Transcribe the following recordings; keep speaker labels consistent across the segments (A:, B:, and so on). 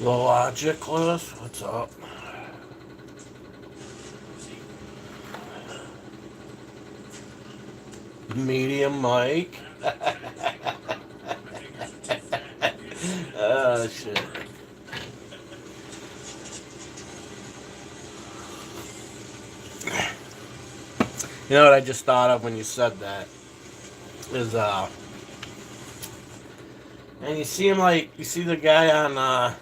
A: The Logicless, what's up? Medium Mike. Oh shit. You know what I just thought of when you said that is and you see him like you see the guy on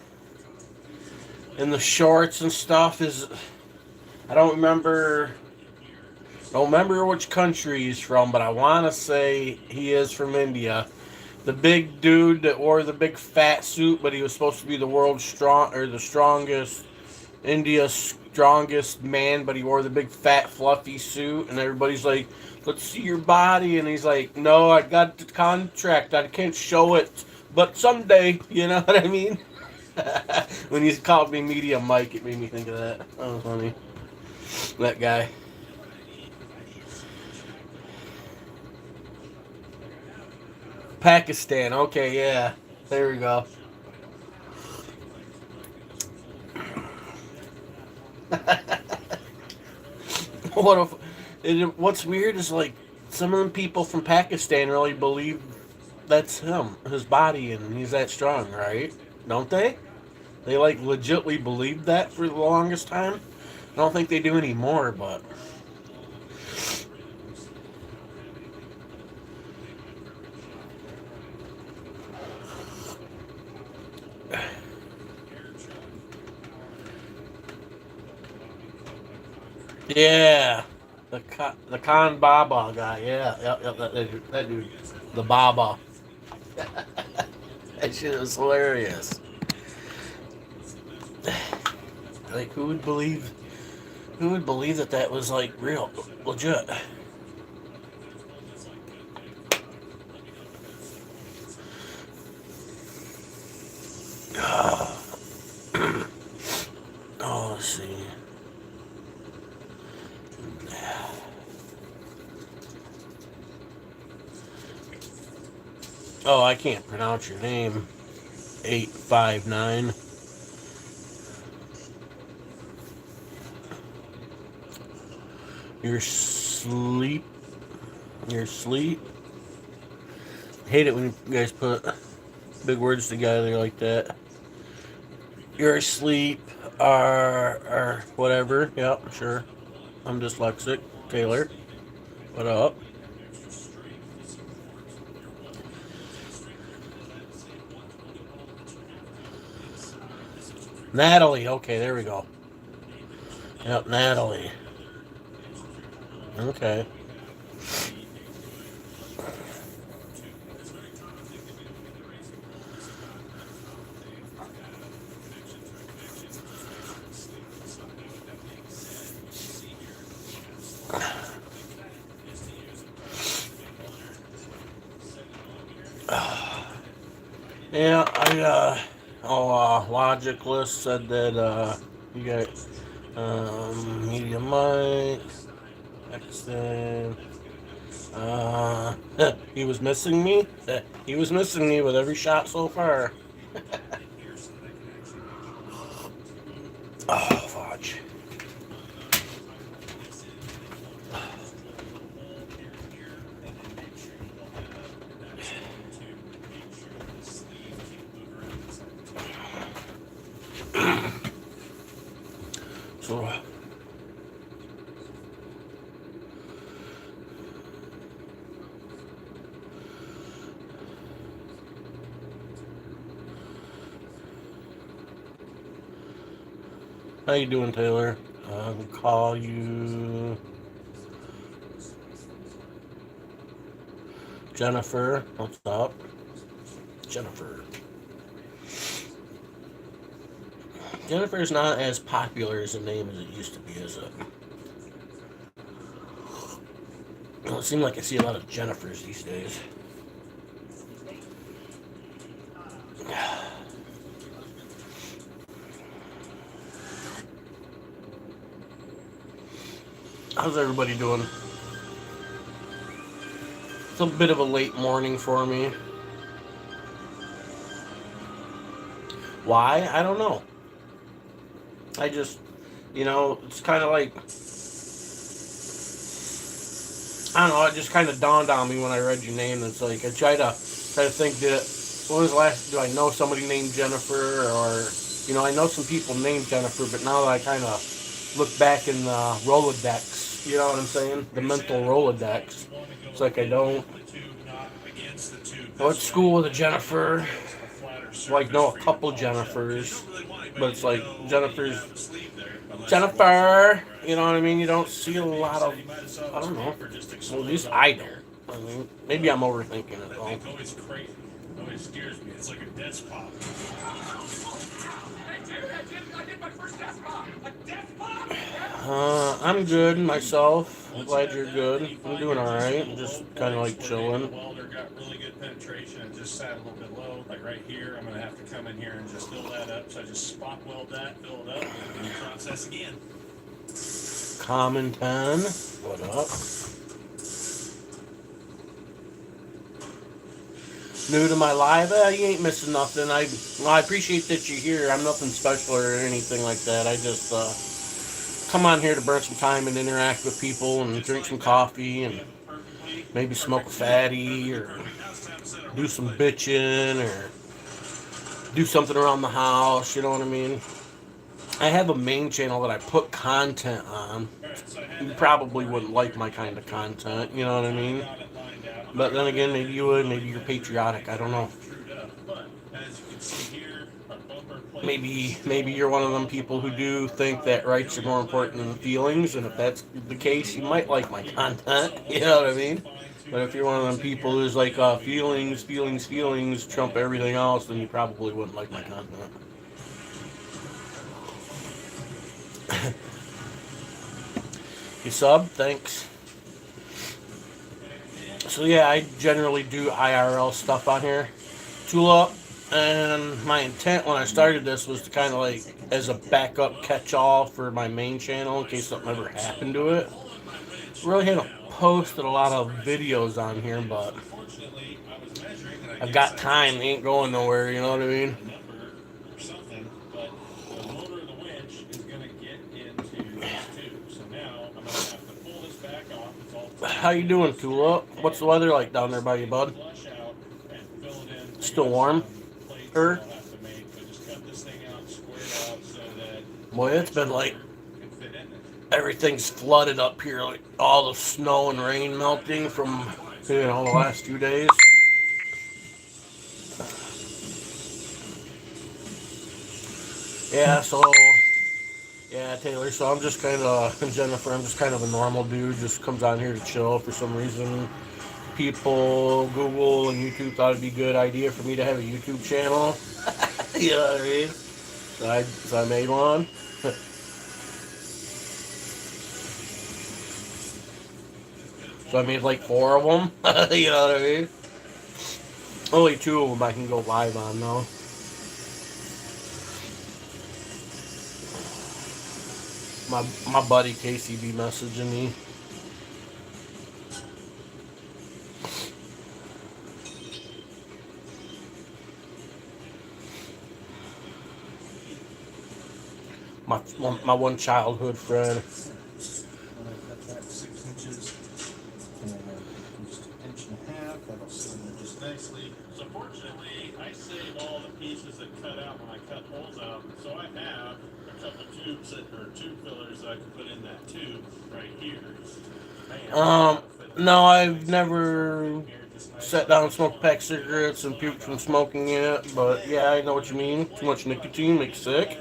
A: in the shorts and stuff is I don't remember which country he's from, but I want to say he is from India. The big dude that wore the big fat suit, but he was supposed to be the world's the strongest, India's strongest man, but he wore the big fat fluffy suit, and everybody's like, "Let's see your body," and he's like, "No, I got the contract. I can't show it, but someday." You know what I mean? When you called me Medium Mike, it made me think of that. That was funny. That guy. Pakistan. Okay, yeah. There we go. what if, what's weird is like some of the people from Pakistan really believe that's him, his body, and he's that strong, right? Don't they? They like legitly believed that for the longest time. I don't think they do anymore, but yeah, the Khan Baba guy, yeah, yep, that dude, the Baba. That shit was hilarious. Like, who would believe that that was like real, legit? Oh, let's see. Oh, I can't pronounce your name. 859. You're sleep. You're sleep. Hate it when you guys put big words together like that. You're asleep, or whatever. Yep, sure. I'm dyslexic. Taylor, what up? Natalie. Okay, there we go. Yep, Natalie. Okay. Yeah, Logicless said that, you got, Media Mike, Pakistan, he was missing me? He was missing me with every shot so far. Oh, fudge. So, how you doing, Taylor? I'll call you Jennifer. What's up? Jennifer. Jennifer's not as popular as a name as it used to be, is it? Well, it seems like I see a lot of Jennifers these days. How's everybody doing? It's a bit of a late morning for me. Why? I don't know. I just, it's kind of like, I don't know. It just kind of dawned on me when I read your name. It's like I try to think that when was the last do I know somebody named Jennifer, or I know some people named Jennifer, but now that I kind of look back in the Rolodex, you know what I'm saying? The mental Rolodex. It's like I don't. I went to school with a Jennifer. Like know a couple Jennifers, but it's like Jennifer. You know what I mean? You don't see a lot of. I don't know. Well, at least I don't. I mean, maybe I'm overthinking it though.
B: Always scares me. It's like a death pop.
A: I'm good myself. I'm glad you're good. I'm doing all right. Just kind of like chilling.
B: Welder got really good penetration. It just sat a little bit low, like right here. I'm gonna have to come in here and just fill that up. So I just spot weld that, fill it up, and then process again.
A: Common 10. What up? New to my live? You ain't missing nothing. I appreciate that you're here. I'm nothing special or anything like that. I just come on here to burn some time and interact with people and drink some coffee and maybe smoke a fatty or do some bitching or do something around the house. You know what I mean? I have a main channel that I put content on. You probably wouldn't like my kind of content. You know what I mean? But then again, maybe you would. Maybe you're patriotic. I don't know. Maybe you're one of them people who do think that rights are more important than feelings, and if that's the case, you might like my content. You know what I mean? But if you're one of them people who's like feelings trump everything else, then you probably wouldn't like my content. You sub? Thanks. So yeah, I generally do IRL stuff on here. Tulip, and my intent when I started this was to kind of like as a backup catch-all for my main channel in case something ever happened to it. Really haven't posted a lot of videos on here, but I've got time. They ain't going nowhere, you know what I mean? How you doing, Tulip? What's the weather like down there by you, bud? Still warm? Boy, it's been like everything's flooded up here, like all the snow and rain melting from the last 2 days. Yeah, Taylor, so I'm just kind of, and Jennifer, I'm just kind of a normal dude, just comes on here to chill for some reason. People, Google and YouTube thought it'd be a good idea for me to have a YouTube channel. You know what I mean? So I made one. So I made like 4 of them. You know what I mean? Only 2 of them I can go live on though. My buddy Casey be messaging me. My one childhood friend.
B: Nicely. So fortunately, I save all the pieces that cut out when I cut holes out. So I have a couple tubes or tube fillers that I can put in that tube right here.
A: No, I've never sat down and smoked pack cigarettes and puked from smoking it. But yeah, I know what you mean. Too much nicotine makes sick.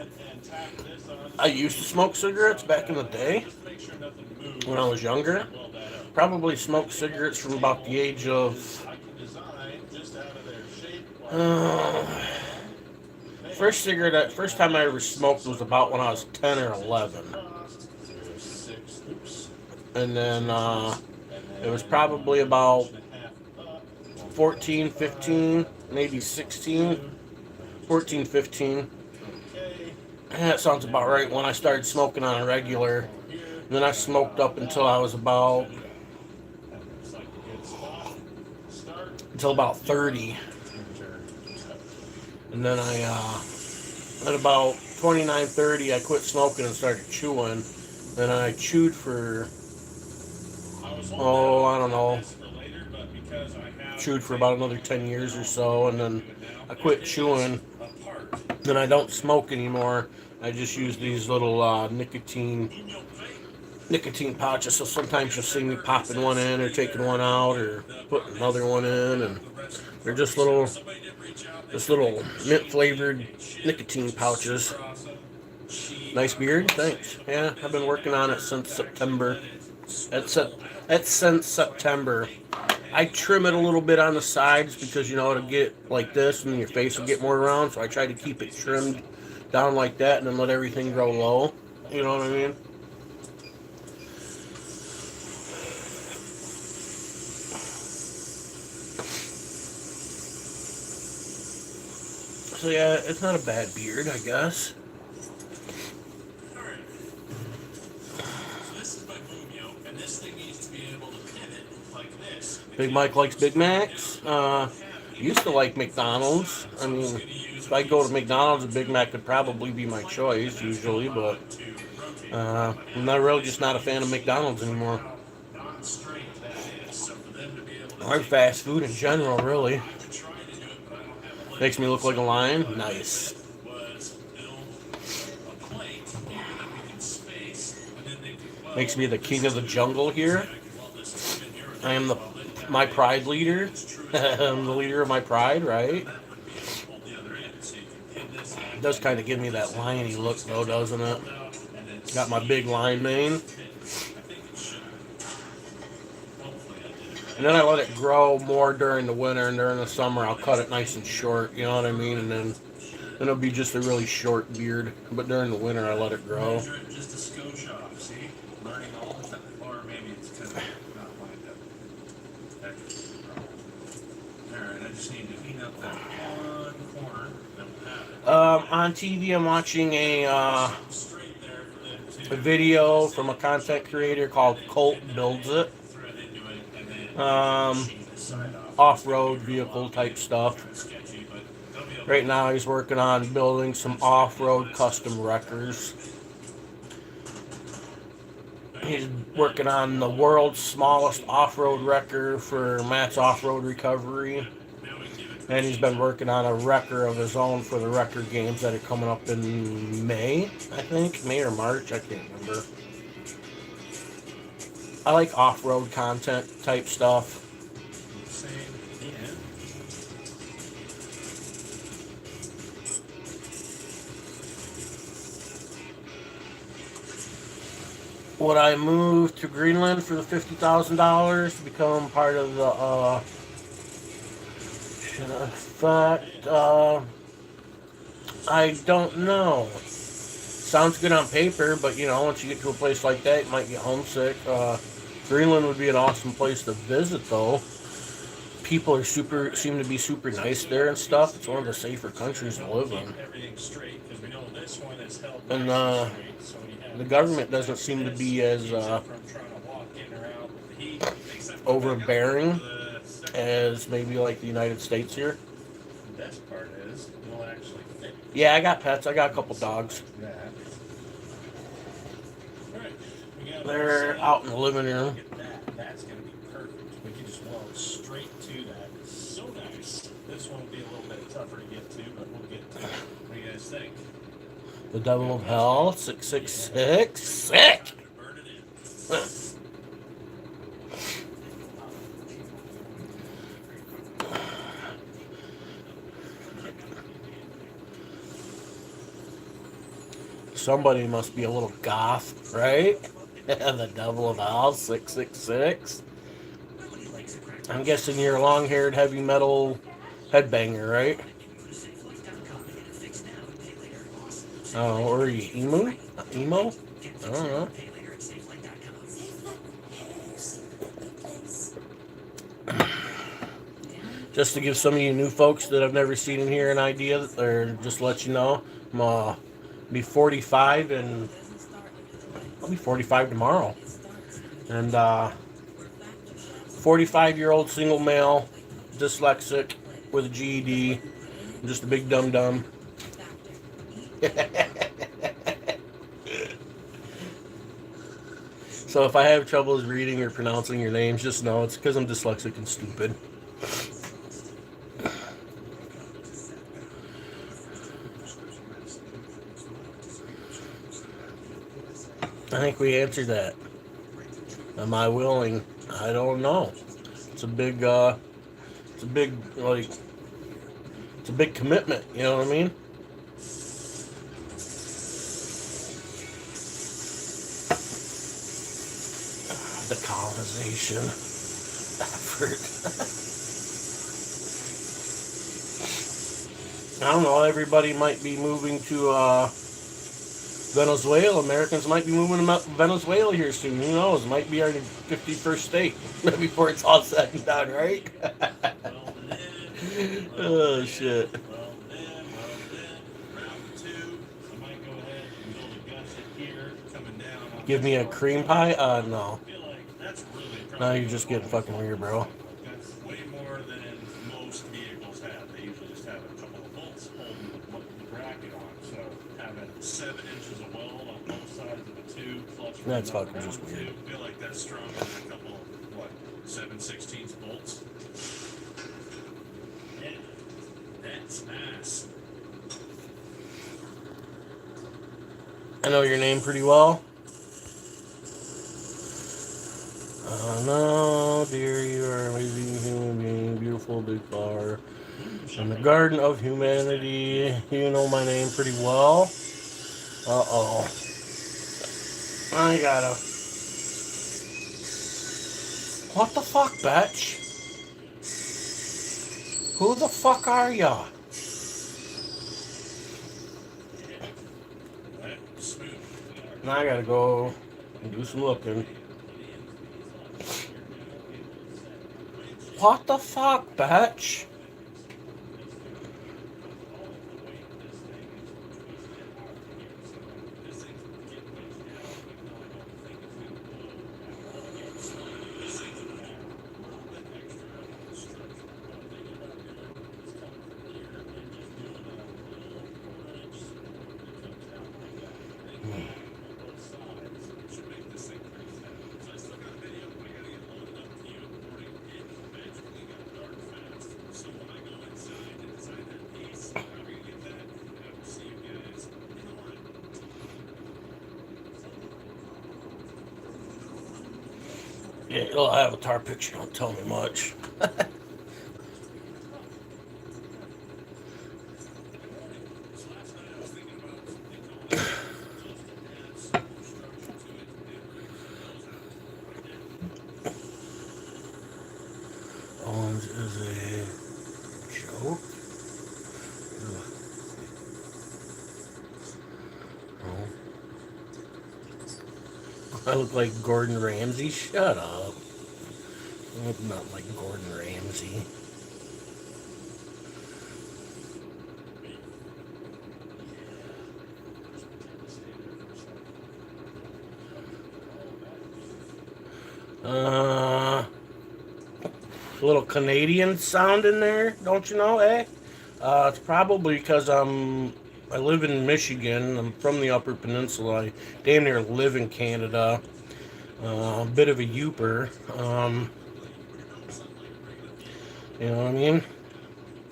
A: I used to smoke cigarettes back in the day when I was younger. Probably smoked cigarettes from about the age of first time I ever smoked was about when I was 10 or 11. And then it was probably about 14, 15, maybe 16. 14, 15. That sounds about right when I started smoking on a regular. And then I smoked up until I was about 30. And then I At about 29, 30, I quit smoking and started chewing. And I chewed for,
B: I was holding that
A: oh, I
B: off
A: don't
B: on
A: know,
B: this for later, but because I have
A: chewed for about
B: taken
A: another
B: my
A: 10
B: foot
A: years or
B: down,
A: so.
B: I'm
A: And
B: going
A: then
B: to do it now.
A: I
B: It
A: quit
B: is
A: chewing.
B: a part
A: And I
B: of
A: don't
B: the
A: smoke anymore. I just use these little nicotine pouches. So sometimes you'll see me popping one in or taking one out or putting another one in. And they're just little mint flavored nicotine pouches. Nice beard, thanks. Yeah, I've been working on it since September. That's since September. I trim it a little bit on the sides because it'll get like this and your face will get more round. So I try to keep it trimmed down like that and then let everything grow low. You know what I mean? So yeah, it's not a bad beard, I guess.
B: Alright, so this is my boom yoke, and this thing needs to be able to pivot like this.
A: Big Mike likes Big Macs. Used to like McDonald's. I mean, if I go to McDonald's, a Big Mac could probably be my choice usually, but I'm not really just not a fan of McDonald's anymore. Or fast food in general, really. Makes me look like a lion. Nice. Makes me the king of the jungle here. I am my pride leader. I'm the leader of my pride, right? It does kind of give me that liony look, though, doesn't it? Got my big lion mane. And then I let it grow more during the winter, and during the summer I'll cut it nice and short, you know what I mean? And then it'll be just a really short beard. But during the winter I let it grow.
B: Just a skosh off, see? Learning all the time. Or maybe it's because I'm not lined up. That could be the problem. Alright, I just need to clean up that one corner. Then we'll have it.
A: On TV I'm watching
B: Straight there for them
A: a
B: to
A: video from a content creator called Colt Builds It.
B: thread into it and then
A: Um,
B: the side off.
A: Off-road vehicle type stuff.
B: Sketchy, but they'll be able
A: Right now he's working on building some off-road custom wreckers. He's working on the world's smallest off-road wrecker for Matt's Off-Road Recovery. And he's been working on a wrecker of his own for the wrecker games that are coming up in May, I think. May or March, I can't remember. I like off-road content type stuff.
B: same. Yeah.
A: Would I move to Greenland for the $50,000 to become part of the fact, I don't know. Sounds good on paper, but once you get to a place like that, you might get homesick. Greenland would be an awesome place to visit, though. People seem to be super nice there and stuff. It's one of the safer countries to live in.
B: Everything straight because we know this one is held
A: And
B: nice and straight, so when you have
A: the government doesn't seem to be as
B: from trying to walk in or out with the heat, except for
A: overbearing
B: the second.
A: as maybe like the United States here.
B: The best part is it'll actually fit
A: Yeah, I got pets. I got a couple dogs.
B: that. Alright, we got
A: They're
B: this,
A: out in the living room.
B: look at that. That's gonna be perfect. We can just weld straight to that. So nice. This one will be a little bit tougher to get to, but we'll get to it. What do you guys think?
A: The Devil of Hell, 666. Sick!
B: Burn it in.
A: Somebody must be a little goth, right? The Devil of Hell, 666. I'm guessing you're a long-haired heavy metal headbanger, right? Oh, or are you emo? Emo? I don't know. Just to give some of you new folks that I've never seen in here an idea, or just to let you know, I'm be 45 and I'll be 45 tomorrow. And 45-year-old single male, dyslexic with a GED, just a big dum-dum. So if I have troubles reading or pronouncing your names, just know it's because I'm dyslexic and stupid. I think we answered that. Am I willing? I don't know. It's a big, it's a big, like, it's a big commitment. You know what I mean? The colonization effort. I don't know. Everybody might be moving to Venezuela. Americans might be moving to Venezuela here soon. Who knows? Might be our 51st state before it's all said and done, right? Oh shit. Give me a cream pie? No. No, you're just getting fucking weird, bro.
B: That's way more than most vehicles have. They usually just have a couple of bolts holding the bracket on. So having 7 inches of weld on both sides of the tube, plus
A: that's fucking just weird.
B: I feel like that's stronger than a couple, what, 7/16 bolts? Yeah, that's nice.
A: I know your name pretty well. No, dear, you are an amazing human being, beautiful big flower. In the garden of humanity, you know my name pretty well. Uh-oh. I gotta... What the fuck, bitch? Who the fuck are ya? Now I gotta go and do some looking. What the fuck, bitch? Yeah, it'll avatar picture don't tell me much. Owens is a joke. Oh. I look like Gordon Ramsay? Shut up. I look not like Gordon Ramsay. A little Canadian sound in there, don't you know, eh? It's probably because I live in Michigan. I'm from the Upper Peninsula. I damn near live in Canada. A bit of a youper. You know what I mean?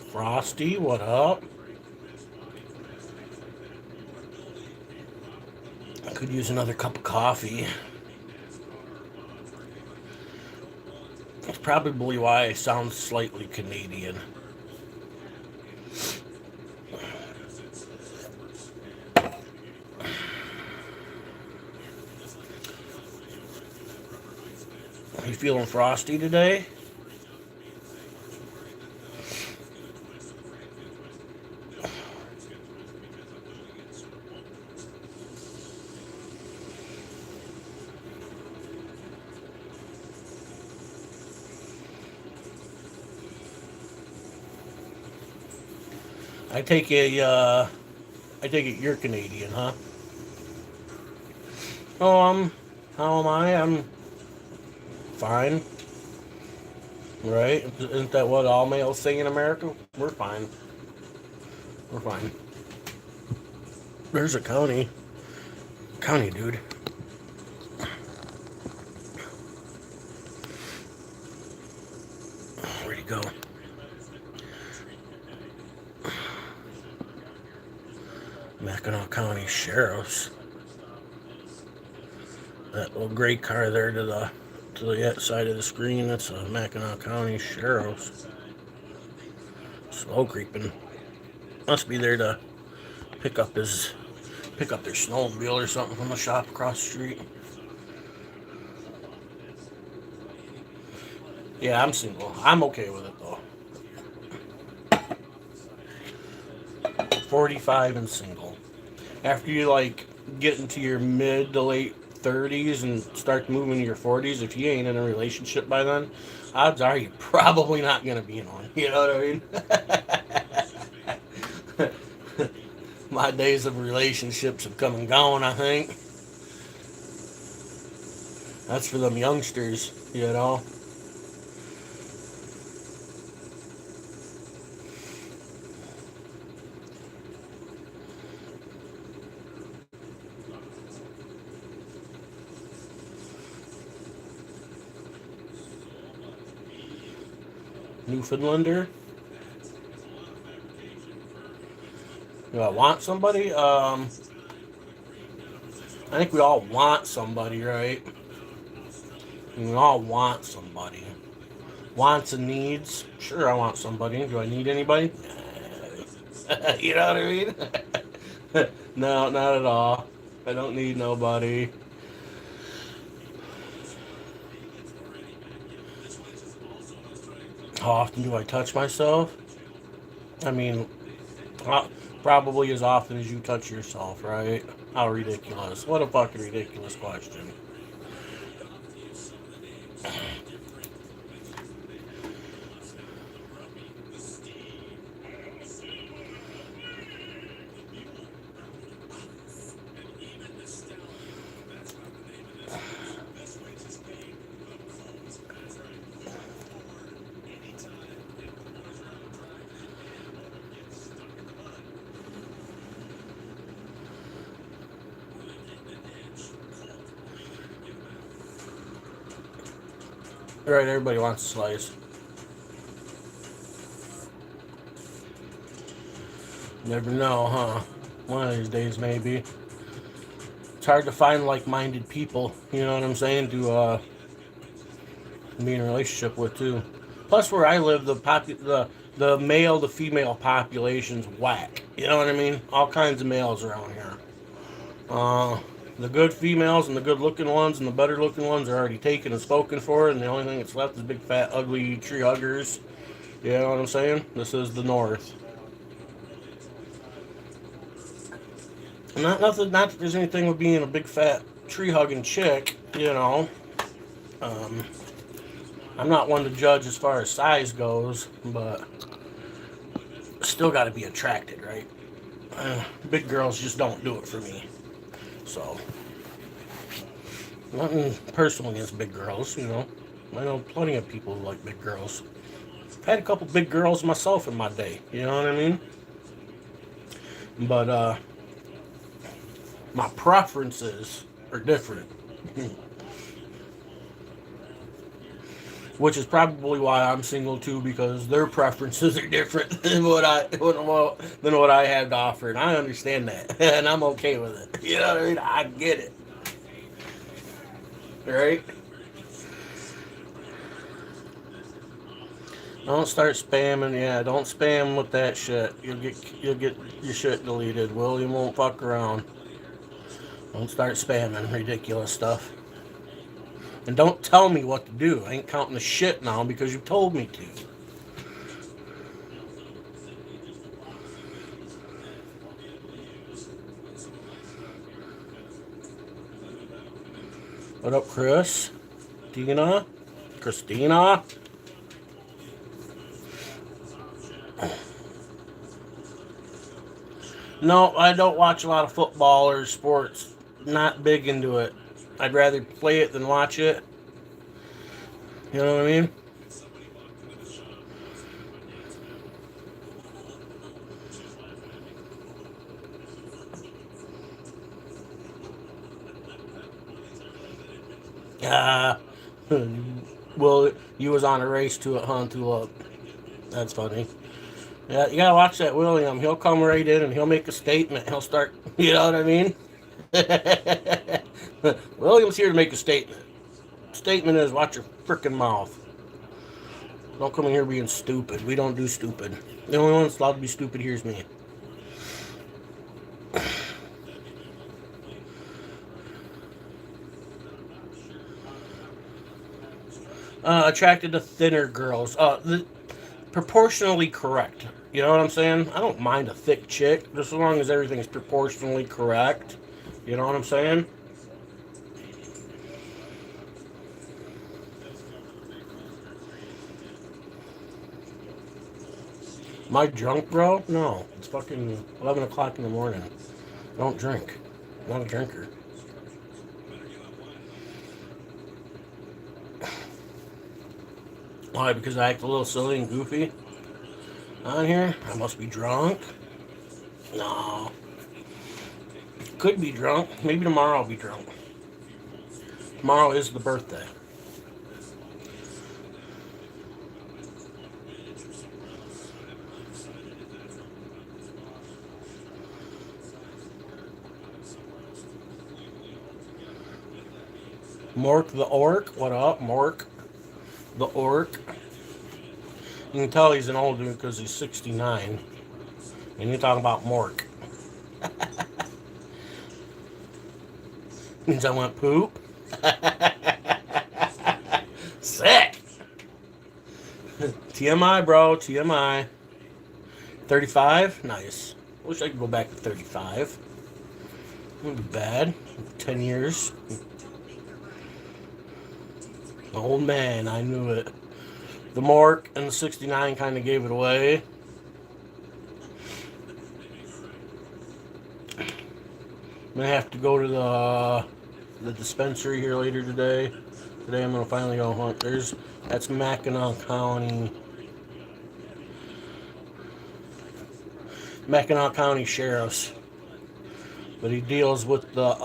A: Frosty, what up? I could use another cup of coffee. That's probably why I sound slightly Canadian. You feeling frosty today? I take it you're Canadian, huh? Oh, how am I? I'm fine. Right? Isn't that what all males say in America? We're fine. We're fine. There's a county. County, dude. Where'd he go? Mackinac County Sheriff's. That little gray car there to the side of the screen, that's a Mackinac County Sheriff's. Slow creeping. Must be there to pick up their snowmobile or something from the shop across the street. Yeah, I'm single. I'm okay with it though. 45 and single. After you like get into your mid to late 30s and start moving to your 40s, if you ain't in a relationship by then, odds are you're probably not gonna be in one. You know what I mean? My days of relationships have come and gone, I think. That's for them youngsters, you know. Newfoundlander. Do I want somebody? I think we all want somebody, right? We all want somebody. Wants and needs. Sure, I want somebody. Do I need anybody? You know what I mean? No, not at all. I don't need nobody. How often do I touch myself? I mean, probably as often as you touch yourself, right? How ridiculous. What a fucking ridiculous question. Right, everybody wants a slice. Never know, huh? One of these days, maybe. It's hard to find like-minded people, you know what I'm saying, to be in a relationship with, too. Plus, where I live, the male to female population's whack. You know what I mean? All kinds of males around here. Uh, the good females and the good looking ones and the better looking ones are already taken and spoken for, and the only thing that's left is big, fat, ugly tree huggers. You know what I'm saying? This is the North. Not that there's anything with being a big, fat, tree hugging chick, you know. Um, I'm not one to judge as far as size goes, but still got to be attracted, right? Big girls just don't do it for me. So, nothing personal against big girls, you know. I know plenty of people who like big girls. I've had a couple big girls myself in my day, you know what I mean? But, my preferences are different. Which is probably why I'm single too, because their preferences are different than what I have to offer, and I understand that, and I'm okay with it. You know what I mean? I get it, right? Don't start spamming. Yeah, don't spam with that shit. You'll get your shit deleted. William won't fuck around. Don't start spamming ridiculous stuff. And don't tell me what to do. I ain't counting the shit now because you told me to. What up, Chris? Tina? Christina? No, I don't watch a lot of football or sports. Not big into it. I'd rather play it than watch it. You know what I mean? Uh, well, you was on a race to it, huh? To That's funny. Yeah, you gotta watch that William. He'll come right in and he'll make a statement. He'll start. You know what I mean? William's here to make a statement. Statement is watch your frickin' mouth. Don't come in here being stupid. We don't do stupid. The only one that's allowed to be stupid here is me. Attracted to thinner girls. Proportionally correct. You know what I'm saying? I don't mind a thick chick, just as long as everything is proportionally correct. You know what I'm saying? Am I drunk, bro? No. It's fucking 11 o'clock in the morning. I don't drink. I'm not a drinker. Why? Because I act a little silly and goofy on here? I must be drunk? No. Could be drunk. Maybe tomorrow I'll be drunk. Tomorrow is the birthday. Mork the Orc. What up, Mork? The Orc. You can tell he's an old dude because he's 69. And you're talking about Mork. Means I want poop. Sick. TMI, bro. TMI. 35? Nice. Wish I could go back to 35. Wouldn't be bad. 10 years. Old man, I knew it. The Mork and the 69 kind of gave it away. I'm gonna have to go to the dispensary here later today. Today I'm gonna finally go hunt. That's Mackinac County. Mackinac County Sheriff's. But he deals with the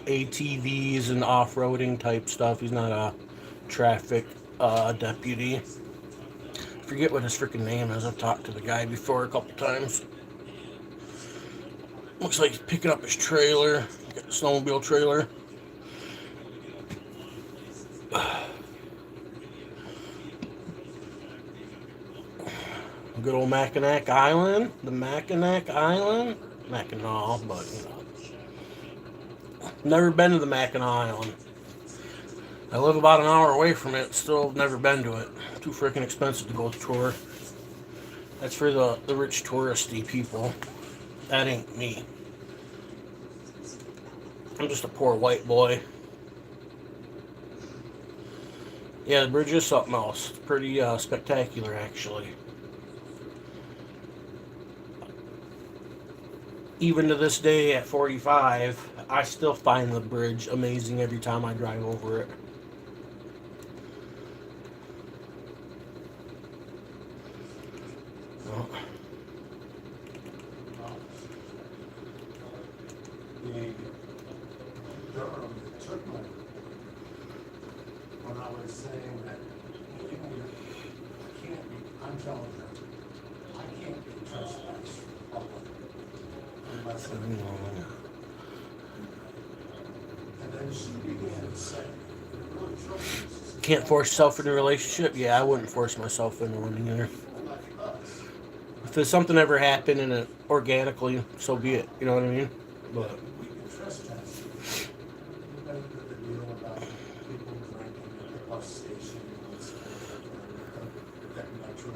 A: ATVs and off-roading type stuff. He's not a traffic deputy. Forget what his freaking name is. I've talked to the guy before a couple times. Looks like he's picking up his trailer. Got the snowmobile trailer. Good old Mackinac Island. The Mackinac Island. Mackinac, but you know. Never been to the Mackinac Island. I live about an hour away from it. Still never been to it. Too freaking expensive to go tour. That's for the rich touristy people. That ain't me. I'm just a poor white boy. Yeah, the bridge is something else. It's pretty spectacular, actually. Even to this day at 45, I still find the bridge amazing every time I drive over it. Oh.
B: When I was saying that you can't be, I'm telling them, I can't be trespassed unless and then she began to say,
A: Can't force yourself into a relationship? Yeah, I wouldn't force myself into one either. If there's something ever happened in it organically, so be it. You know what I mean? But
B: we can trespass. You know the deal about people drinking at the bus station and stuff, that metro.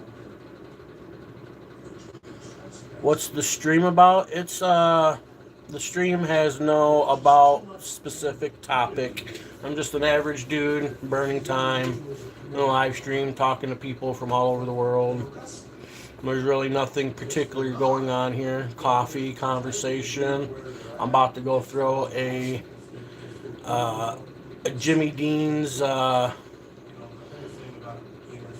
A: what's the stream about? It's the stream has no about specific topic. I'm just an average dude, burning time in a live stream, talking to people from all over the world. There's really nothing particular going on here. Coffee, conversation. I'm about to go throw a Jimmy Dean's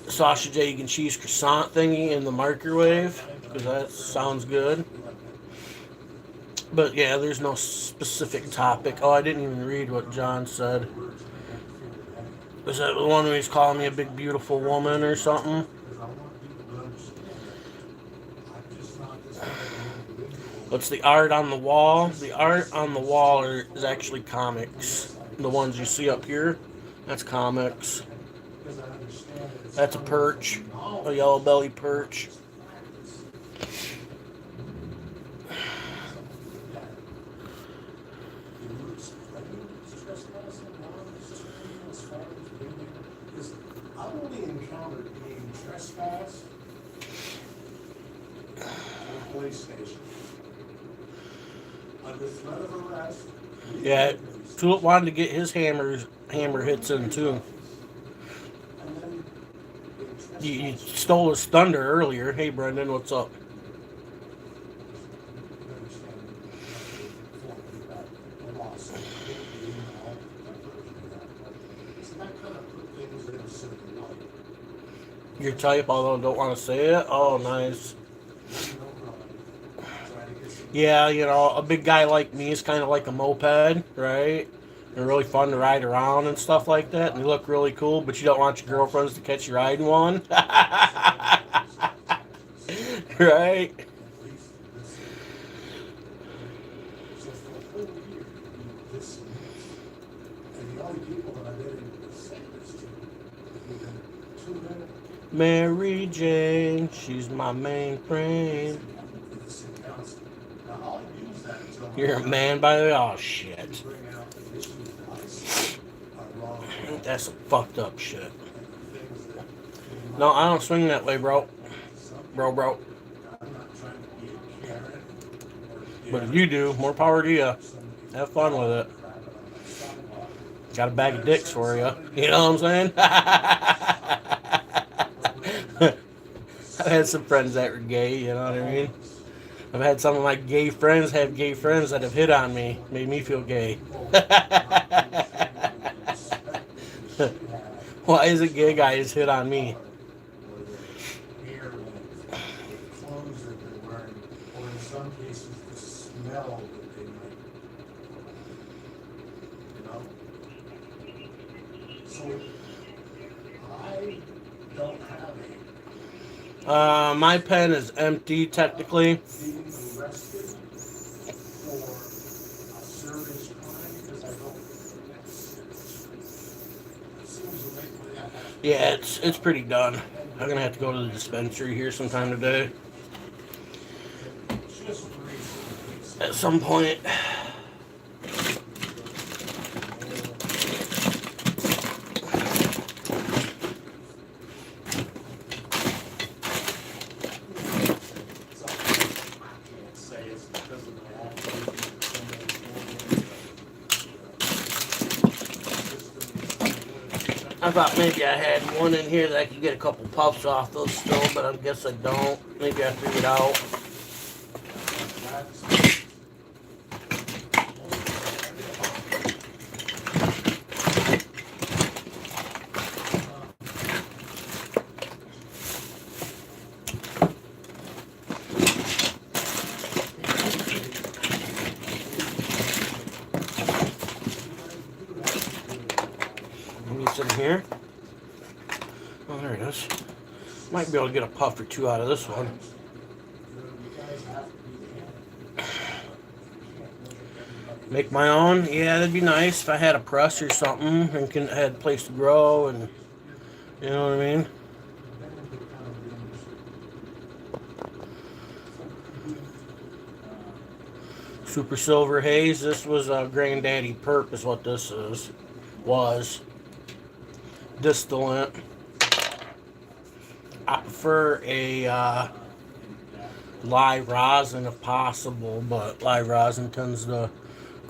A: sausage, egg, and cheese croissant thingy in the microwave because that sounds good. But yeah, there's no specific topic. Oh, I didn't even read what John said. Is that the one where he's calling me a big beautiful woman or something? What's the art on the wall? The art on the wall is actually comics. The ones you see up here, that's comics. That's a perch, a yellow belly perch.
B: I've only encountered being trespassed to a police station under threat of arrest.
A: Yeah, Tulip wanted to get his hammer hits in too. You stole his thunder earlier. Hey, Brendan, what's up? Your type, although I don't want to say it. Oh, nice. Yeah, you know, a big guy like me is kind of like a moped, right? They're really fun to ride around and stuff like that, and they look really cool, but you don't want your girlfriends to catch you riding one. Right? Mary Jane, she's my main friend. You're a man by the... Oh, shit. That's some fucked up shit. No, I don't swing that way, bro. Bro. But if you do, more power to you. Have fun with it. Got a bag of dicks for you. You know what I'm saying? I've had some friends that were gay, you know what I mean? I've had some of my gay friends have gay friends that have hit on me. Made me feel gay. Why is it gay guys hit on me? My pen is empty technically. Yeah, it's pretty done. I'm gonna have to go to the dispensary here sometime today. At some point. I thought maybe I had one in here that I could get a couple puffs off of still, but I guess I don't. Maybe I figured out. In here. Oh, there it is. Might be able to get a puff or two out of this one. Make my own? Yeah, that'd be nice if I had a press or something and had a place to grow, and you know what I mean? Super Silver Haze. This was a Granddaddy Perp is what this was. Distillant. I prefer a live rosin if possible, but live rosin tends to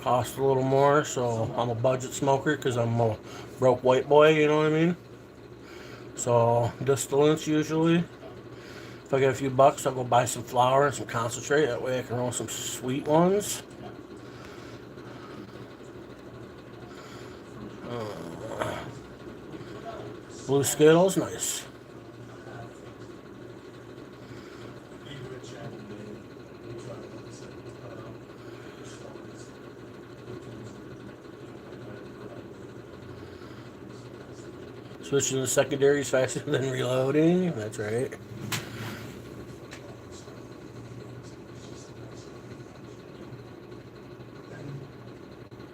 A: cost a little more, so I'm a budget smoker because I'm a broke white boy, you know what I mean? So distillants usually. If I get a few bucks, I'll go buy some flour and some concentrate. That way I can roll some sweet ones. Blue Skittles, nice. Switching to secondaries faster than reloading. That's right.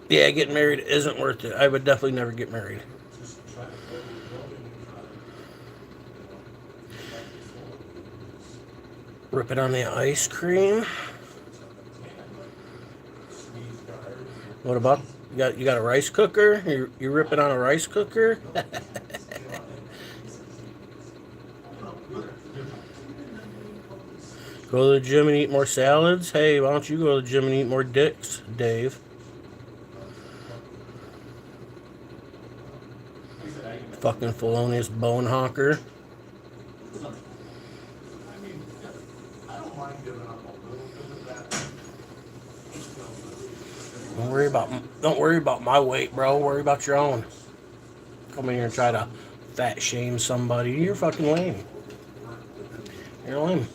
A: Yeah, getting married isn't worth it. I would definitely never get married. Rip it on the ice cream. What about you got a rice cooker? You rip it on a rice cooker? Go to the gym and eat more salads? Hey, why don't you go to the gym and eat more dicks, Dave? Fucking felonious bone honker. Don't worry about my weight, bro. Worry about your own. Come in here and try to fat shame somebody. You're fucking lame. You're lame.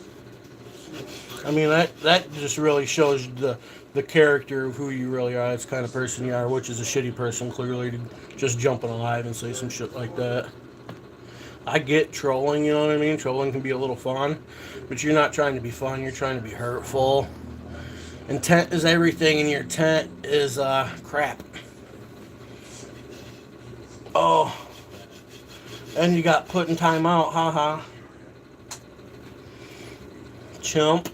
A: I mean that just really shows the character of who you really are. It's the kind of person you are, which is a shitty person, clearly, to just jump on a live and say some shit like that. I get trolling, you know what I mean? Trolling can be a little fun, but you're not trying to be fun, you're trying to be hurtful. Intent is everything, and your intent is crap. Oh, and you got put in timeout, haha. Chump.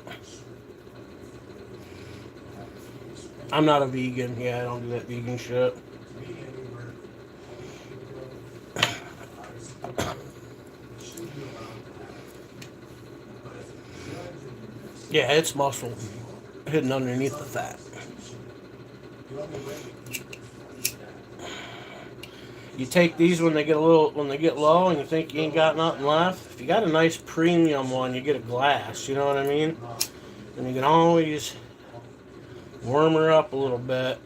A: I'm not a vegan. Yeah, I don't do that vegan shit. Yeah, it's muscle hidden underneath the fat. You take these when they get low, and you think you ain't got nothing left. If you got a nice premium one, you get a glass. You know what I mean? And you can always warm her up a little bit.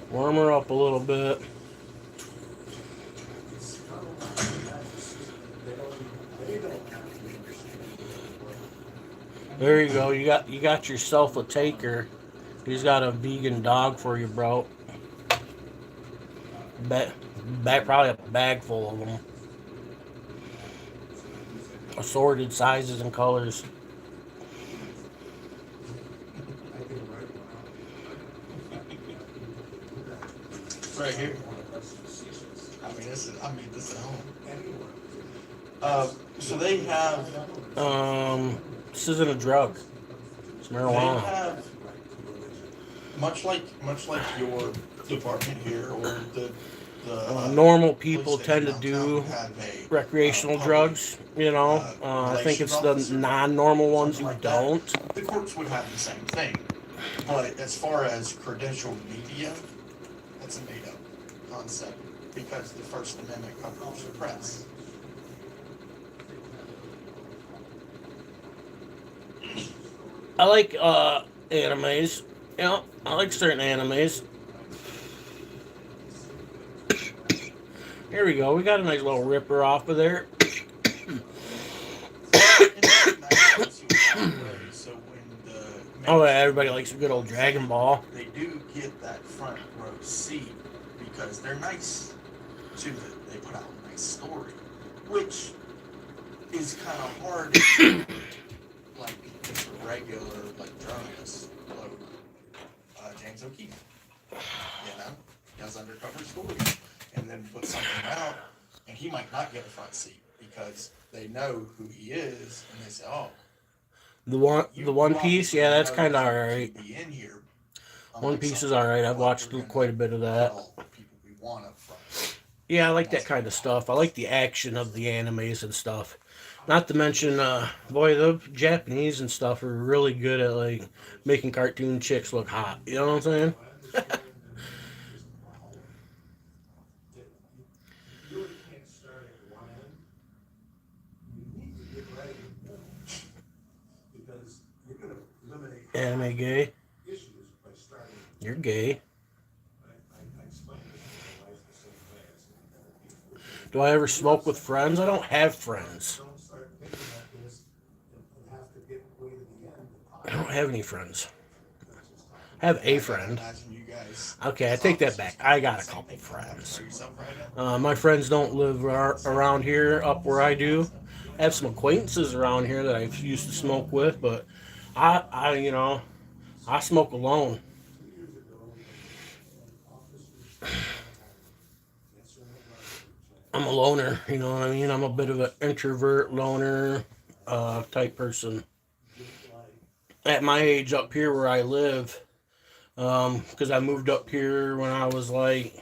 A: Warm her up a little bit. There you go. You got yourself a taker. He's got a vegan dog for you, bro. Probably a bag full of them, assorted sizes and colors.
C: Right here. This at home. So they have.
A: This isn't a drug. It's
C: They
A: marijuana.
C: have much like your department here or the
A: Normal
C: police
A: people
C: station
A: tend to
C: downtown
A: do
C: have a
A: recreational
C: public,
A: drugs. You know, I think
C: relations
A: it's the
C: officer,
A: non-normal ones
C: something
A: who
C: like that.
A: don't.
C: The courts would have the same thing, but as far as credentialed media, that's a made-up concept because the First Amendment covers the press.
A: I like animes. You know, I like certain animes. Here we go. We got a nice little ripper off of there.
C: So when
A: Oh, yeah, everybody likes a good old Dragon Ball.
C: they do get that front row seat because they're nice to it. They put out a nice story, which is kind of hard to do, like just a regular like journalist, like James O'Keefe. You know, he has undercover stories, and then put something out, and he might not get a front seat because they know who he is, and they say, "Oh,
A: The One Piece, yeah, that's kind of alright.
C: be in here."
A: One Piece is alright. I've watched quite a bit of that.
C: People we want up front.
A: Yeah, I like that kind of stuff. I like the action of the animes and stuff. Not to mention, boy, the Japanese and stuff are really good at like making cartoon chicks look hot. You know what I'm saying? Anime gay. You're gay. Do I ever smoke with friends? I don't have friends. I don't have any friends. I have a
C: I gotta
A: friend.
C: imagine you guys.
A: Okay, I take
C: Software
A: that back.
C: systems
A: I
C: do the
A: got a
C: same
A: couple
C: thing for them.
A: friends.
C: Are yourself right now?
A: My friends don't live around here, up where I do. I have some acquaintances around here that I used to smoke with, but I smoke alone. I'm a loner, you know what I mean? I'm a bit of an introvert, loner type person. At my age up here where I live, because I moved up here when I was like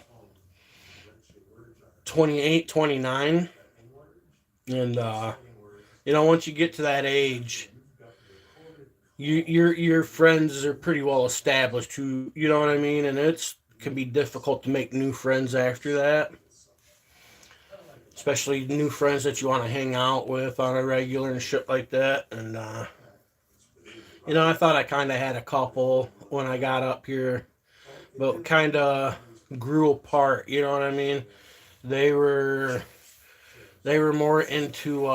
A: 28, 29. And, once you get to that age, your friends are pretty well established who, you know what I mean? And it's can be difficult to make new friends after that, especially new friends that you want to hang out with on a regular and shit like that. And I thought I kind of had a couple when I got up here, but kind of grew apart. You know what I mean? They were they were more into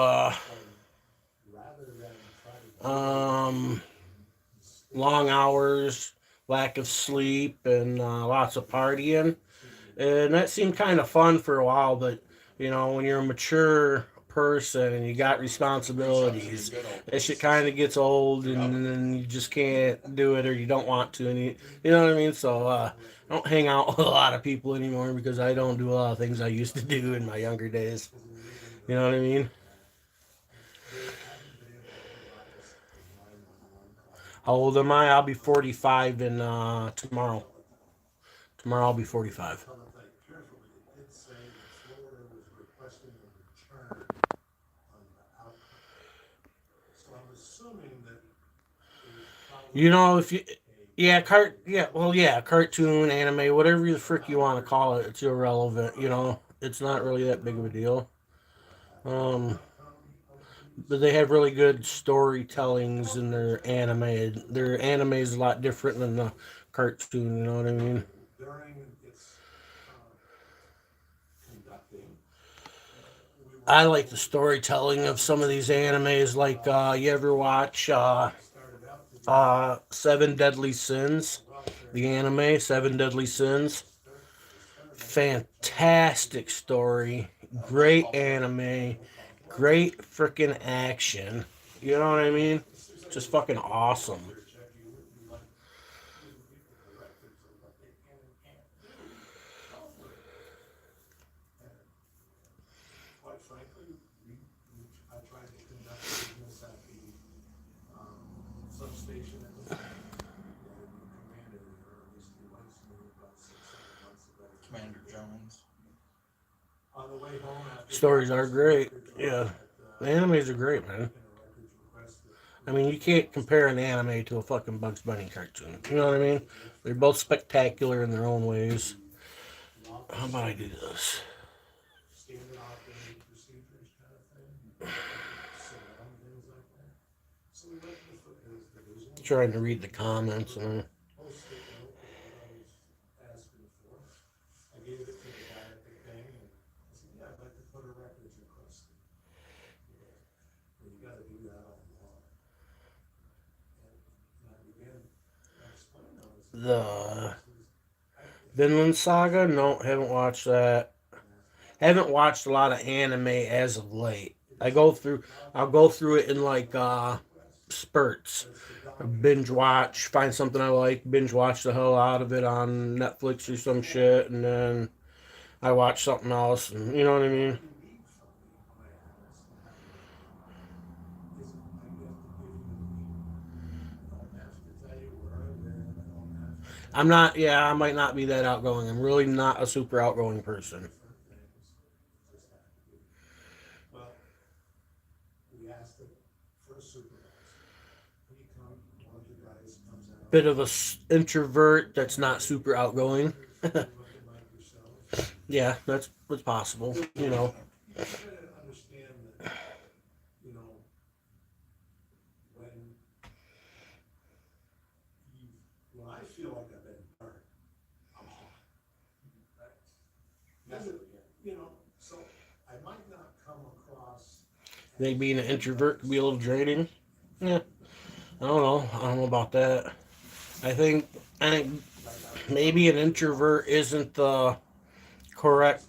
A: um, long hours, lack of sleep, and lots of partying. And that seemed kind of fun for a while, but when you're a mature person and you got
C: Reach up to the
A: responsibilities,
C: good old
A: that shit
C: places.
A: kind of gets old, and then you just can't do it or you don't want to, and you know what I mean. So I don't hang out with a lot of people anymore because I don't do a lot of things I used to do in my younger days. You know what I mean? How old am I? I'll be 45 in tomorrow. Tomorrow I'll be 45. If you, yeah, cartoon, anime, whatever the frick you want to call it, it's irrelevant. It's not really that big of a deal. Um, but they have really good storytellings in their anime. Their anime is a lot different than the cartoon. You know what I mean? I like the storytelling of some of these animes. Like, you ever watch Seven Deadly Sins? The anime Seven Deadly Sins. Fantastic story,
C: That's
A: great
C: also
A: anime, great freaking action. You know what I mean? Just fucking awesome.
C: Commander Jones.
A: Stories are great. Yeah, the animes are great, man. I mean, you can't compare an anime to a fucking Bugs Bunny cartoon. You know what I mean? They're both spectacular in their own ways. How about I do this? Trying to read the comments and the Vinland Saga. No, haven't watched that. Haven't watched a lot of anime as of late. I'll go through it in like spurts. Binge watch, find something I like, binge watch the hell out of it on Netflix or some shit, and then I watch something else, and you know what I mean. I'm not. Yeah, I might not be that outgoing. I'm really not a super outgoing person. Bit of a introvert that's not super outgoing. Yeah, that's possible. Think being an introvert could be a little draining. Yeah, I don't know. I don't know about that. I think I think maybe an introvert isn't the correct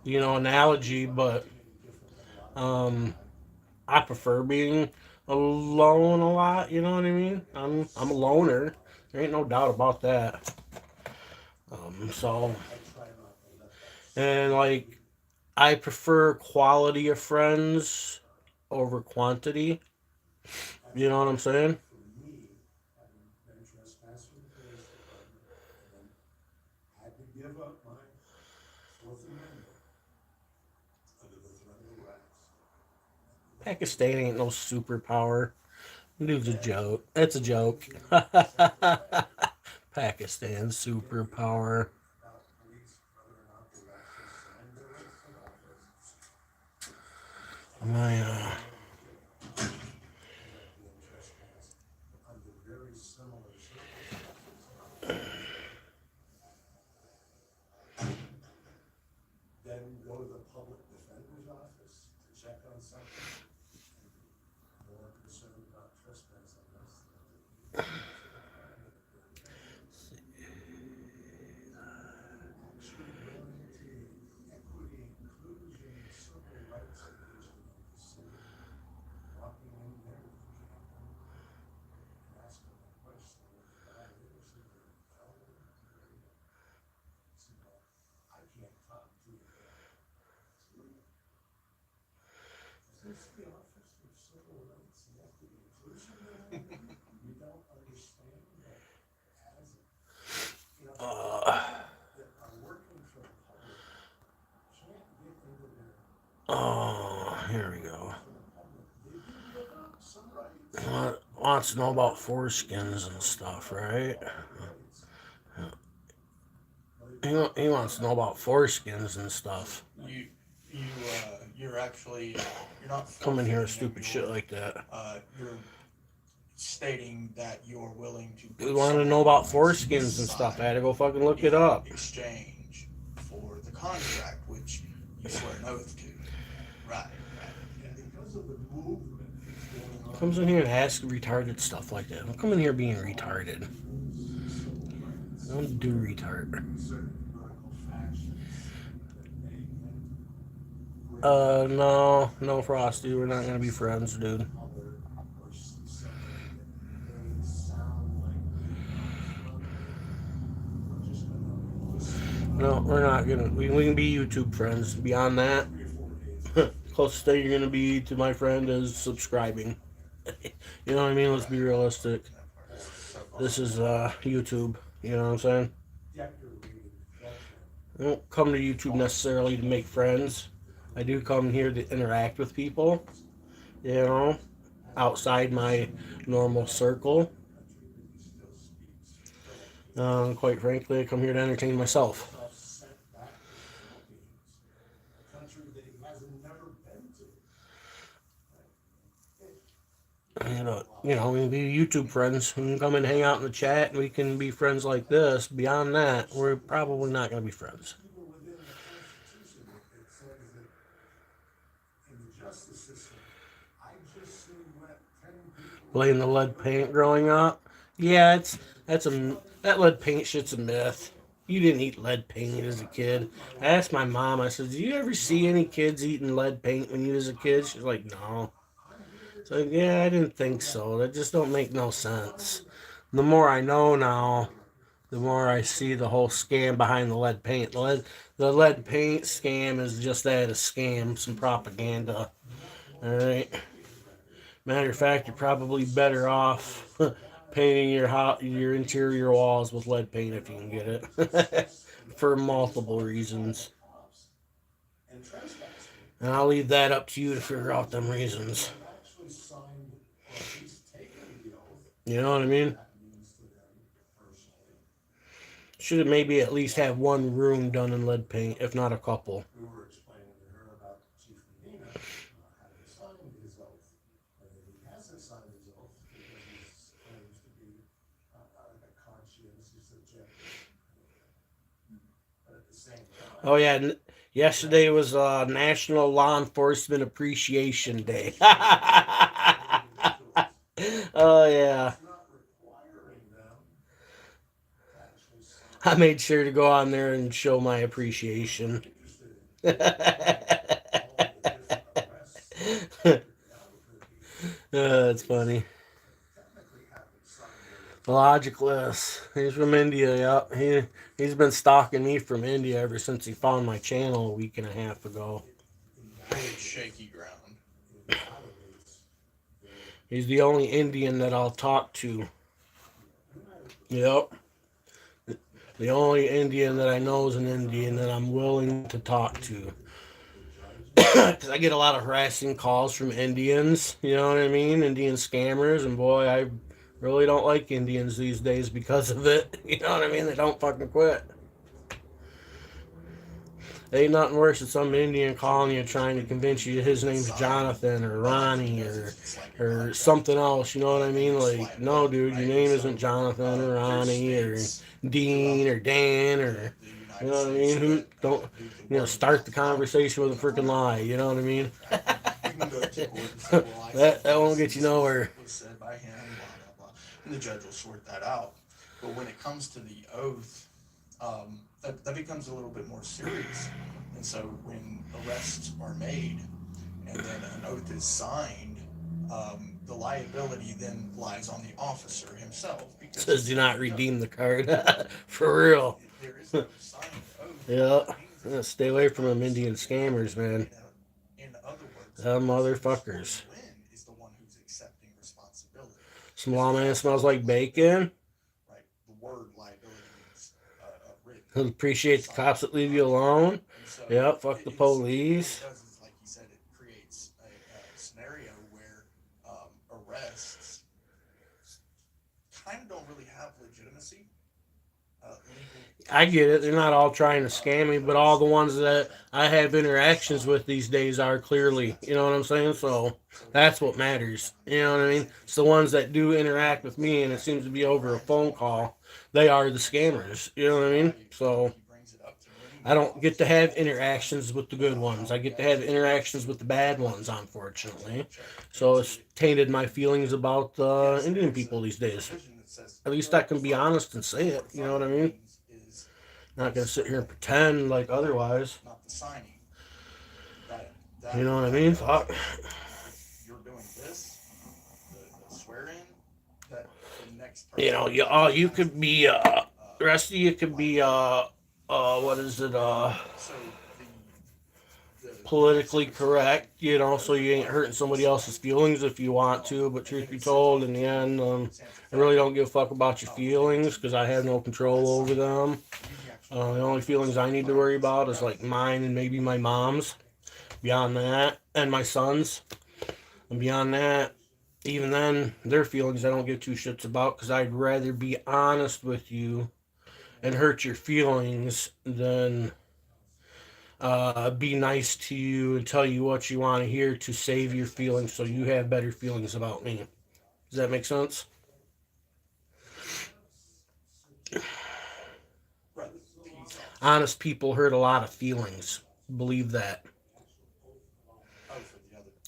A: analogy, but um I prefer being alone a lot. You know what I mean? I'm a loner. There ain't no doubt about that. So and like I prefer quality of friends over quantity. You know what I'm saying? Pakistan ain't no superpower. Dude's a joke. It's a joke. Pakistan superpower. My uh, oh, here we go. Wants to know about foreskins and stuff, right? He wants to know about foreskins and stuff.
C: You're actually you're not
A: Come in here with
C: forfeiting
A: stupid shit like that.
C: you're stating that you're willing to
A: We
C: put
A: want to
C: someone
A: know
C: on
A: about
C: the
A: foreskins and stuff. I
C: side
A: had to go fucking look it
C: in
A: up.
C: exchange for the contract, which you swear an oath to. Right, right, yeah.
A: Comes in here and asks retarded stuff like that. Don't come in here being retarded. Don't do retard. No, no, Frosty. We're not gonna be friends, dude. No, we're not gonna. We can be YouTube friends. Beyond that, closest thing you're gonna be to my friend is subscribing. You know what I mean? Let's be realistic. This is YouTube. You know what I'm saying? I don't come to YouTube necessarily to make friends. I do come here to interact with people. You know, outside my normal circle. Quite frankly, I come here to entertain myself. We can be YouTube friends. We can come and hang out in the chat, and we can be friends like this. Beyond that, we're probably not going to be friends. Blame the lead paint growing up. Yeah, that lead paint shit's a myth. You didn't eat lead paint as a kid. I asked my mom. I said, "Do you ever see any kids eating lead paint when you was a kid?" She's like, "No." So yeah, I didn't think so. That just don't make no sense. The more I know now, the more I see the whole scam behind the lead paint. The lead paint scam is just that, a scam, some propaganda. All right. Matter of fact, you're probably better off painting your interior walls with lead paint if you can get it, for multiple reasons. And I'll leave that up to you to figure out them reasons. You know what I mean? Should have maybe at least have one room done in lead paint, if not a couple. Oh yeah, yesterday was National Law Enforcement Appreciation Day. Oh yeah.
B: It's not requiring them to actually sign
A: I made sure to go on there and show my
B: I'm
A: appreciation.
B: interested in all of the different arrests in Albuquerque.
A: That's funny.
B: Technically haven't signed their
A: Logicless. He's from India, yep. He's been stalking me from India ever since he found my channel a week and a half ago.
C: Pretty shaky ground.
B: invalidates their
A: He's the only Indian that I'll talk to. Yep. The only Indian that I know is an Indian that I'm willing to talk to. Because I get a lot of harassing calls from Indians, you know what I mean? Indian scammers, and boy, I really don't like Indians these days because of it. You know what I mean? They don't fucking quit. Ain't nothing worse than some Indian calling you trying to convince you his name's Jonathan or Ronnie or something else. You know what I mean? Like, no, dude, your name isn't Jonathan or Ronnie or Dean or Dan or you know what I mean? Who don't start the conversation with a freaking lie? You know what I mean?
C: You can go to court and say, well, I
A: that
C: said
A: won't
C: this,
A: get you nowhere.
C: was said by him, blah, blah, blah. And the judge will sort that out. But when it comes to the oath, that becomes a little bit more serious. And so when arrests are made and then an oath is signed, the liability then lies on the officer himself. Because
A: Says do not redeem the card. For real.
C: there is no signed oath.
A: Yeah. Stay away from them Indian scammers, man.
C: In other words,
A: Them motherfuckers.
C: Lynn is the one who's accepting responsibility.
A: Some lawman smells like bacon.
C: Right. The word liability means written.
A: Appreciate the cops that leave you alone.
C: And so
A: Yeah, fuck the police.
C: What it does is, like you said, it creates a scenario where arrests kind of don't really have legitimacy.
A: I get it. They're not all trying to scam me, but all the ones that I have interactions with these days are clearly, you know what I'm saying? So that's what matters. You know what I mean? It's the ones that do interact with me and it seems to be over a phone call. They are the scammers. You know what I mean? So I don't get to have interactions with the good ones. I get to have interactions with the bad ones, unfortunately. So it's tainted my feelings about Indian people these days. At least I can be honest and say it. You know what I mean? Not gonna sit here and pretend like otherwise.
C: Not the signing.
A: You know what I mean? Fuck.
C: If you're doing this, the swearing, that the next
A: You know, you could be the rest of you could be what is it
C: so
A: politically correct, you know, so you ain't hurting somebody else's feelings if you want to, but truth be told, in the end, I really don't give a fuck about your feelings because I have no control over them. The only feelings I need to worry about is like mine and maybe my mom's. Beyond that, and my son's. And beyond that, even then, their feelings I don't give two shits about because I'd rather be honest with you and hurt your feelings than be nice to you and tell you what you want to hear to save your feelings so you have better feelings about me. Does that make sense? Honest people hurt a lot of feelings. Believe that.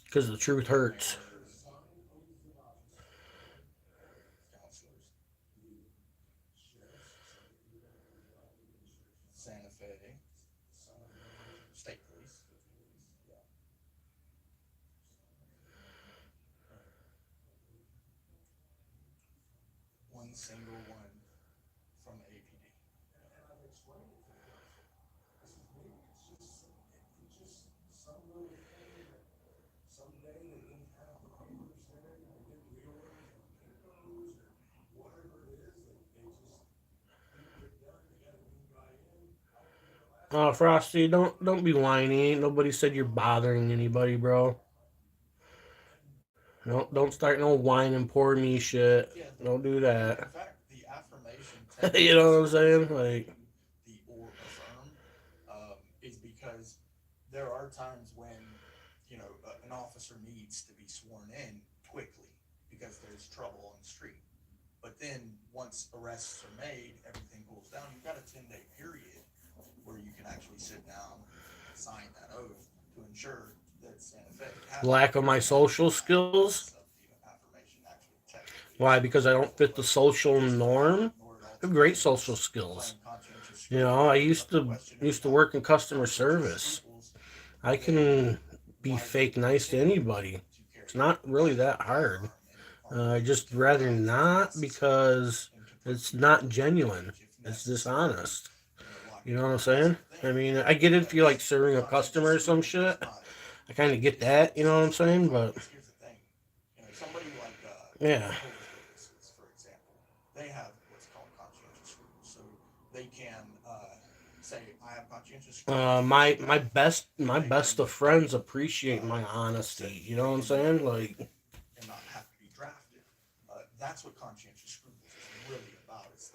A: Because the truth hurts.
C: Santa Fe State Police. One single one from APD.
A: Frosty, don't be whiny. Nobody said you're bothering anybody, bro. Don't start no whining poor me shit. Don't do that.
C: In fact, the affirmation
A: You know what I'm saying? Like
C: the or affirm is because there are times when an officer needs to be sworn in quickly because there's trouble on the street. But then once arrests are made, everything cools down. You've got a 10-day period where you can actually sit down and sign that oath to ensure that Santa Fe has
A: lack of my social skills. Why? Because I don't fit the social norm. I have great social skills. You know, I used to work in customer service. I can be fake nice to anybody. It's not really that hard. I just rather not because it's not genuine. It's dishonest. You know what I'm saying? I mean, I get it if you're like serving a customer or some shit. I kind of get that. You know what I'm saying? But
C: Here's the thing. Somebody like
A: yeah.
C: Jehovah's Witnesses, for example, they have what's called conscientious scruples. So they can say, I have conscientious scruples.
A: My best of friends appreciate my honesty. You know what I'm saying? Like,
C: And not have to be drafted. That's what conscientious scruples is really about. It's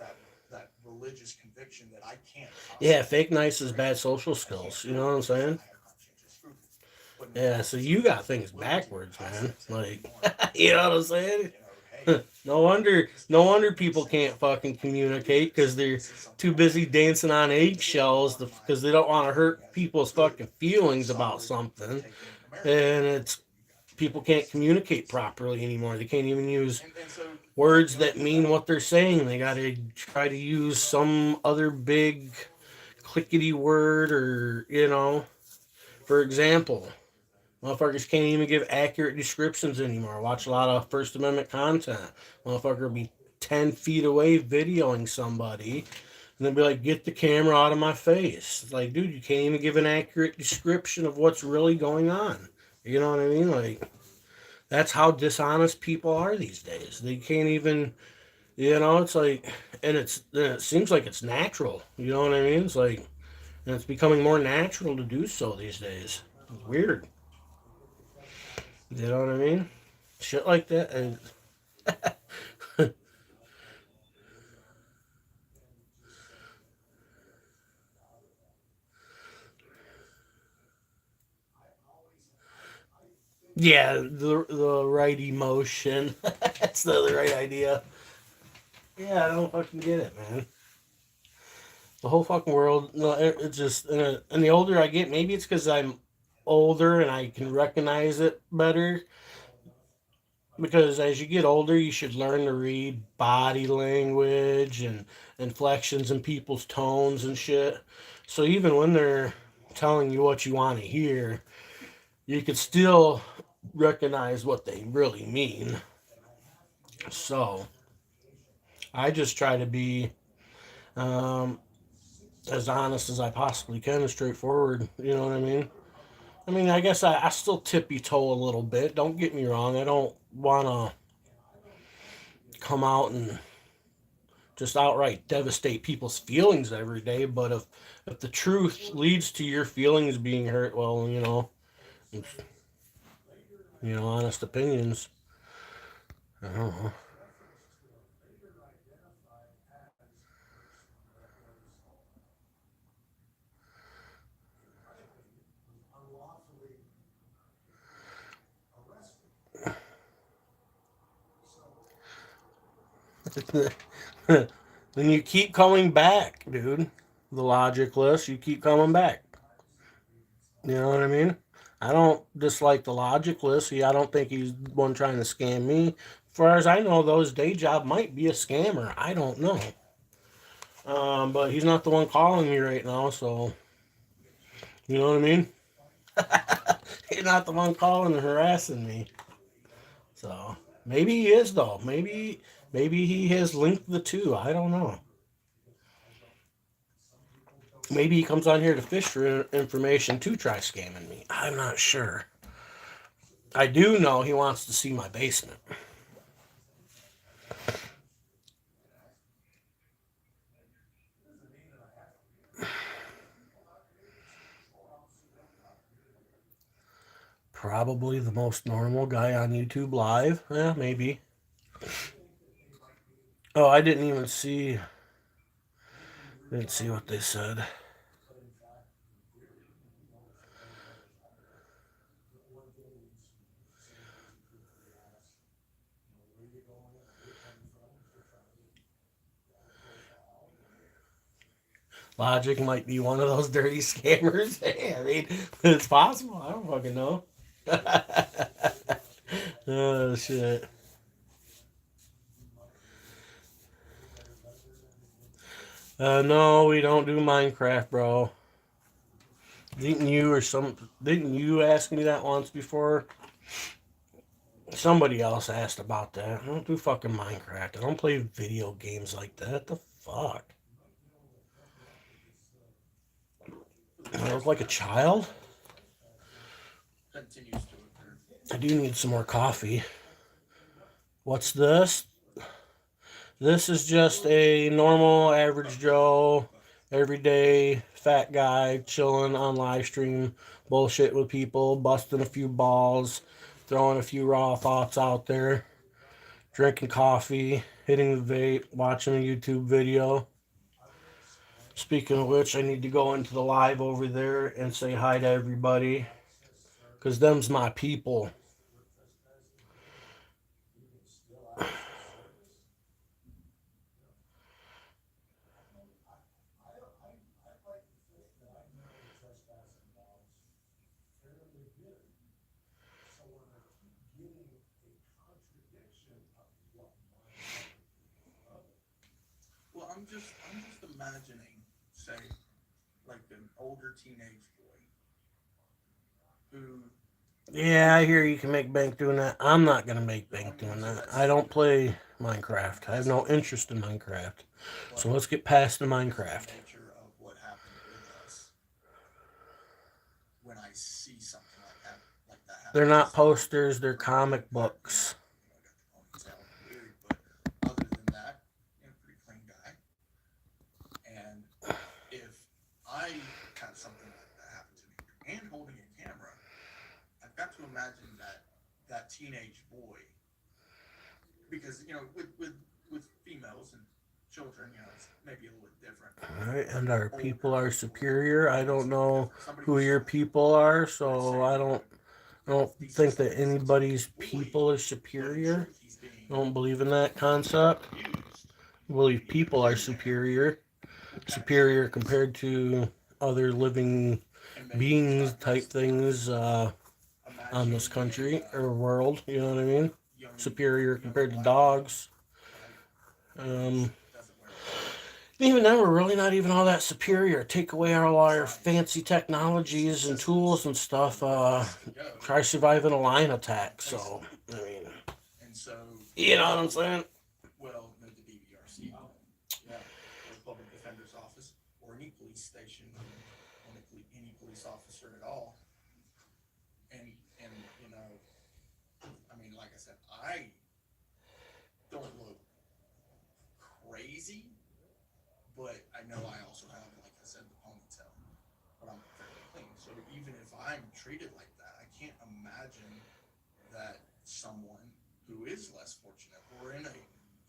C: that religious conviction that I can't
A: yeah,
C: possibly
A: fake nice is
C: drink.
A: bad social
C: I can't
A: skills. You
C: do
A: know
C: it
A: what I'm
C: because
A: saying?
C: I have conscientious scruples. But in
A: Yeah. So
C: reality,
A: you
C: somebody
A: got
C: has the
A: things
C: ability to
A: backwards,
C: pass
A: man.
C: that test
A: Like,
C: tomorrow
A: you know what I'm
C: and say,
A: saying?
C: hey,
A: No wonder,
C: this
A: no
C: doesn't
A: wonder
C: make
A: people
C: sense
A: can't
C: to me.
A: fucking
C: I can't do
A: communicate
C: this.
A: because they're
C: This is something
A: too
C: I
A: busy
C: can't do.
A: dancing on
C: This isn't
A: eggshells
C: on
A: because they don't want to
C: anything
A: hurt
C: as
A: people's
C: good
A: fucking
C: or
A: feelings about
C: solid
A: something,
C: taken in America
A: and
C: anymore
A: it's
C: than you got
A: people can't
C: Japanese.
A: communicate properly anymore. They can't even use
C: And so
A: words
C: you know
A: that
C: for
A: mean
C: that
A: what they're saying. They got to try to use some other big clickety word or for example. Motherfuckers can't even give accurate descriptions anymore. Watch a lot of First Amendment content. Motherfucker will be 10 feet away videoing somebody and then be like, get the camera out of my face. It's like, dude, you can't even give an accurate description of what's really going on. You know what I mean? Like, that's how dishonest people are these days. They can't even, it's like, and it seems like it's natural. You know what I mean? It's like, and it's becoming more natural to do so these days. It's weird. You know what I mean? Shit like that. And yeah, the right emotion. That's the right idea. Yeah, I don't fucking get it, man. The whole fucking world. No, it's just and the older I get, maybe it's because I'm older and I can recognize it better. Because as you get older, you should learn to read body language and inflections in people's tones and shit. So even when they're telling you what you want to hear, you could still recognize what they really mean. So I just try to be um, as honest as I possibly can and straightforward. You know what I mean? I mean, I guess I still tippy toe a little bit. Don't get me wrong. I don't want to come out and just outright devastate people's feelings every day. But if the truth leads to your feelings being hurt, well, honest opinions. I don't know. Then you keep coming back, dude. The logic list, you keep coming back. You know what I mean? I don't dislike the logic list. I don't think he's one trying to scam me. As far as I know, though, his day job might be a scammer. I don't know. But he's not the one calling me right now, so you know what I mean? He's not the one calling and harassing me. So maybe he is though. Maybe he has linked the two. I don't know. Maybe he comes on here to fish for information to try scamming me. I'm not sure. I do know he wants to see my basement. Probably the most normal guy on YouTube live. Yeah, maybe. Oh, I didn't see what they said. Logic might be one of those dirty scammers. Hey, I mean, it's possible. I don't fucking know. Oh shit. No, we don't do Minecraft, bro. Didn't you ask me that once before? Somebody else asked about that. I don't do fucking Minecraft. I don't play video games like that. The fuck?
C: For the
A: I look
C: person
A: like a
C: that
A: child?
C: continues to occur.
A: I do need some more coffee. What's this? This is just a normal average Joe, everyday fat guy chilling on live stream, bullshit with people, busting a few balls, throwing a few raw thoughts out there, drinking coffee, hitting the vape, watching a YouTube video. Speaking of which, I need to go into the live over there and say hi to everybody, because them's my people.
C: Well, I'm just imagining, say, like an older teenage boy who
A: Yeah, I hear you can make bank doing that. I'm not gonna make bank doing
C: so
A: that. I
C: that's
A: don't play Minecraft. I have no interest in Minecraft.
C: but
A: So let's get past the
C: because of
A: Minecraft.
C: the nature of what happened with us, when I see something like that
A: They're
C: happen,
A: not
C: just like with
A: posters, they're
C: the bring
A: comic
C: back,
A: books.
C: got the ponytail and the beard, but other than that, pretty clean guy. And if I had something like that happen to me and holding a camera, I've got to imagine that teenage boy, because with females and children, it's maybe a little bit different.
A: Alright, and our people
C: Older
A: are
C: people,
A: superior. I
C: it's
A: don't
C: a little bit
A: know
C: different. Somebody
A: who
C: who's
A: your
C: stronger,
A: people are,
C: let's say,
A: so I don't
C: decent
A: think that
C: size. So this
A: anybody's
C: boy,
A: people is
C: but in
A: superior.
C: truth, he's
A: I
C: being
A: don't believe in that concept.
C: abused.
A: I
C: And
A: believe
C: even
A: people are
C: in there,
A: superior.
C: what kind of
A: Superior
C: characters
A: compared to other living
C: and maybe
A: beings
C: start
A: type things on this
C: imagining
A: country
C: a
A: or world. You know what I mean?
C: young
A: Superior
C: young
A: compared to
C: black male,
A: dogs.
C: right, who
A: Um,
C: doesn't wear a collar,
A: Even then, we're really not even all that superior. Take away all our
C: decides
A: fancy
C: to be
A: technologies and tools
C: successes
A: and
C: and
A: stuff.
C: where he wants to go
A: Try surviving a lion
C: in
A: attack.
C: place of
A: So,
C: that.
A: I mean,
C: And so,
A: you know what I'm saying?
C: well, no, the DVRC, yeah, or public defender's office, or any police station, or any police officer at all. And I mean, like I said, I don't look crazy, but I know I also have, like I said, the ponytail, but I'm fairly clean. So even if I'm treated like that, I can't imagine that someone who is less fortunate or in a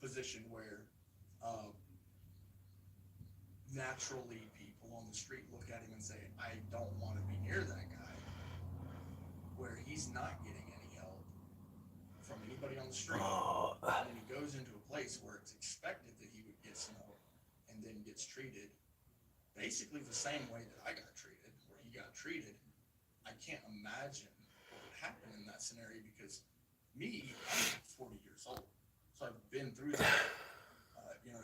C: position where uh, naturally people on the street look at him and say, I don't want to be near that guy, where he's not getting any help from anybody on the street.
A: Oh,
C: And then he goes into a place where it's expected that he would get some help and then gets treated basically the same way that I got treated, where he got treated. I can't imagine what would happen in that scenario because I'm 40 years old. So I've been through that.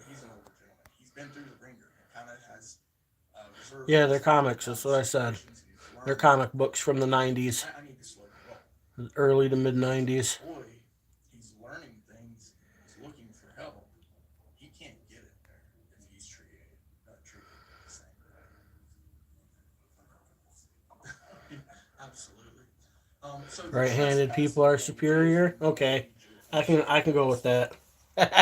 C: He's an older gentleman. He's been through the ringer and kind of has reserved
A: yeah, they're
C: himself
A: comics.
C: kind
A: That's
C: of
A: what I said.
C: situations and he's
A: They're
C: learned.
A: comic books from the 90s,
C: I need to slow the roll.
A: early to mid
C: But for this
A: 90s.
C: boy, he's learning things. He's looking for help. He can't get it there if he's treated the same way. Absolutely. So
A: Right-handed people
C: trespassing
A: are
C: again goes
A: superior.
C: into a
A: Okay,
C: major
A: I can go with that.
C: because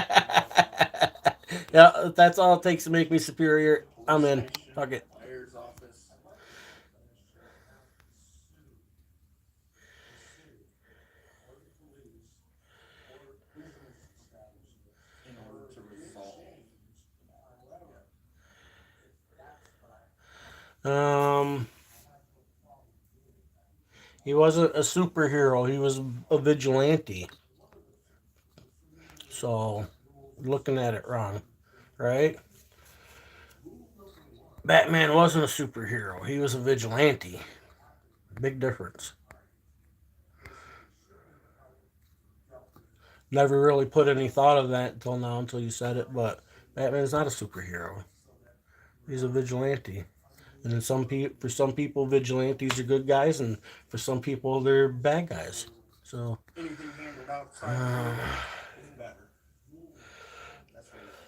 A: Yeah, that's all it takes to make me superior.
C: the police
A: I'm in.
C: station,
A: Fuck it.
C: the mayor's office, in order to resolve the matter. Yeah.
A: Um, he wasn't a superhero. He was a vigilante. So, looking at it wrong, right? Batman wasn't a superhero. He was a vigilante. Big difference. Never really put any thought of that until now, until you said it. But Batman's not a superhero. He's a vigilante. And then for some people, vigilantes are good guys, and for some people, they're bad guys. So,
C: Anything handled outside the
A: uh,
C: ring is better. That's what it's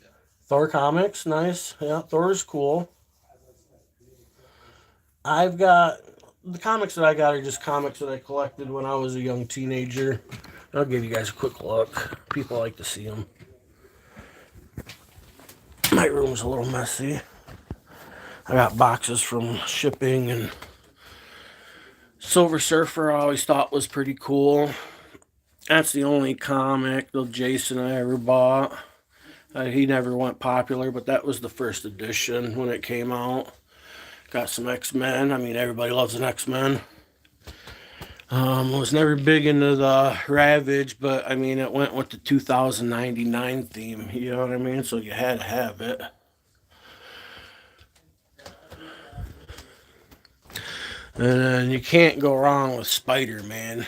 C: about.
A: Thor comics, nice. Yeah, Thor's cool. I've got the comics that I got are just comics that I collected when I was a young teenager. I'll give you guys a quick look. People like to see them. My room's a little messy. I got boxes from shipping, and Silver Surfer I always thought was pretty cool. That's the only comic that Jason I ever bought. He never went popular, but that was the first edition when it came out. Got some X-Men. I mean, everybody loves an X-Men. Was never big into the Ravage, but I mean, it went with the 2099 theme. You know what I mean? So you had to have it. And then you can't go wrong with Spider-Man.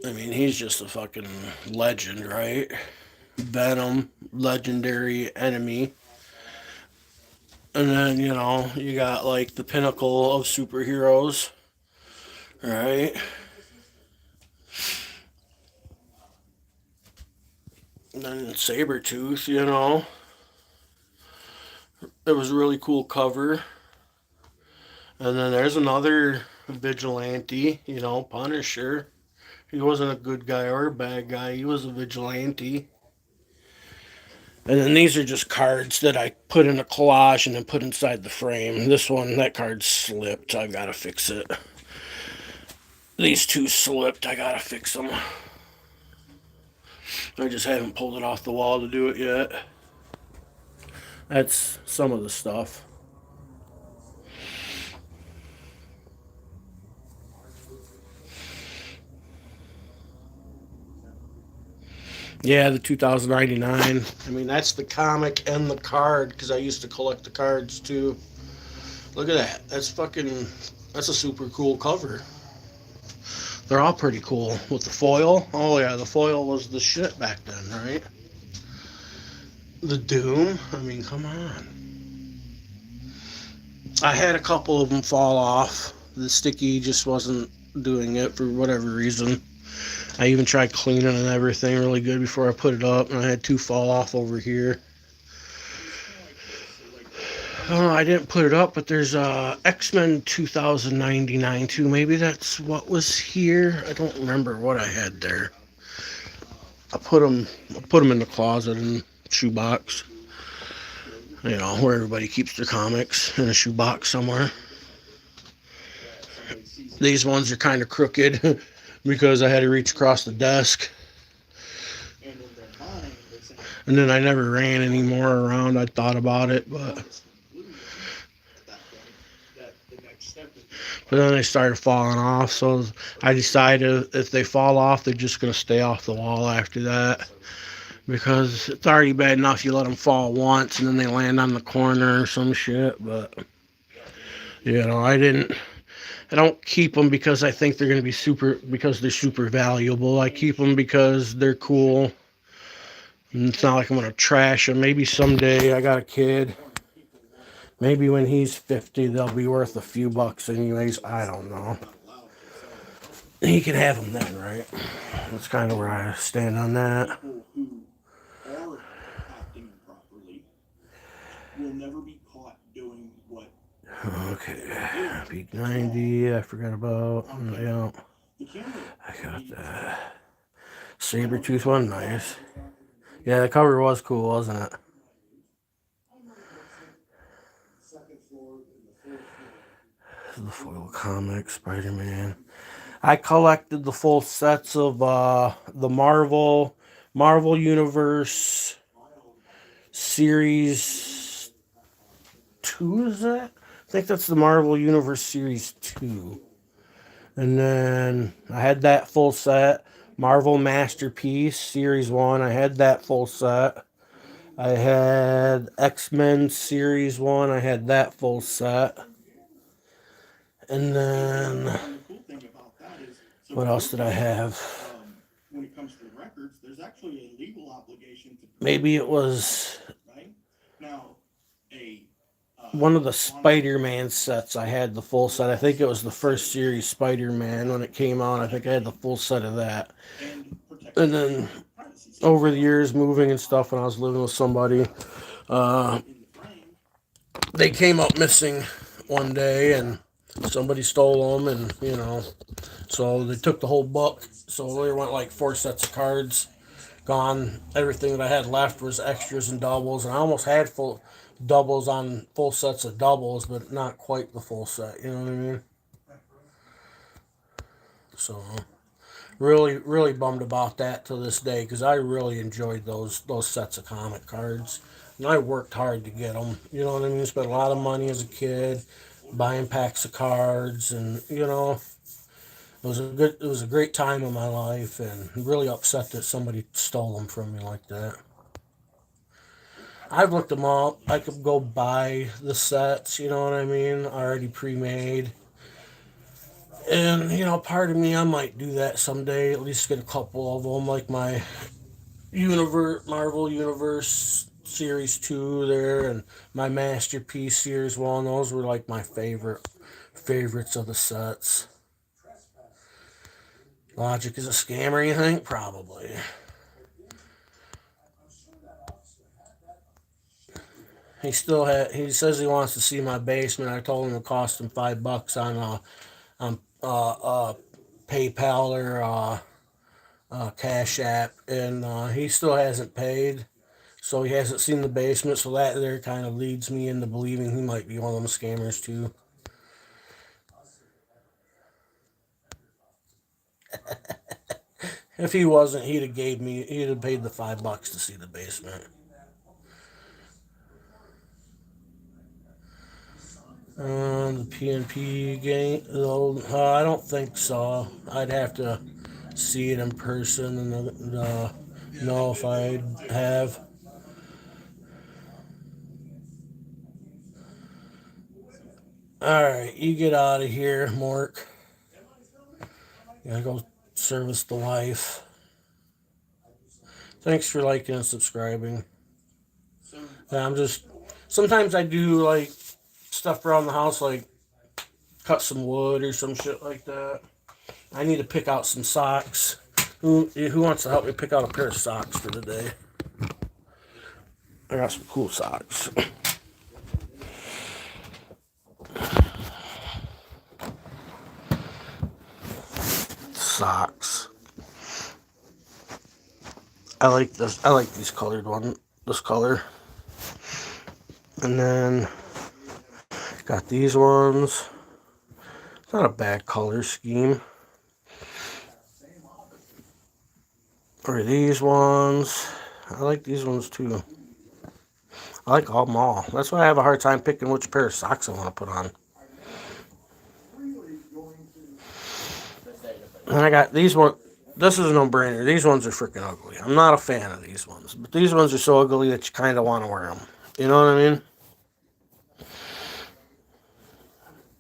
A: I mean, he's just a fucking legend, right? Venom, legendary enemy. And then, you got like the pinnacle of superheroes, right? And then Sabretooth, it was a really cool cover. And then there's another vigilante, Punisher. He wasn't a good guy or a bad guy, he was a vigilante. And then these are just cards that I put in a collage and then put inside the frame. This one, that card slipped. I gotta fix it. These two slipped. I gotta fix them. I just haven't pulled it off the wall to do it yet. That's some of the stuff. Yeah, the 2099. I mean, that's the comic and the card because I used to collect the cards too. Look at that. That's a super cool cover. They're all pretty cool. With the foil. Oh, yeah, the foil was the shit back then, right? The Doom. I mean, come on. I had a couple of them fall off. The sticky just wasn't doing it for whatever reason. I even tried cleaning and everything really good before I put it up, and I had two fall off over here. Oh, I didn't put it up, but there's X-Men 2099 too. Maybe that's what was here. I don't remember what I had there. I put them in the closet and shoebox. Where everybody keeps their comics in a shoebox somewhere. These ones are kind of crooked because I had to reach across the desk. And then I never ran any more around. I thought about it, but then they started falling off. So I decided if they fall off, they're just going to stay off the wall after that. Because it's already bad enough you let them fall once and then they land on the corner or some shit. But, I don't keep them because I think they're going to be because they're super valuable. I keep them because they're cool. And it's not like I'm going to trash them. Maybe someday I got a kid. Maybe when he's 50, they'll be worth a few bucks anyways. I don't know. He can have them then, right? That's kind of where I stand on that.
C: Are acting improperly will never be caught doing what.
A: Okay, peak 90. I forgot about. Yeah, I got that. Sabretooth one, nice. Yeah, the cover was cool, wasn't it? The foil comic, Spider-Man. I collected the full sets of the Marvel Universe Series 2, is that? I think that's the Marvel Universe Series 2. And then I had that full set. Marvel Masterpiece Series 1. I had that full set. I had X-Men Series 1. I had that full set. And then what else did I have?
C: records, there's actually a legal obligation to
A: maybe it was
C: right now a
A: one of the Spider-Man sets. I had the full set. I think it was the first series Spider-Man when it came out. I think I had the full set of that.
C: and
A: And then over the years, moving and stuff, when I was living with somebody, uh,
C: in the frame.
A: they came up missing one day, and somebody stole them, and so they took the whole book. So there went like 4 sets of cards gone. Everything that I had left was extras and doubles, and I almost had full doubles on full sets of doubles, but not quite the full set. You know what I mean? So really, really bummed about that to this day because I really enjoyed those sets of comic cards, and I worked hard to get them. You know what I mean? Spent a lot of money as a kid buying packs of cards, and it was a great time in my life, and really upset that somebody stole them from me like that. I've looked them up. I could go buy the sets, you know what I mean, already pre-made. And part of me, I might do that someday. At least get a couple of them, like my Marvel Universe Series 2 there, and my Masterpiece Series 1. Those were like my favorites of the sets. Logic is a scammer, you think? Probably. He says he wants to see my basement. I told him it cost him $5 on PayPal or Cash App, and he still hasn't paid. So he hasn't seen the basement. So that there kind of leads me into believing he might be one of them scammers too. If he wasn't, he'd have paid the $5 to see the basement. The PNP game, though, I don't think so. I'd have to see it in person and know if I have. All right, you get out of here, Mork. Gotta go service the wife. Thanks for liking and subscribing. Yeah, sometimes I do like stuff around the house, like cut some wood or some shit like that. I need to pick out some socks. Who wants to help me pick out a pair of socks for today? I got some cool socks. Socks. I like this. I like these colored one. This color. And then got these ones. It's not a bad color scheme. Or these ones. I like these ones too. I like them all. That's why I have a hard time picking which pair of socks I want to put on. And I got these ones. This is a no-brainer. These ones are freaking ugly. I'm not a fan of these ones. But these ones are so ugly that you kind of want to wear them. You know what I mean?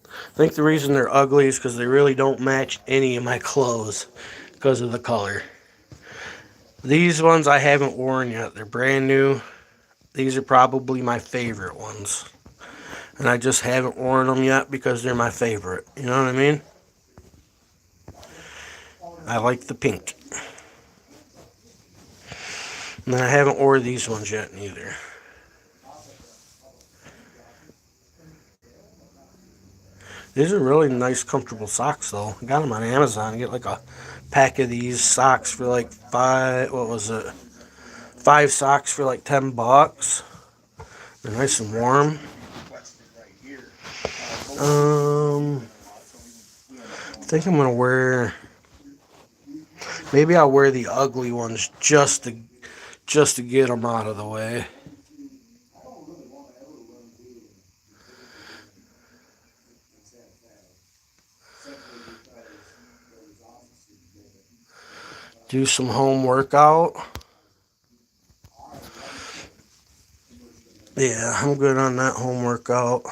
A: I think the reason they're ugly is because they really don't match any of my clothes because of the color. These ones I haven't worn yet. They're brand new. These are probably my favorite ones. And I just haven't worn them yet because they're my favorite. You know what I mean? I like the pink. And I haven't worn these ones yet neither. These are really nice, comfortable socks, though. I got them on Amazon. I get like a pack of these socks for like what was it? 5 socks for like $10. They're nice and warm. I think I'm gonna wear. Maybe I'll wear the ugly ones just to get them out of the way. Do some home workout. Yeah, I'm good on that home workout.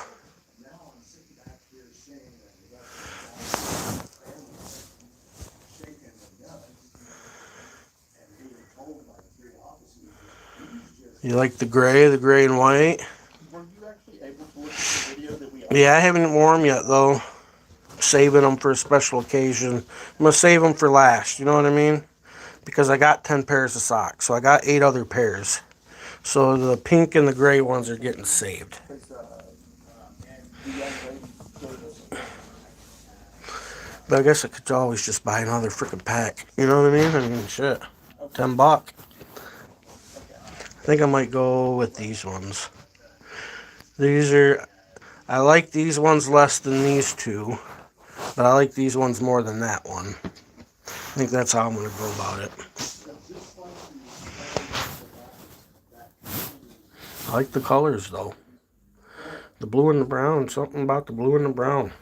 A: You like the gray and white?
C: Were you actually able to look at the video that we
A: Yeah, I haven't worn them yet though. Saving them for a special occasion. I'm gonna save them for last. You know what I mean? Because I got 10 pairs of socks, so I got 8 other pairs. So the pink and the gray ones are getting saved.
C: Because the young lady gave us a
A: But I guess I could always just buy another freaking pack. You know what I mean? I mean, shit.
C: okay.
A: 10 bucks.
C: Okay.
A: I think I might go with these ones. These are. I like these ones less than these two, but I like these ones more than that one. I think that's how I'm gonna go about it. I like the colors though. The blue and the brown. Something about the blue and the brown.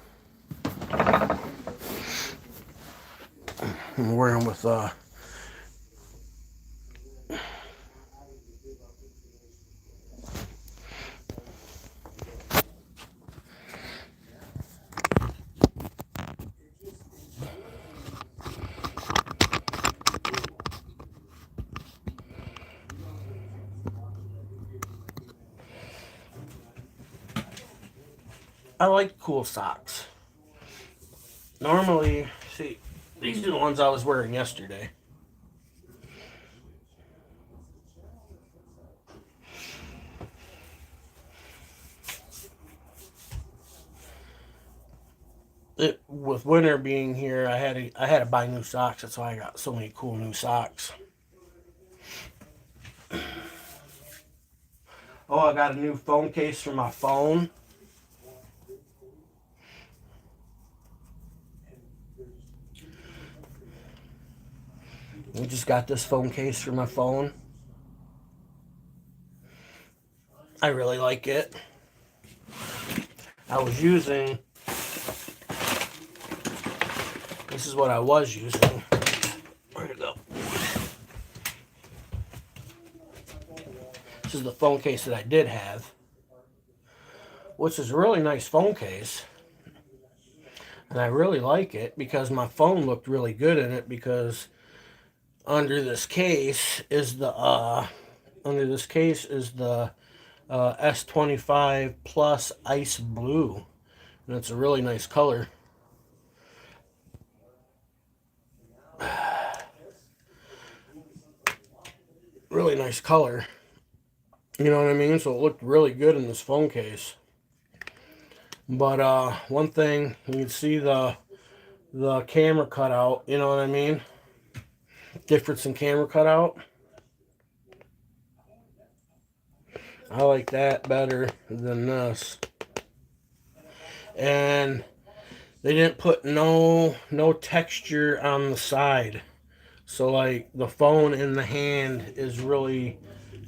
A: I'm wearing with I like cool socks. Normally, see, these are the ones I was wearing yesterday. With winter being here, I had to buy new socks. That's why I got so many cool new socks. Oh, I got a new phone case for my phone. We just got this phone case for my phone. I really like it. I was using. This is what I was using. Where'd it go? This is the phone case that I did have, which is a really nice phone case. And I really like it because my phone looked really good in it because under this case is the S25 Plus Ice Blue, and it's a really nice color. Really nice color. You know what I mean? So it looked really good in this phone case. But one thing you can see the camera cutout. You know what I mean? Difference in camera cutout. I like that better than this. And they didn't put no texture on the side. So like the phone in the hand is really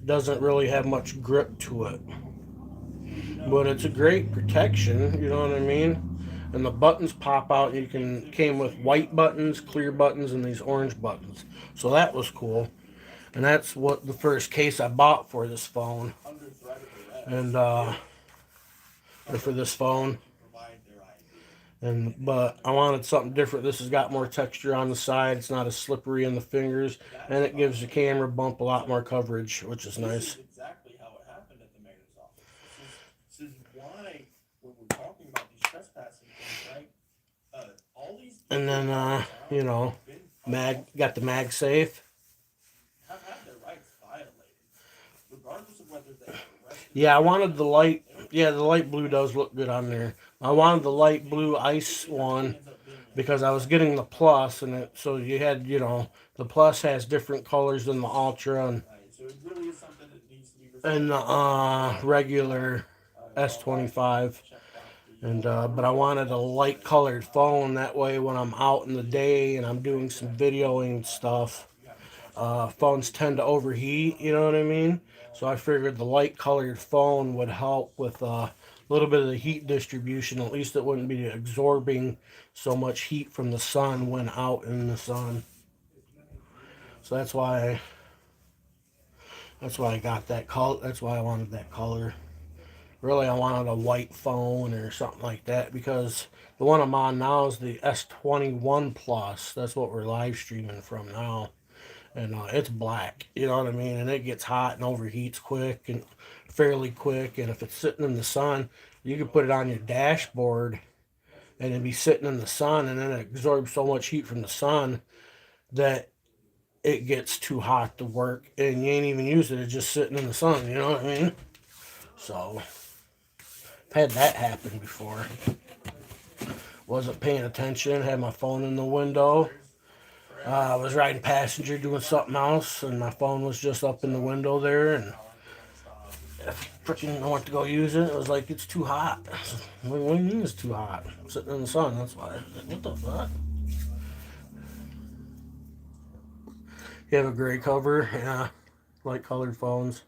A: doesn't really have much grip to it. But it's a great protection, you know what I mean? And the buttons pop out. You came with white buttons, clear buttons, and these orange buttons. So that was cool. And that's what the first case I bought for this phone. And for this phone. But I wanted something different. This has got more texture on the side. It's not as slippery in the fingers, and it gives the camera bump a lot more coverage, which is nice.
C: exactly how it happened at the mayor's office. This is why when we're talking about these trespassing things, right? All these
A: And then got the MagSafe.
C: have had their rights violated, regardless of whether they are arrested.
A: Yeah, I wanted the light. Yeah, the light blue does look good on there. I wanted the light blue ice one because I was getting the plus, and so you had the plus has different colors than the ultra
C: So it really is something that needs to be
A: and the regular S25. And but I wanted a light colored phone that way when I'm out in the day and I'm doing some videoing and stuff. Phones tend to overheat, you know what I mean? So I figured the light colored phone would help with a little bit of the heat distribution. At least it wouldn't be absorbing so much heat from the sun when out in the sun. So that's why I got that color. That's why I wanted that color. Really, I wanted a white phone or something like that because the one I'm on now is the S21 Plus. That's what we're live streaming from now. and it's black. You know what I mean? And it gets hot and overheats quick and fairly quick. And if it's sitting in the sun, you can put it on your dashboard and it'd be sitting in the sun, and then it absorbs so much heat from the sun that it gets too hot to work, and you ain't even using it, it's just sitting in the sun. You know what I mean? So I've had that happen before. Wasn't paying attention, had my phone in the window. I was riding passenger doing something else, and my phone was just up in the window there, and I freaking went to go use it. It was like, it's too hot. What do you mean it's too hot? I'm sitting in the sun, that's why. What the fuck? You have a gray cover? Yeah. Light colored phones.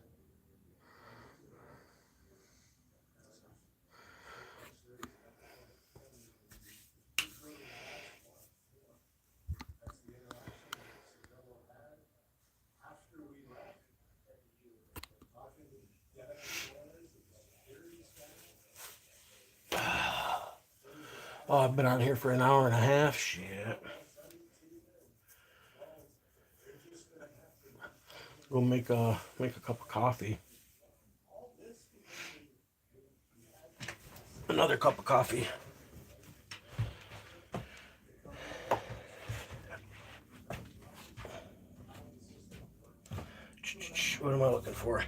A: Oh, I've been on here for an hour and a half. Shit. Go make a cup of coffee. Another cup of coffee. What am I looking for?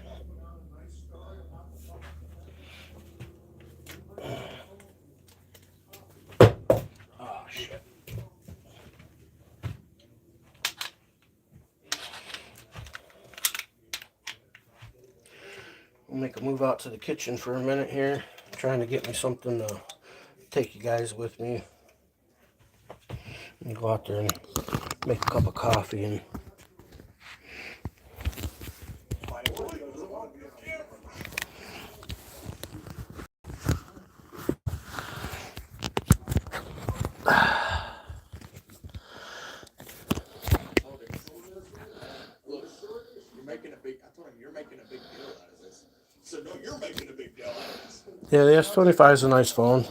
A: Oh shit. We'll make a move out to the kitchen for a minute here. Trying to get me something to take you guys with me. And go out there and make a cup of coffee and yeah, the S25 is a nice phone.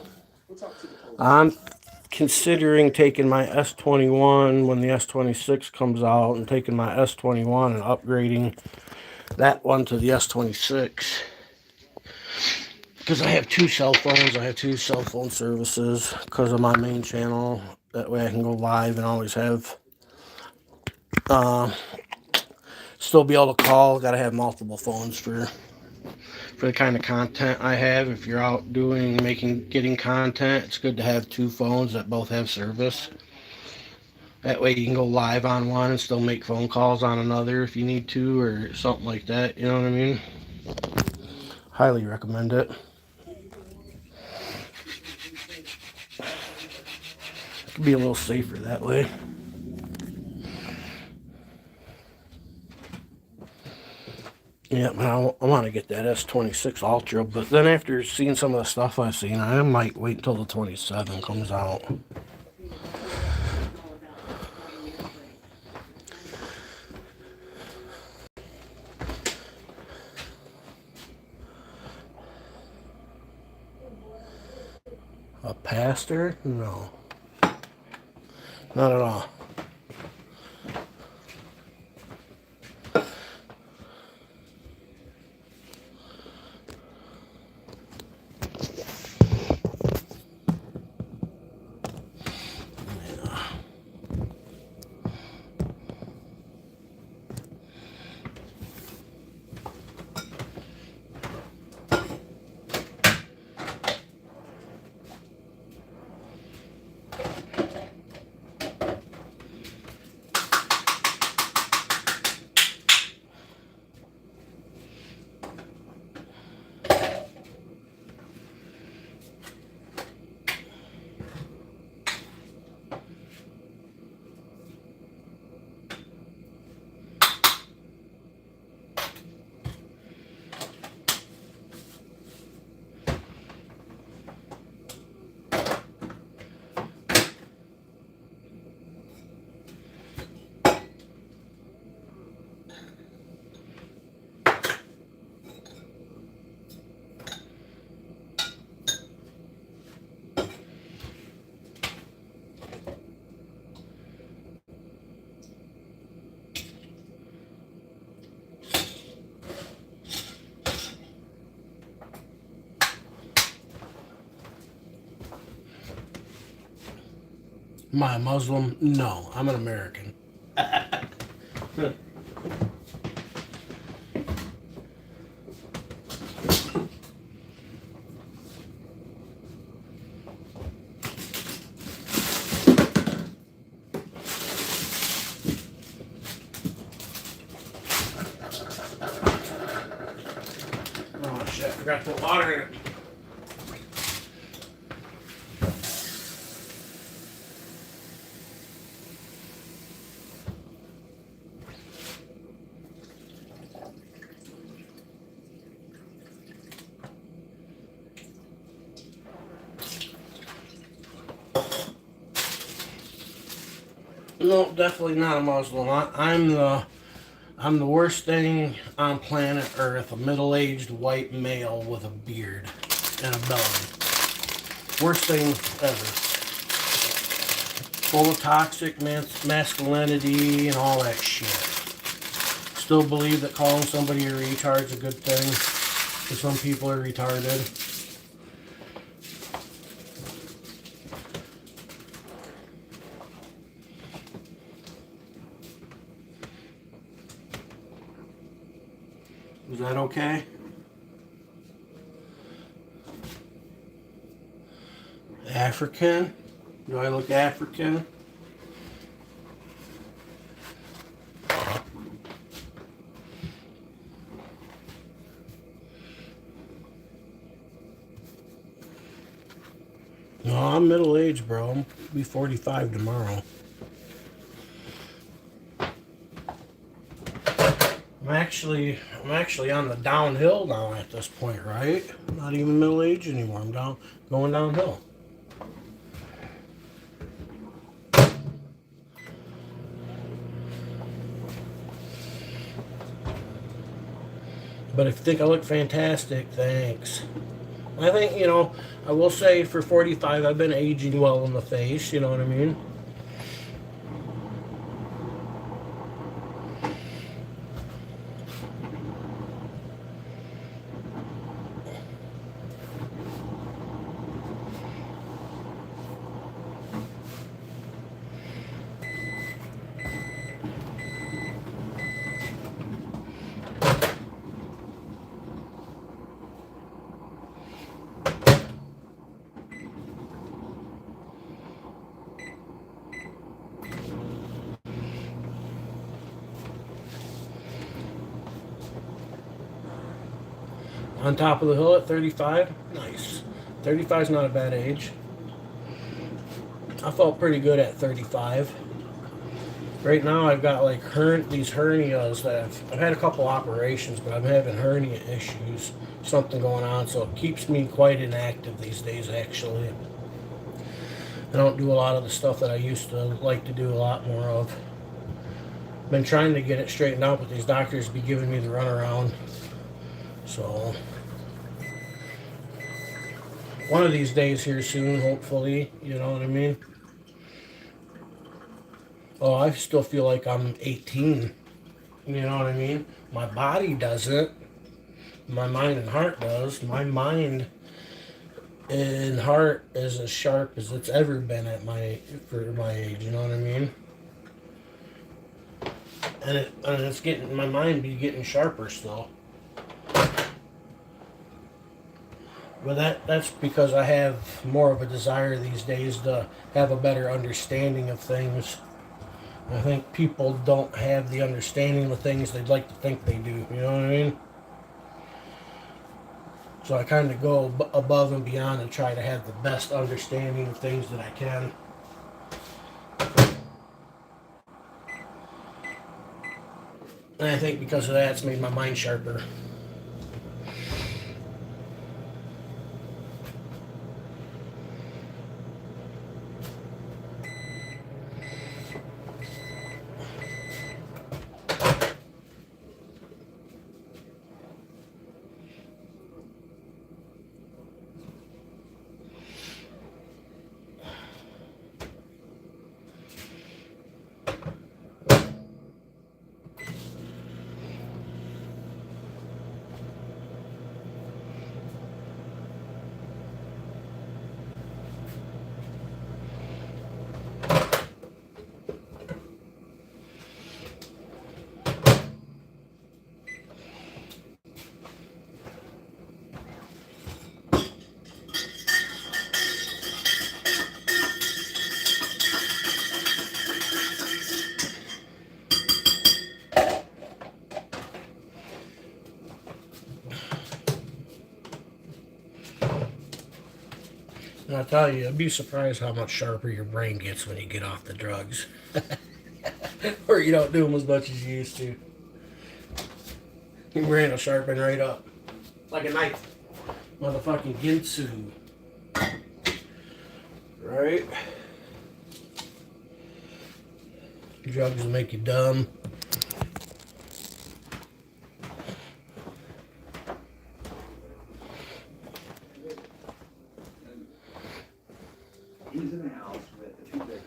A: I'm considering taking my S21 when the S26 comes out, and taking my S21 and upgrading that one to the S26. Because I have two cell phones. I have two cell phone services because of my main channel. That way I can go live and always have, still be able to call. Got to have multiple phones for the kind of content I have. If you're out getting content, it's good to have two phones that both have service. That way you can go live on one and still make phone calls on another if you need to, or something like that. You know what I mean? Highly recommend it. It could be a little safer that way. Yeah, but I want to get that S26 Ultra, but then after seeing some of the stuff I've seen, I might wait until the 27 comes out. A pastor? No. Not at all. Am I a Muslim? No, I'm an American. Oh shit, I forgot to put water in it. No, definitely not a Muslim. I'm the worst thing on planet Earth. A middle-aged white male with a beard and a belly. Worst thing ever. Full of toxic masculinity and all that shit. Still believe that calling somebody a retard is a good thing. Because some people are retarded. Is that okay? African? Do I look African? No, I'm middle-aged, bro. I'll be 45 tomorrow. I'm actually on the downhill now at this point, right? I'm not even middle-aged anymore. I'm going downhill. But if you think I look fantastic, thanks. I think, I will say for 45, I've been aging well in the face, you know what I mean? On top of the hill at 35, nice. 35 is not a bad age. I felt pretty good at 35. Right now, I've got like these hernias that I've had a couple operations, but I'm having hernia issues, something going on, so it keeps me quite inactive these days. Actually, I don't do a lot of the stuff that I used to like to do a lot more of. Been trying to get it straightened out, but these doctors be giving me the runaround. So one of these days here soon, hopefully, you know what I mean? Oh, I still feel like I'm 18. You know what I mean? My body doesn't. My mind and heart does. My mind and heart is as sharp as it's ever been for my age. You know what I mean? And it's getting, my mind be getting sharper still. But that's because I have more of a desire these days to have a better understanding of things. I think people don't have the understanding of things they'd like to think they do. You know what I mean? So I kind of go above and beyond and try to have the best understanding of things that I can. And I think because of that, it's made my mind sharper. And I tell you, you'd be surprised how much sharper your brain gets when you get off the drugs. Or you don't do them as much as you used to. Your brain will sharpen right up. Like a knife. Motherfucking Ginsu. Right? Drugs will make you dumb.
D: He's in a house with two bedrooms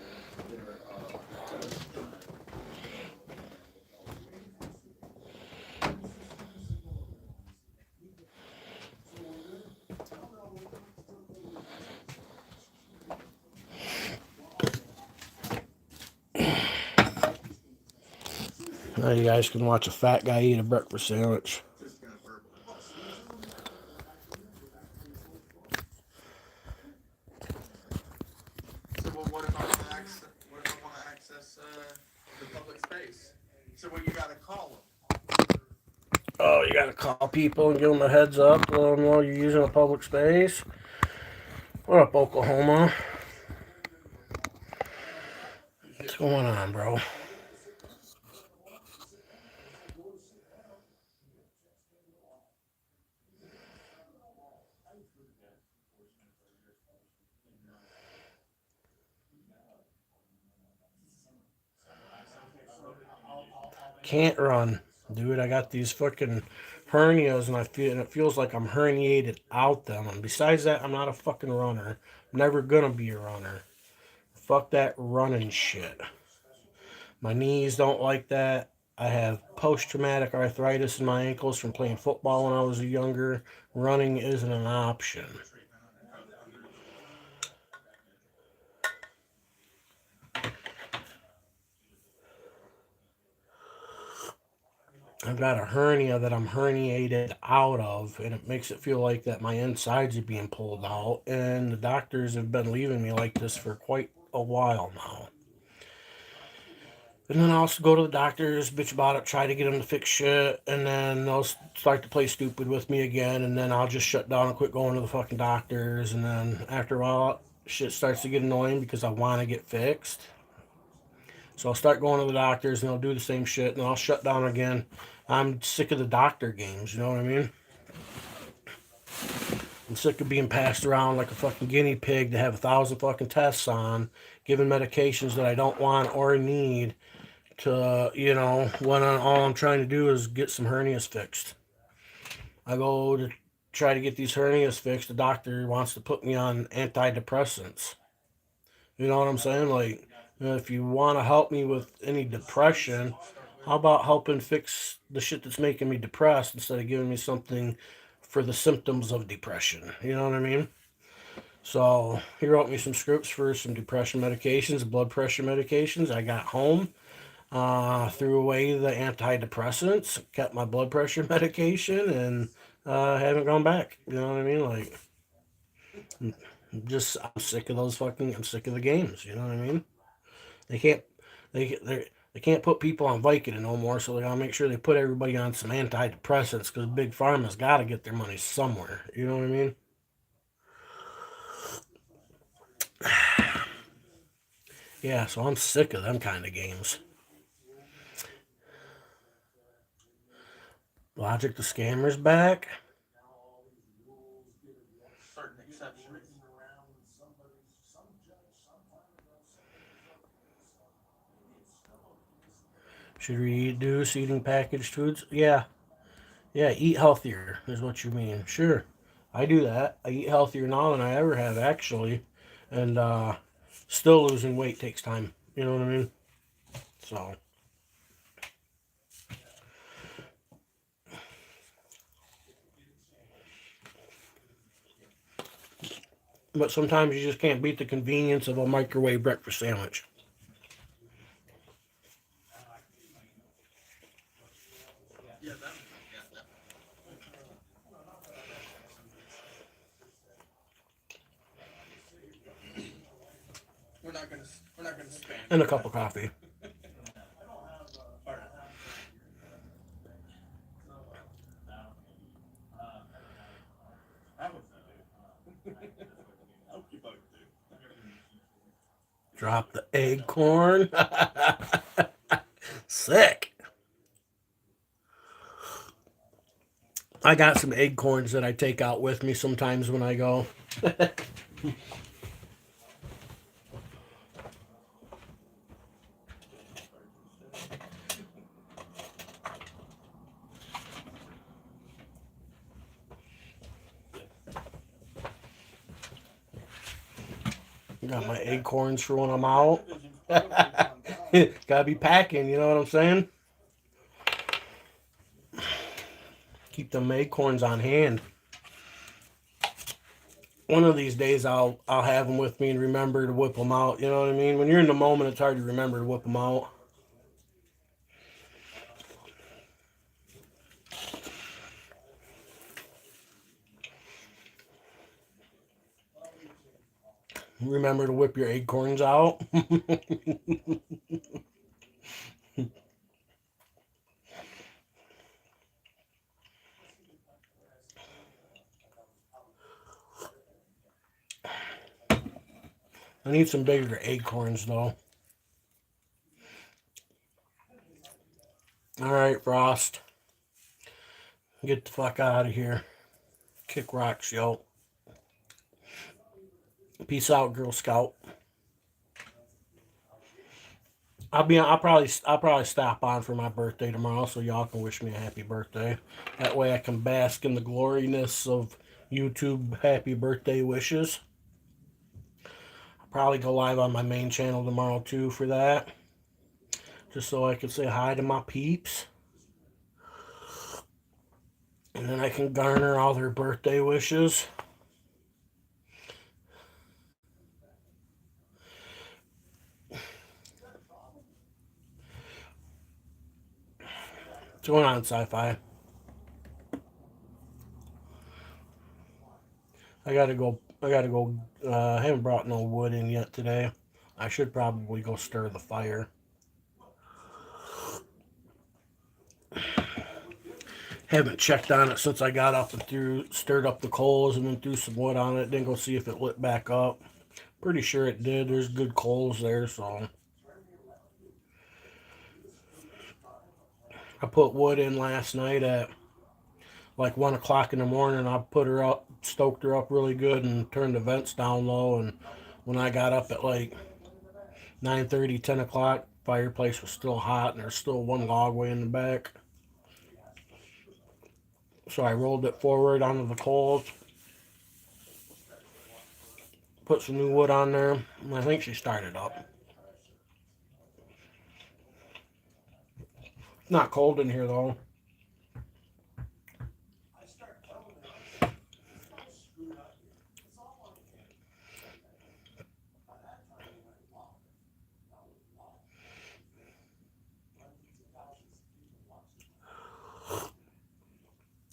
D: that are
A: Now you guys can watch a fat guy eat a breakfast sandwich.
C: Just gonna burp. So, well, what if I want to access? What if I want to access the public space? So, well, you got to call them.
A: Oh, you gotta call people and give them a heads up while you're using a public space. What up, Oklahoma? What's going on, bro? Can't run, dude. I got these fucking hernias, and it feels like I'm herniated out them. And besides that, I'm not a fucking runner. I'm never gonna be a runner. Fuck that running shit. My knees don't like that. I have post-traumatic arthritis in my ankles from playing football when I was younger. Running isn't an option. I've got a hernia that I'm herniated out of, and it makes it feel like that my insides are being pulled out. And the doctors have been leaving me like this for quite a while now. And then I'll also go to the doctors, bitch about it, try to get them to fix shit, and then they'll start to play stupid with me again, and then I'll just shut down and quit going to the fucking doctors. And then after a while, shit starts to get annoying because I want to get fixed. So I'll start going to the doctors, and they'll do the same shit, and I'll shut down again. I'm sick of the doctor games, you know what I mean? I'm sick of being passed around like a fucking guinea pig to have 1,000 fucking tests on, given medications that I don't want or need to, when all I'm trying to do is get some hernias fixed. I go to try to get these hernias fixed. The doctor wants to put me on antidepressants. You know what I'm saying? Like, if you want to help me with any depression, how about helping fix the shit that's making me depressed instead of giving me something for the symptoms of depression? You know what I mean? So he wrote me some scripts for some depression medications, blood pressure medications. I got home, threw away the antidepressants, kept my blood pressure medication, and haven't gone back. You know what I mean? Like, I'm sick of I'm sick of the games. You know what I mean? They can't, they can't put people on Vicodin no more, so they gotta make sure they put everybody on some antidepressants because Big Pharma's got to get their money somewhere. You know what I mean? Yeah, so I'm sick of them kind of games. Logic the Scammer's back.
C: Certain exceptions.
A: Should we reduce eating packaged foods? Yeah. Yeah, eat healthier is what you mean. Sure. I do that. I eat healthier now than I ever have, actually. And still losing weight takes time. You know what I mean? So, but sometimes you just can't beat the convenience of a microwave breakfast sandwich.
C: Yeah, yeah, that. We're not gonna spam.
A: And a cup of coffee. Drop the acorn. Sick. I got some acorns that I take out with me sometimes when I go. Got my acorns for when I'm out. Gotta be packing, you know what I'm saying? Keep them acorns on hand. One of these days I'll have them with me and remember to whip them out. You know what I mean? When you're in the moment, it's hard to remember to whip them out. Remember to whip your acorns out. I need some bigger acorns though. All right, Frost, get the fuck out of here. Kick rocks, yo. Peace out, Girl Scout. I'll probably stop on for my birthday tomorrow, so y'all can wish me a happy birthday. That way I can bask in the gloriness of YouTube happy birthday wishes. I'll probably go live on my main channel tomorrow too for that, just so I can say hi to my peeps, and then I can garner all their birthday wishes. What's going on, Sci-Fi? I gotta go. I haven't brought no wood in yet today. I should probably go stir the fire. Haven't checked on it since I got up and stirred up the coals and then threw some wood on it. Didn't go see if it lit back up. Pretty sure it did. There's good coals there, so I put wood in last night at like 1 o'clock in the morning. I put her up, stoked her up really good, and turned the vents down low. And when I got up at like 9:30, 10 o'clock, fireplace was still hot, and there's still one log way in the back. So I rolled it forward onto the coals, put some new wood on there, and I think she started up. It's not cold in here though.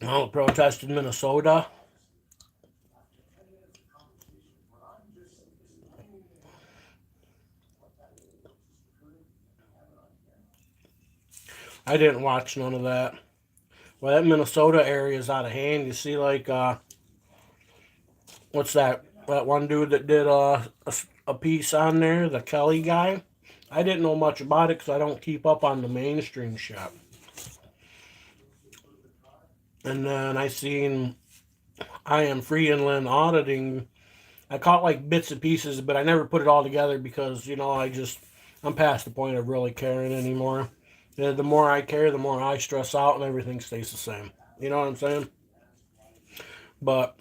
A: Well, protest in Minnesota. I didn't watch none of that. Well, that Minnesota area is out of hand. You see, like, what's that? That one dude that did a piece on there, the Kelly guy. I didn't know much about it because I don't keep up on the mainstream shit. And then I seen I Am Free Inland auditing. I caught like bits and pieces, but I never put it all together because I'm past the point of really caring anymore. The more I care, the more I stress out, and everything stays the same. You know what I'm saying? But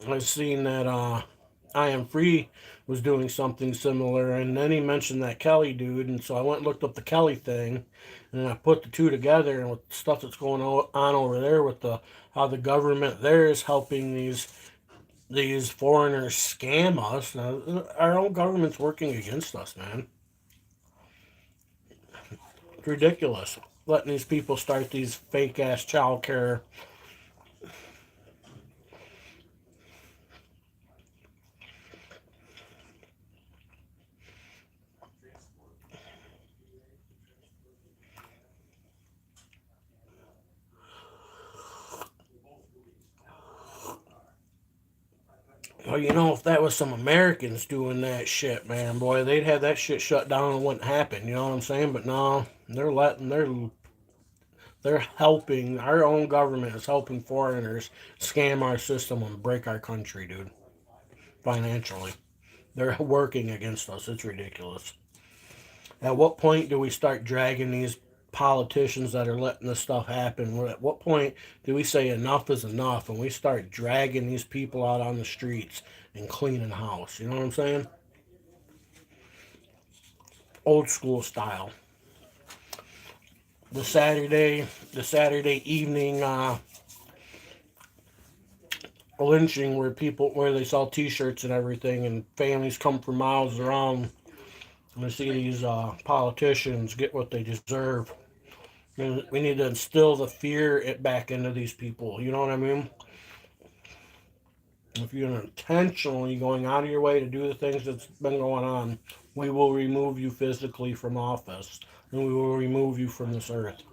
A: I've seen that I Am Free was doing something similar, and then he mentioned that Kelly dude, and so I went and looked up the Kelly thing, and then I put the two together, and with the stuff that's going on over there with how the government there is helping these foreigners scam us. Now, our own government's working against us, man. It's ridiculous letting these people start these fake ass child care. Well, if that was some Americans doing that shit, man, boy, they'd have that shit shut down and it wouldn't happen. You know what I'm saying? But no, they're helping. Our own government is helping foreigners scam our system and break our country, dude. Financially, they're working against us. It's ridiculous. At what point do we start dragging these politicians that are letting this stuff happen? At what point do we say enough is enough and we start dragging these people out on the streets and cleaning house? You know what I'm saying? Old school style. The Saturday evening lynching where they sell T-shirts and everything, and families come from miles around and see these politicians get what they deserve. And we need to instill the fear back into these people. You know what I mean? If you're intentionally going out of your way to do the things that's been going on, we will remove you physically from office, and we will remove you from this earth.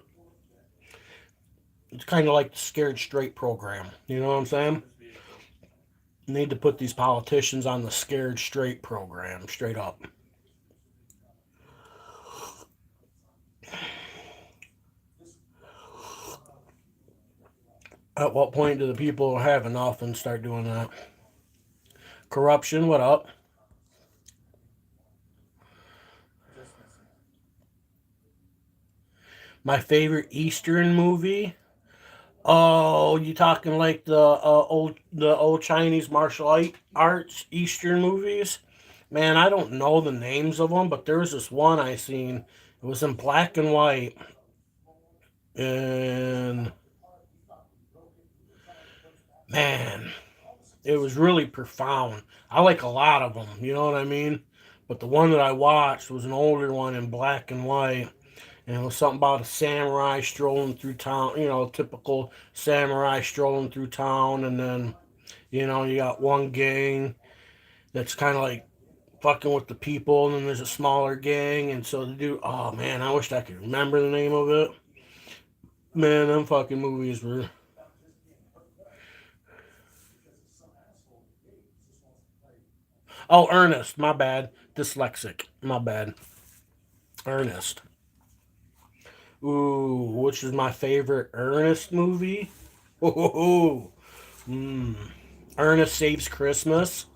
A: It's kind of like the Scared Straight program. You know what I'm saying? You need to put these politicians on the Scared Straight program, straight up. At what point do the people have enough and start doing that? Corruption, what up? My favorite Eastern movie? Oh, you talking like the old Chinese martial arts Eastern movies? Man, I don't know the names of them, but there was this one I seen. It was in black and white, and man, it was really profound. I like a lot of them, you know what I mean? But the one that I watched was an older one in black and white, and it was something about a samurai strolling through town. Typical samurai strolling through town, and then you got one gang that's kind of like fucking with the people, and then there's a smaller gang, and so the dude. Oh man, I wish I could remember the name of it. Man, them fucking movies were. Oh, Ernest. My bad. Dyslexic. My bad. Ernest. Ooh, which is my favorite Ernest movie? Ooh, mm. Ernest Saves Christmas.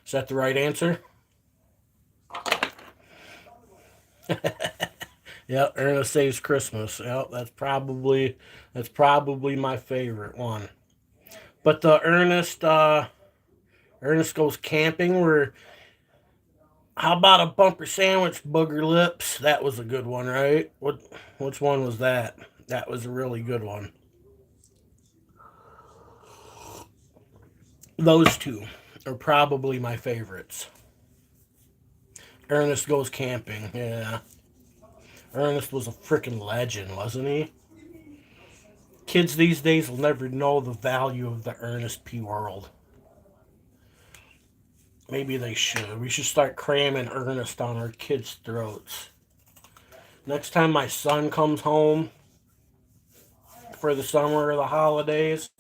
A: Is that the right answer? Yep, Ernest Saves Christmas. Yep, that's probably my favorite one. But the Ernest Goes Camping, where how about a bumper sandwich, booger lips? That was a good one, right? Which one was that? That was a really good one. Those two are probably my favorites. Ernest Goes Camping, yeah. Ernest was a freaking legend, wasn't he? Kids these days will never know the value of the Ernest P. World. Maybe they should. We should start cramming Ernest down our kids' throats. Next time my son comes home for the summer or the holidays,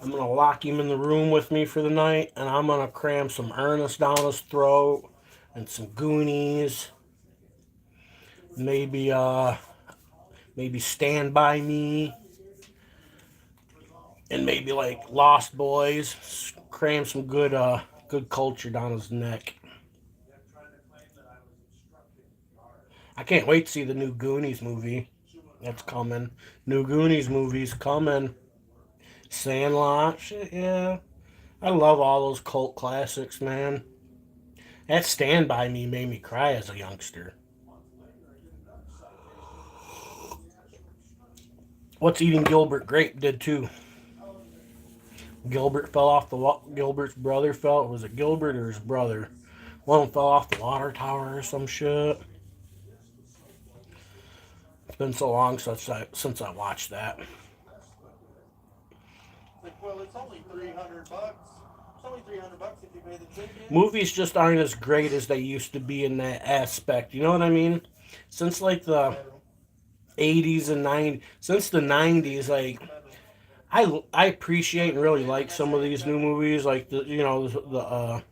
A: I'm gonna lock him in the room with me for the night, and I'm gonna cram some Ernest down his throat and some Goonies. Maybe maybe Stand By Me, and maybe like Lost Boys. Cram some good culture down his neck. I can't wait to see the new Goonies movie. That's coming. New Goonies movies coming. Sandlot, shit, yeah. I love all those cult classics, man. That Stand By Me made me cry as a youngster. What's Eating Gilbert Grape did too. Gilbert fell off the wall. Gilbert's brother fell. Was it Gilbert or his brother? One of them fell off the water tower or some shit. It's been so long since I watched that.
C: Like, well, it's only $300. only $300 if you pay the ticket.
A: Movies just aren't as great as they used to be in that aspect. You know what I mean? Since like the '80s and '90s, since the '90s, like I appreciate and really like some of these new movies, like the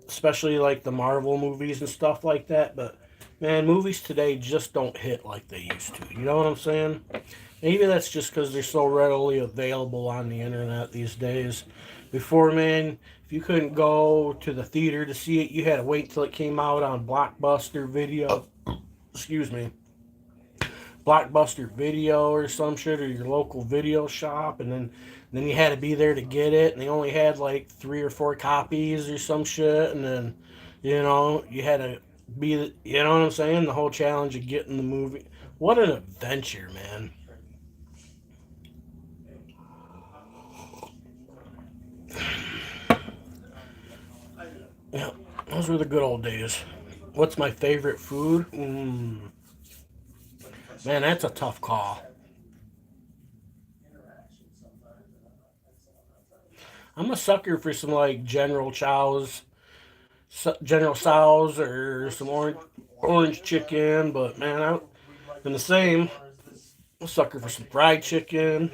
A: especially like the Marvel movies and stuff like that. But man, movies today just don't hit like they used to. You know what I'm saying? Maybe that's just because they're so readily available on the internet these days. Before, man, if you couldn't go to the theater to see it, you had to wait till it came out on Blockbuster Video. Excuse me. Blockbuster Video or some shit, or your local video shop, and then you had to be there to get it, and they only had like 3 or 4 copies or some shit, and then you had to be, you know what I'm saying, the whole challenge of getting the movie. What an adventure, man. Yeah, those were the good old days. What's my favorite food? Man, that's a tough call. I'm a sucker for some like General Tso's, or some orange chicken. But man, I'm in the same. I'm a sucker for some fried chicken.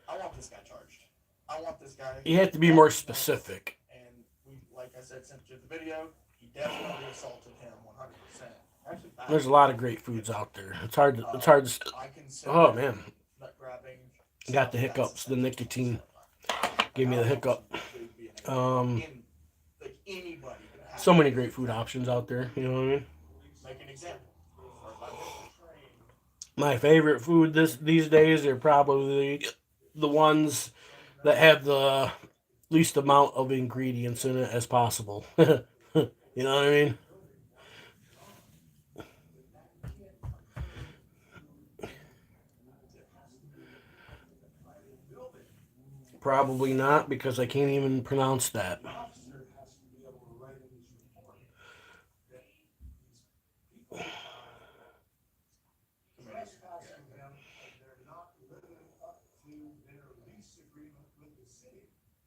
C: I want this guy charged. I want this guy.
A: You have to be more specific.
C: And we, like I said, sent you the video. He definitely assaulted him 100%. Actually,
A: There's a lot of great foods out there. It's hard to. It's hard to.
C: I consider
A: Oh man,
C: nut grabbing.
A: got the hiccups. The nicotine gave me the hiccup.
C: Like anybody could have
A: So many great food options out there. You know what I mean?
C: Make an example.
A: My favorite food these days are probably the ones that have the least amount of ingredients in it as possible. You know what I mean? Probably not, because I can't even pronounce that.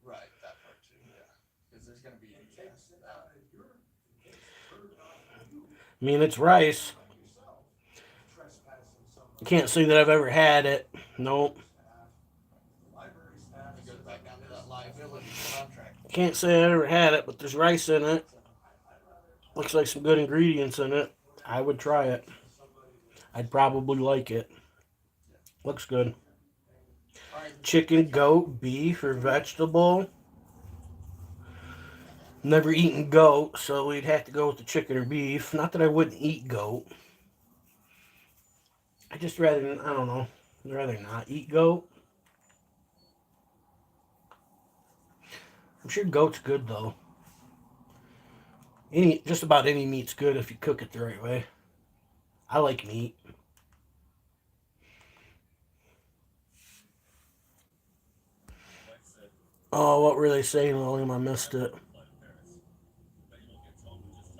C: Right, that part too, yeah. Because there's going to be
A: I mean, it's rice. Can't say that I've ever had it. Nope.
C: it goes back down to that liability contract.
A: Can't say I ever had it, but there's rice in it. Looks like some good ingredients in it. I would try it. I'd probably like it. Looks good. Chicken, goat, beef, or vegetable. Never eaten goat, so we'd have to go with the chicken or beef. Not that I wouldn't eat goat. I just rather, I don't know, I'd rather not eat goat. I'm sure goat's good though. Just about any meat's good if you cook it the right way. I like meat. Oh, what were they saying, William? I missed it.
E: My dad can't lose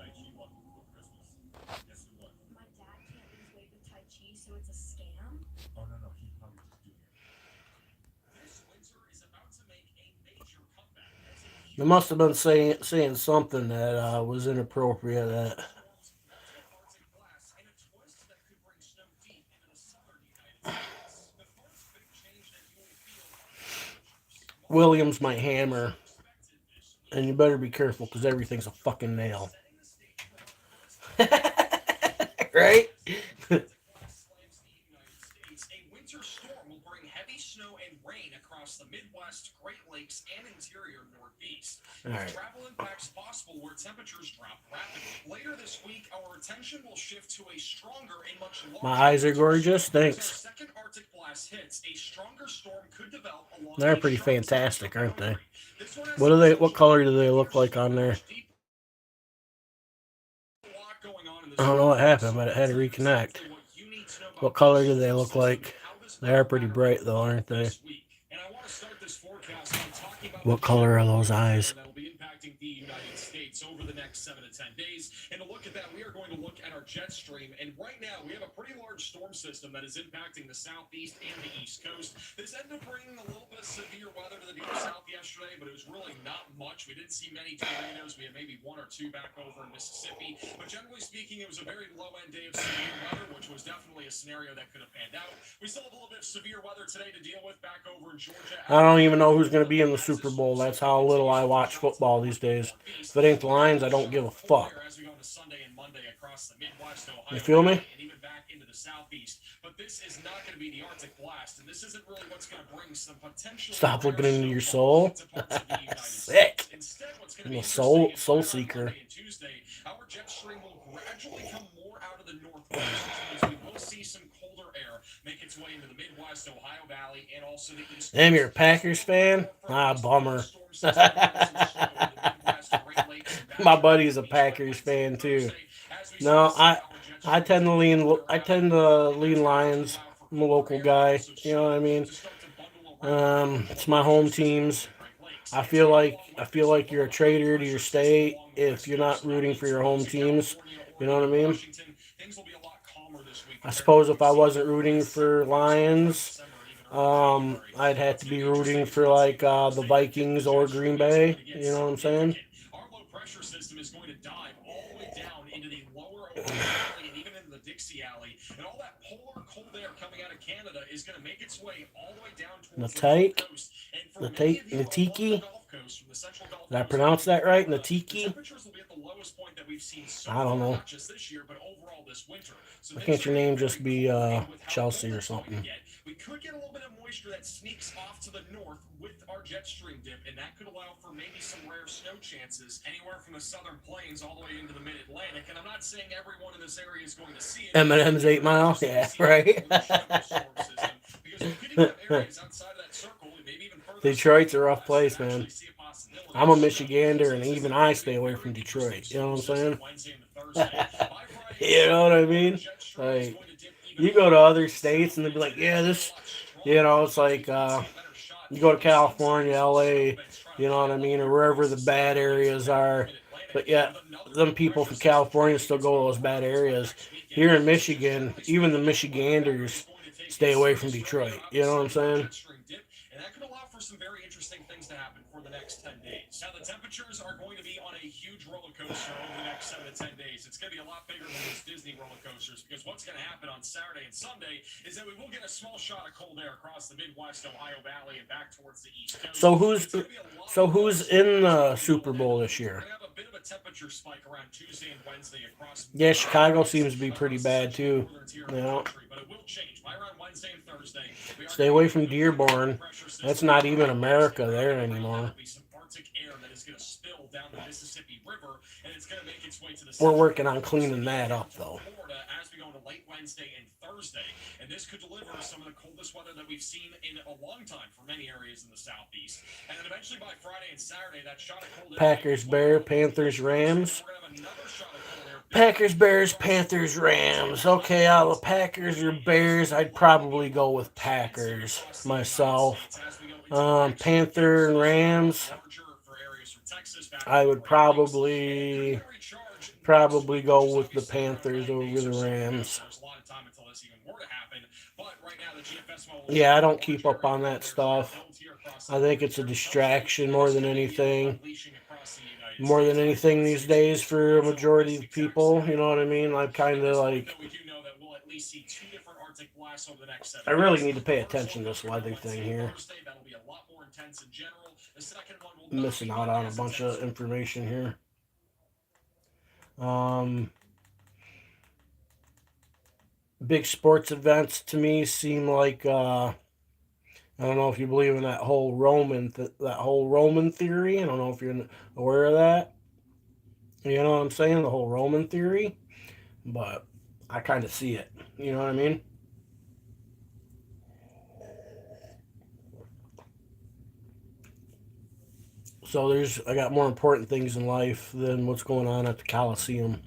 E: weight with Tai Chi, so it's a scam?
B: Oh no, he's probably just doing it. This winter is about to make a major comeback.
A: They must have been saying something that was inappropriate. That
B: Arctic blast and a twist that could bring snow deep into the southern United States. The first big change that you will feel
A: Williams might hammer, and you better be careful because everything's a fucking nail. Right?
B: slams the United States. A winter storm will bring heavy snow and rain across the Midwest, Great Lakes, and interior Northeast.
A: All right.
B: Travel impacts possible where temperatures drop rapidly. Later this week, our attention will shift to a stronger and much larger.
A: My eyes are gorgeous.
B: As our
A: Thanks.
B: second Arctic blast hits, a stronger storm could develop along
A: They're
B: a
A: pretty
B: sharp
A: fantastic, aren't they?
B: This one has
A: What do they? What color do they look like on there? I don't know what happened, but it had to reconnect. What color do they look like? They are pretty bright, though, aren't they? What color are those eyes?
B: the United States over the next 7 to 10 days. And to look at that, we are going to look at our jet stream. And right now, we have a pretty large storm system that is impacting the southeast and the east coast. This ended up bringing a little bit of severe weather to the deep south yesterday, but it was really not much. We didn't see many tornadoes. We had maybe one or two back over in Mississippi. But generally speaking, it was a very low-end day of severe weather, which was definitely a scenario that could have panned out. We still have a little bit of severe weather today to deal with back over in Georgia.
A: I don't even know who's going to be in the Super Bowl. That's how little I watch football these days. If it ain't the Lions, I don't give a fuck.
B: As we go into Sunday and Monday across the Midwest, Ohio,
A: You feel me?
B: and even back into the southeast. But this is not going to be the Arctic blast, and this isn't really what's going to bring some potential.
A: Stop looking into your soul. Sick.
B: Instead, what's going to
A: I'm
B: be
A: a soul
B: interesting is
A: seeker.
B: Monday and Tuesday, our jet stream will gradually come more out of the northwest, which means we will see some colder air make its way into the Midwest, Ohio Valley, and also the East Coast.
A: Damn, you're a Packers fan? Ah, bummer. My buddy's a Packers fan too. No, I tend to lean Lions. I'm a local guy. You know what I mean? It's my home teams. I feel like you're a traitor to your state if you're not rooting for your home teams. You know what I mean? I suppose if I wasn't rooting for Lions, I'd have to be rooting for like the Vikings or Green Bay. You know what I'm saying?
B: Our low pressure system is going to dive all the way down into the lower Ohio Valley and even into the Dixie Alley, and all that polar cold air coming out of Canada is going to make its way all the way down towards the Gulf Coast. And for many of you
A: Natiki?
B: along the Gulf Coast, from the central Gulf
A: Did I
B: Coast,
A: pronounce that right?
B: the
A: Natiki?
B: temperatures will be at the lowest point that we've seen so
A: I don't
B: far,
A: know.
B: not just this year, but overall this winter. So
A: Why
B: things
A: can't your
B: are gonna
A: name
B: very
A: just be
B: cold with how
A: Chelsea
B: cold
A: or
B: it's going to
A: something?
B: get. We could get a little bit of moisture that sneaks off to the north with our jet stream dip, and that could allow for maybe some rare snow chances anywhere from the southern plains all the way into the mid-Atlantic. And I'm not saying everyone in this area is going to see it.
A: Eminem's 8 Mile? Yeah, right. Detroit's a rough place, man. I'm a Michigander, and even I stay away from Detroit. You know what I'm saying? You know what I mean? Like, you go to other states, and they'll be like, yeah, this, you know, it's like, you go to California, LA, you know what I mean, or wherever the bad areas are. But yeah, them people from California still go to those bad areas. Here in Michigan, even the Michiganders stay away from Detroit. You know what I'm saying?
B: And that could allow for some very interesting things to happen for the next 10 days. Now, the temperatures are going to be on a huge roller coaster over the next 7 to 10 days. It's going to be a lot bigger than those Disney roller coasters, because what's going to happen on Saturday and Sunday is that we will get a small shot of cold air across the Midwest, Ohio Valley, and back towards the East Coast.
A: So who's in the Super Bowl this year?
B: We're going to have a bit of a temperature spike around Tuesday and Wednesday across.
A: Yeah, Chicago seems to be pretty bad too. You know.
B: But it will change by around Wednesday and Thursday.
A: Stay away from Dearborn. That's not even America there anymore. We're working on cleaning that up, though.
B: As we go into late Wednesday and Thursday, and this could deliver some of the coldest weather that we've seen in a long time for many areas in the southeast. And then eventually by Friday and Saturday, that shot of cold air.
A: Packers, Bears, Panthers, Rams. Packers, Bears, Panthers, Rams. Okay, out of the Packers or Bears, I'd probably go with Packers myself. Panther and Rams, I would probably go with the Panthers over the Rams. Yeah, I don't keep up on that stuff. I think it's a distraction more than anything. More than anything these days for a majority of people, you know what I mean? I'm kind of like, I really need to pay attention to this weather thing here. I'm missing out on a bunch of information here. Big sports events to me seem like I don't know if you believe in that whole Roman theory. I don't know if you're aware of that. You know what I'm saying? The whole Roman theory. But I kind of see it. You know what I mean? So I got more important things in life than what's going on at the Coliseum.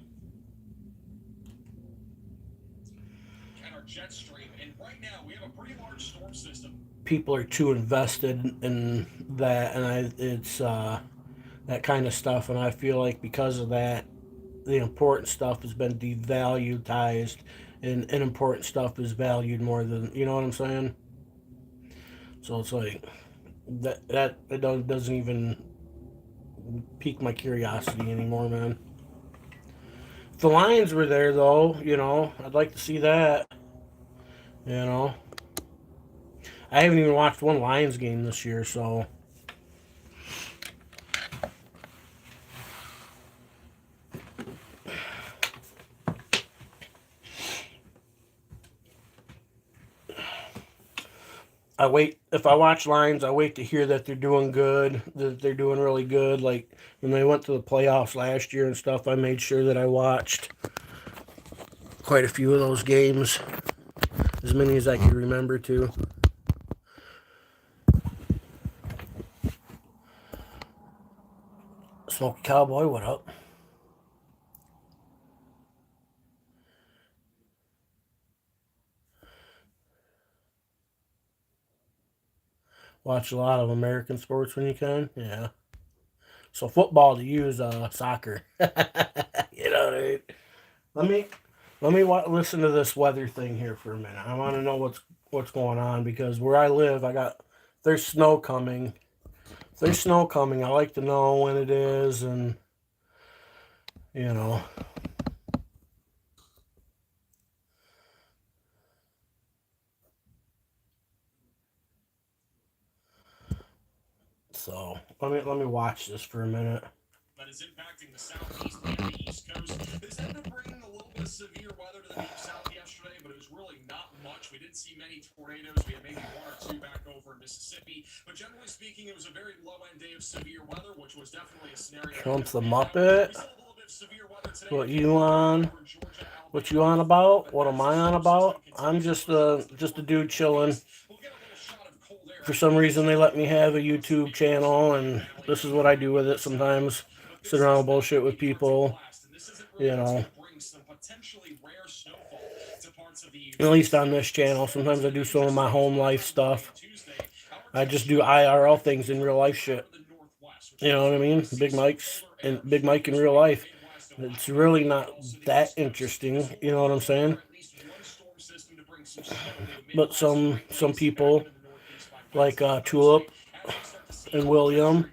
B: At our jet stream, and right now we have a pretty large storm system.
A: People are too invested in that, and that kind of stuff. And I feel like because of that, the important stuff has been devalued, and unimportant stuff is valued more than, you know what I'm saying? So it's like that it doesn't even pique my curiosity anymore, man. If the Lions were there, though, I'd like to see that. You know, I haven't even watched one Lions game this year, so I wait. If I watch Lions, I wait to hear that they're doing good, that they're doing really good. Like when they went to the playoffs last year and stuff, I made sure that I watched quite a few of those games, as many as I could remember to. Smoky Cowboy, what up? Watch a lot of American sports when you can. Yeah. So football to you is soccer. You know what I mean? Let me listen to this weather thing here for a minute. I want to know what's going on because where I live, there's snow coming. If there's snow coming, I like to know when it is, and you know. So let me watch this for a minute.
B: That is impacting the southeast and the east coast. This ended up bringing a little bit of severe weather to the deep south yesterday, but it was really not much. We didn't see many tornadoes. We had maybe one or two back over in Mississippi. But generally speaking, it was a very low-end day of severe weather, which was definitely a scenario.
A: Trump's the Muppet. What you on? What you on about? What am I on about? I'm just a dude chilling. For some reason, they let me have a YouTube channel, and this is what I do with it sometimes. Sit around and bullshit with people, you know. At least on this channel. Sometimes I do some of my home life stuff. I just do IRL things in real life shit. You know what I mean? Big Mike in real life. It's really not that interesting. You know what I'm saying? But some people like Tulip and William,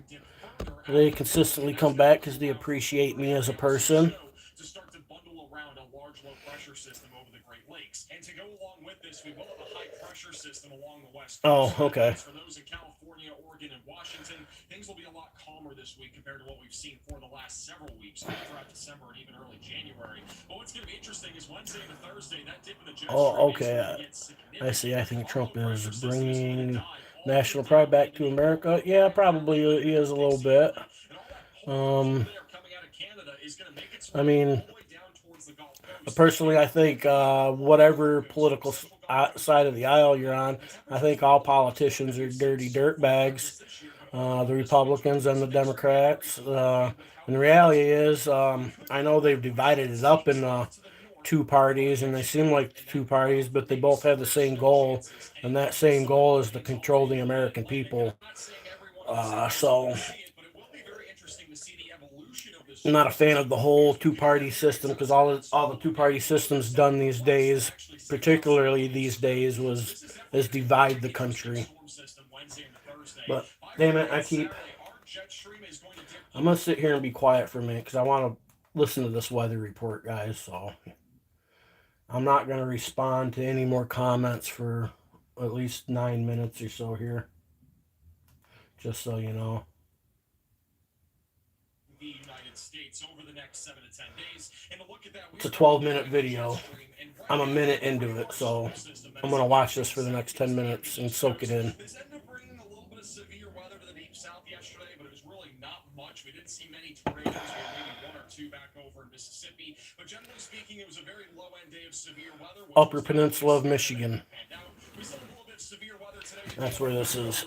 A: they consistently come back because they appreciate me as a person. Oh, okay.
B: For those in California, Oregon, and Washington, things will be a lot calmer this week compared to what we've seen for the last several weeks throughout December and even early January. But what's going to be interesting is Wednesday and Thursday, that dip in the jet stream
A: Oh, okay. I see. I think Trump is bringing national pride back to America. Yeah, probably he is a little bit. I mean, personally, I think whatever political side of the aisle you're on, I think all politicians are dirty dirtbags. The Republicans and the Democrats. And the reality is, I know they've divided it up in two parties, and they seem like two parties, but they both have the same goal, and that same goal is to control the American people. So I'm not a fan of the whole two-party system because all the two-party systems done these days, particularly these days, is divide the country. But damn it, I'm gonna sit here and be quiet for a minute because I want to listen to this weather report, guys. So I'm not gonna respond to any more comments for at least 9 minutes or so here. Just so you know. It's a 12-minute video. I'm a minute into it, so I'm going to watch this for the next 10 minutes and soak it in.
B: This ended up bringing a little bit of severe weather to the deep south yesterday, but it was really not much. We didn't see many tornadoes. We had maybe one or two back over in Mississippi. But generally speaking, it was a very low-end day of severe weather.
A: Upper Peninsula of Michigan. That's where this is.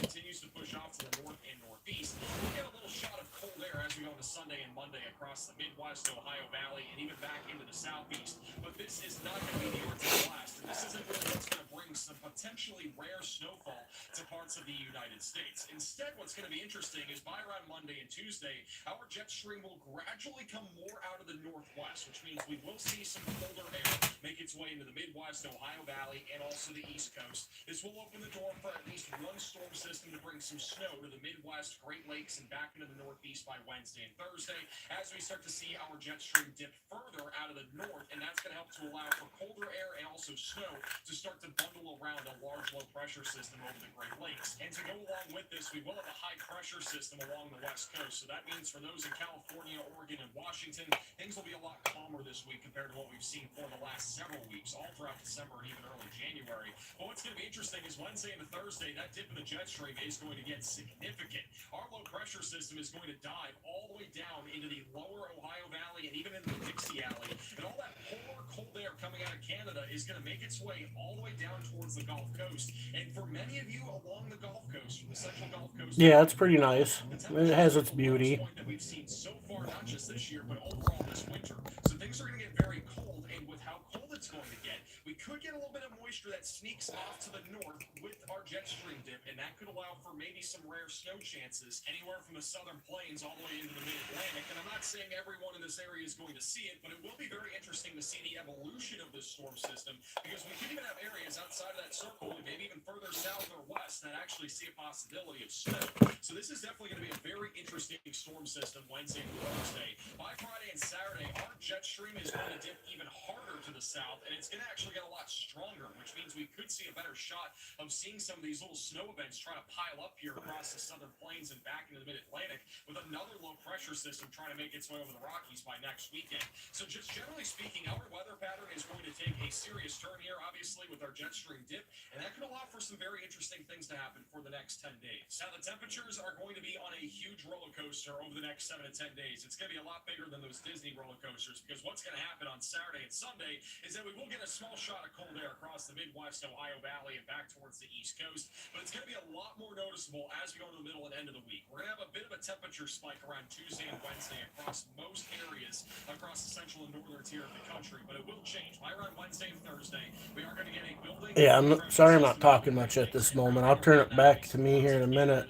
B: Continues to push off to the north and northeast. We'll get a little shot of cold air as we go the Sunday and Monday across the Midwest, Ohio Valley, and even back into the Southeast. But this is not going to be the Arctic blast, and this isn't really what's going to bring some potentially rare snowfall to parts of the United States. Instead, what's going to be interesting is by around Monday and Tuesday, our jet stream will gradually come more out of the northwest, which means we will see some colder air make its way into the Midwest, Ohio Valley, and also the East Coast. This will open the door for at least one storm system to bring some snow to the Midwest, Great Lakes, and back into the Northeast by Wednesday and Thursday, as we start to see our jet stream dip further out of the north, and that's going to help to allow for colder air and also snow to start to bundle around a large low pressure system over the Great Lakes. And to go along with this, we will have a high pressure system along the West Coast, so that means for those in California, Oregon, and Washington, things will be a lot calmer this week compared to what we've seen for the last several weeks, all throughout December and even early January. But what's going to be interesting is Wednesday and Thursday, that dip in the jet stream is going to get significant. Our low pressure system is going to dive all the way down into the lower Ohio Valley and even into the Dixie Alley. And all that polar cold air coming out of Canada is going to make its way all the way down towards the Gulf Coast. And for many of you along the Gulf Coast, from the central Gulf Coast,
A: Yeah, it's pretty nice. It has its beauty.
B: that we've seen so far, not just this year, but overall this winter. So things are going to get very cold, and with how cold it's going to get, we could get a little bit of moisture that sneaks off to the north with our jet stream dip, and that could allow for maybe some rare snow chances anywhere from the southern plains all the way into the mid-Atlantic. And I'm not saying everyone in this area is going to see it, but it will be very interesting to see the evolution of this storm system, because we could even have areas outside of that circle, and maybe even further south or west, that actually see a possibility of snow. So this is definitely going to be a very interesting storm system Wednesday and Thursday. By Friday and Saturday, our jet stream is going to dip even harder to the south, and it's going to actually get a lot stronger, which means we could see a better shot of seeing some of these little snow events try to pile up here across the southern plains and back into the mid-Atlantic, with another low pressure system trying to make its way over the Rockies by next weekend. So just generally speaking, our weather pattern is going to take a serious turn here, obviously, with our jet stream dip, and that could allow for some very interesting things to happen for the next 10 days. Now, the temperatures are going to be on a huge roller coaster over the next 7 to 10 days. It's going to be a lot bigger than those Disney roller coasters, because what's going to happen on Saturday and Sunday is that we will get a small shot of cold air across the Midwest, Ohio Valley, and back towards the East Coast, but it's going to be a lot more noticeable as we go to the middle and end of the week. We're going to have a bit of a temperature spike around Tuesday and Wednesday across most areas across the central and northern tier of the country, but it will change. By around Wednesday and Thursday, we are going to get a building.
A: Yeah, sorry I'm not talking much at this moment. I'll turn it back to me here in a minute,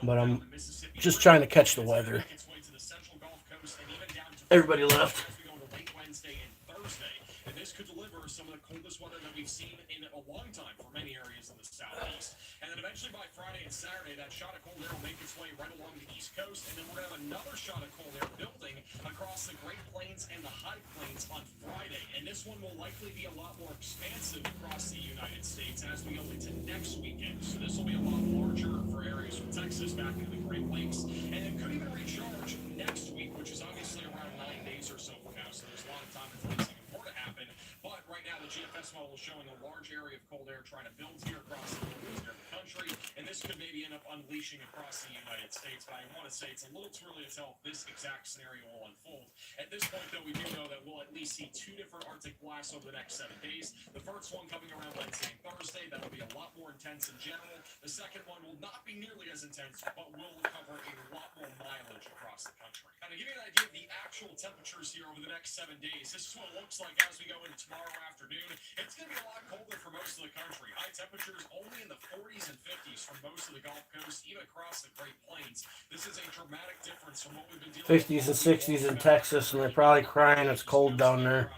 A: but I'm just trying to catch the weather. Everybody left.
B: And this could deliver some of the coldest weather that we've seen in a long time for many areas in the southeast. And then eventually by Friday and Saturday, that shot of cold air will make its way right along the East Coast, and then we're going to have another shot of cold air building across the Great Plains and the High Plains on Friday. And this one will likely be a lot more expansive across the United States as we go into next weekend. So this will be a lot larger for areas from Texas back into the Great Lakes, and it could even recharge next week, which is obviously around 9 days or so from now. So there's a lot of time until anything more to happen. But right now, the GFS model is showing a large area of cold air trying to build here across the northeast of the country, and this could maybe end up unleashing across the United States. But I want to say it's a little too early to tell if this exact scenario will unfold. At this point, though, we do know that we'll at least see 2 different Arctic blasts over the next 7 days. The first one coming around Wednesday and Thursday, that will be a lot more intense in general. The second one will not be nearly as intense, but will cover a lot more mileage across the country. Now, to give you an idea of the actual temperatures here over the next 7 days, this is what it looks like as we go into tomorrow afternoon. It's going to be a lot colder for most of the country. High temperatures only in the 40s and 50s for most of the Gulf Coast, even across the Great Plains. This is a dramatic difference from what we've been dealing with.
A: 50s and 60s in Texas, and they're probably crying it's cold down there.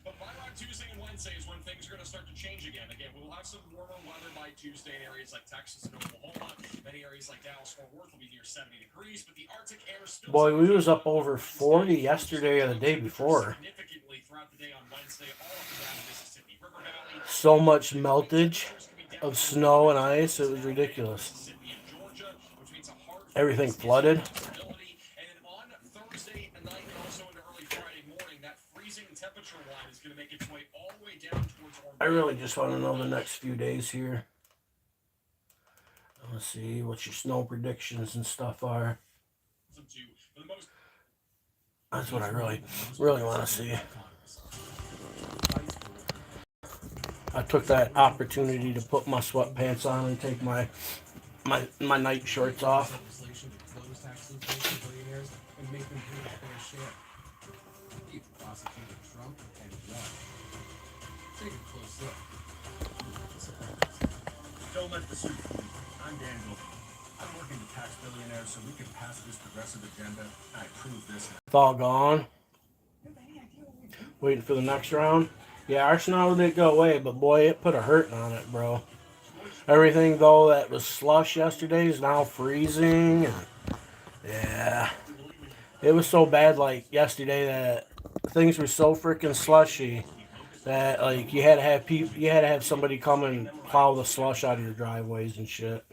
B: But by around Tuesday and Wednesday is when things are going to start to change again. Again, we'll have some warmer weather by Tuesday in areas like Texas and Oklahoma. Many areas like Dallas, Fort Worth will be near 70 degrees, but the Arctic air still.
A: Boy, we was up over 40 yesterday or the day before.
B: Significantly throughout the day on Wednesday, all up and down the Mississippi River Valley.
A: So much meltage of snow and ice, it was ridiculous. Everything flooded. I really just want to know the next few days here. Let's see what your snow predictions and stuff are. That's what I really want to see. I took that opportunity to put my sweatpants on and take my night shorts off.
B: share. He prosecuted Trump and won. Take a close look. Don't let the suit fool you. I'm Dan Goldman. I'm working to tax billionaires so we can pass this progressive agenda. I prove this.
A: It's all gone. Waiting for the next round. Yeah, our snow didn't go away, but boy, it put a hurting on it, bro. Everything though that was slush yesterday is now freezing. And yeah, it was so bad like yesterday that things were so freaking slushy that like you had to have somebody come and plow the slush out of your driveways and shit.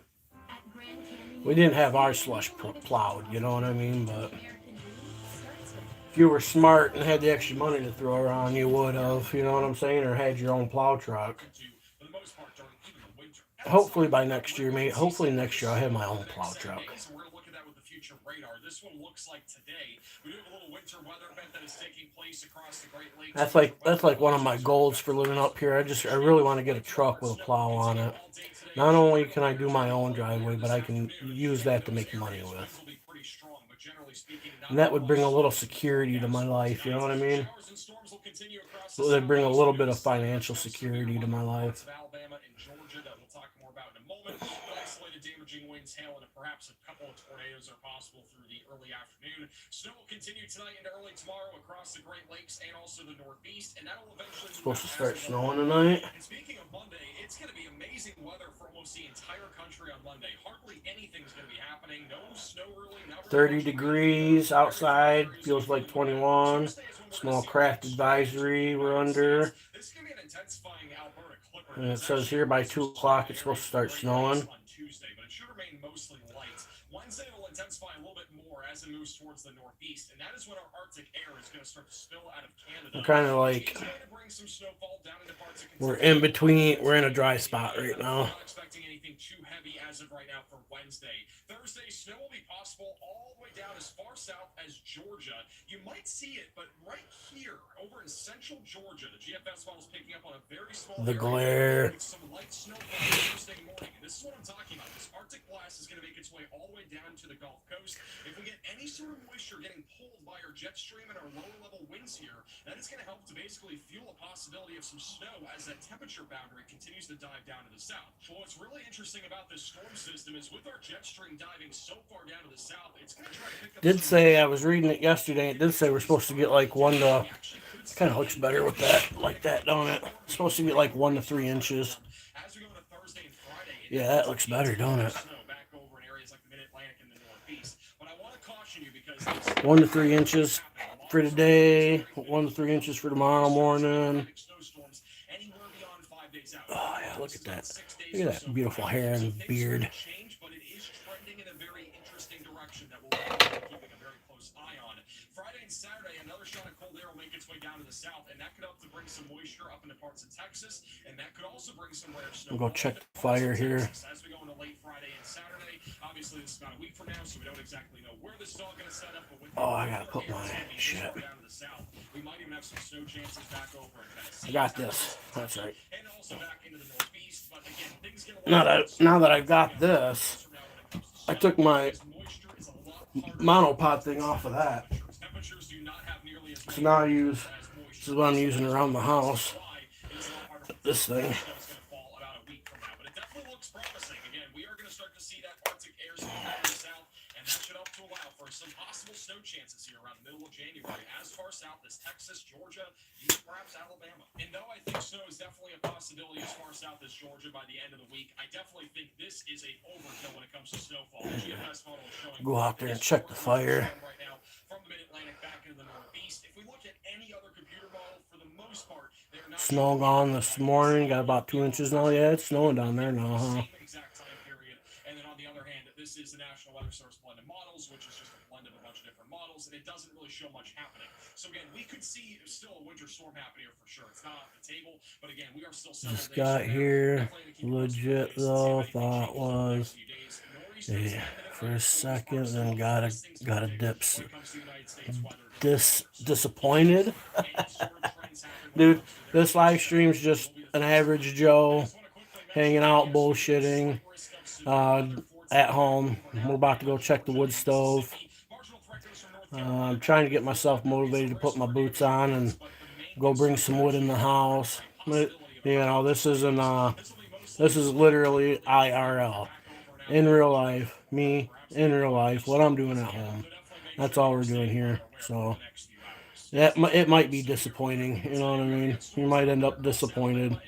A: We didn't have our slush plowed, you know what I mean? But if you were smart and had the extra money to throw around, you would have, you know what I'm saying, or had your own plow truck. Hopefully by next year, mate. Hopefully next year I'll have my own plow truck.
B: This one looks like today. We do have a little winter weather event that is taking place across the Great Lakes.
A: That's like one of my goals for living up here. I really want to get a truck with a plow on it. Not only can I do my own driveway, but I can use that to make money with. And that would bring a little security to my life, you know what I mean? So they bring a little bit of financial security to my life.
B: Alabama and Georgia that we'll talk more about in a moment. But isolated damaging winds, hail, and perhaps a couple of tornadoes are possible through the early afternoon. Snow will continue tonight into early tomorrow across the Great Lakes and also the Northeast, and that will eventually
A: It's supposed to start snowing tonight.
B: And speaking of Monday, it's going to be amazing weather for almost the entire country on Monday. Hardly anything's going to be happening. No snow really.
A: 30 degrees outside, feels like 21. Small craft advisory we're under. And it says here by 2 o'clock it's supposed to start snowing.
B: Wednesday will intensify a little bit more as it moves towards the northeast, and that is when our Arctic air is going to start to spill out of Canada.
A: We're kind of like, we're in a dry spot right now.
B: Not expecting anything too heavy as of right now for Wednesday. Thursday, snow will be possible all the way down as far south as Georgia. You might see it, but right here over in central Georgia, the GFS model is picking up on a very small
A: The glare.
B: with some light snowfall Thursday morning. And this is what I'm talking about. This Arctic blast is going to make its way all the way down to the Gulf Coast. If we get any sort of moisture getting pulled by our jet stream and our lower level winds here, that is going to help to basically fuel a possibility of some snow as that temperature boundary continues to dive down to the south. Well, what's really interesting about this storm system is with our jet stream diving so far down to the south, it's going to try to pick up.
A: Did say, I was reading it yesterday, it did say we're supposed to get like 1 to, kind of looks better with that, like that, don't it? It's supposed to get like 1 to 3 inches.
B: As we go into Thursday and Friday,
A: Yeah, that looks better, don't it?
B: back over in areas like the Mid-Atlantic and the Northeast. But I want to caution you because
A: 1 to 3 inches for today, 1 to 3 inches for tomorrow morning. Oh yeah, look at that. Look at that beautiful hair and beard.
B: But it is trending in a very interesting direction that we'll be keeping a very close eye on. Friday and Saturday, another shot of cold air will make its way down to the south, and that could help to bring some moisture up into parts of Texas, and that could also bring some rare snow.
A: We'll go check the fire here.
B: As we go into late Friday and Saturday, obviously this is about a week from now, so we don't exactly know where this is all going to set up. But with
A: I gotta put my shit.
B: down to the south, we might even have some snow chances back over in Tennessee.
A: I got this. That's right.
B: And also back into the Northeast, but again, things get
A: Now that I've got this, I took my monopod thing off of that. So now this is what I'm using around the house. This thing.
B: Some possible snow chances here around the middle of January, as far south as Texas, Georgia, even perhaps Alabama. And though I think snow is definitely a possibility as far south as Georgia by the end of the week, I definitely think this is a overkill when it comes to snowfall. The GFS model is showing
A: Go out there and check the fire.
B: right now from the Mid-Atlantic back into the Northeast. If we look at any other computer model, for the most part, they're not
A: Snow gone this morning. Got about 2 inches now. Yeah, it's snowing down there now, huh?
B: exact time period. And then on the other hand, this is the National Weather Service blended models, which is just a blend of a bunch of different models, and it doesn't really show much happening. So again, we could see still a winter storm happening here for sure. It's not off the table, but again, we are still
A: This guy here, legit though, thought was, yeah, for a second, then got a disappointed. Dude, this live stream's just an average Joe hanging out, bullshitting, at home. We're about to go check the wood stove. I'm trying to get myself motivated to put my boots on and go bring some wood in the house. But, you know, this is literally IRL. In real life, me in real life, what I'm doing at home. That's all we're doing here. So it might be disappointing. You know what I mean? You might end up disappointed.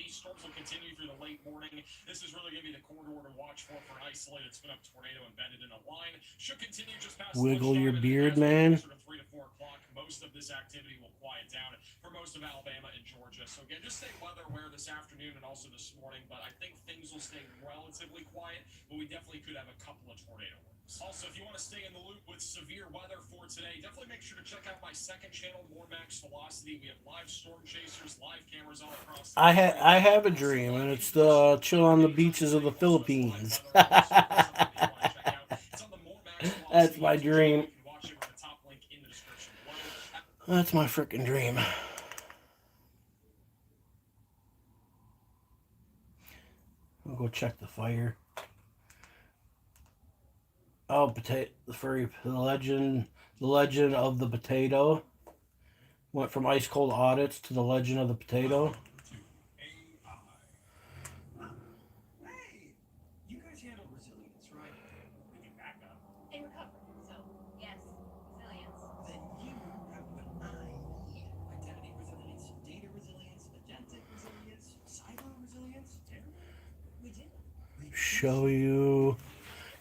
B: Storms will continue through the late morning. This is really going to be the corridor to watch for an isolated spin-up tornado embedded in a line. Should continue just past
A: Wiggle your
B: lunchtime, and then
A: beard,
B: as we get
A: man.
B: closer to 3 to 4 o'clock, most of this activity will quiet down for most of Alabama and Georgia. So again, just stay weather aware this afternoon and also this morning. But I think things will stay relatively quiet, but we definitely could have a couple of tornado warnings. Also, if you want to stay in the loop with severe weather for today, definitely make sure to check out my second channel, More Max Velocity. We have live storm chasers, live cameras all across the
A: I have a dream, and it's to chill on the beaches of the Philippines. That's my dream. That's my freaking dream. I'll go check the fire. Oh, potato furry the legend of the potato went from ice cold audits to the legend of the potato.
D: Hey, you guys handle resilience, right?
B: We can back up.
E: In recovery. So, yes, resilience.
D: Then you have what I need. Identity resilience, data resilience, agentic resilience, cyber resilience. Yeah,
E: We do.
A: Show you.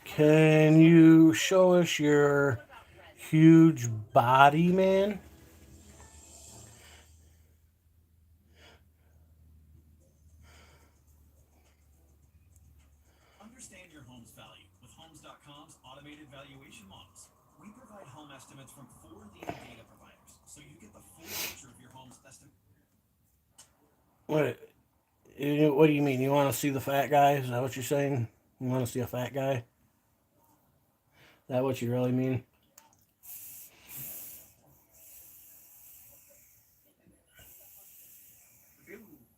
A: Can you show us your huge body, man?
D: Understand your home's value with Homes.com's automated valuation models. We provide home estimates from 4 leading data providers, so you get the full picture of your home's estimate.
A: What do you mean? You want to see the fat guy? Is that what you're saying? You want to see a fat guy? Is that what you really mean?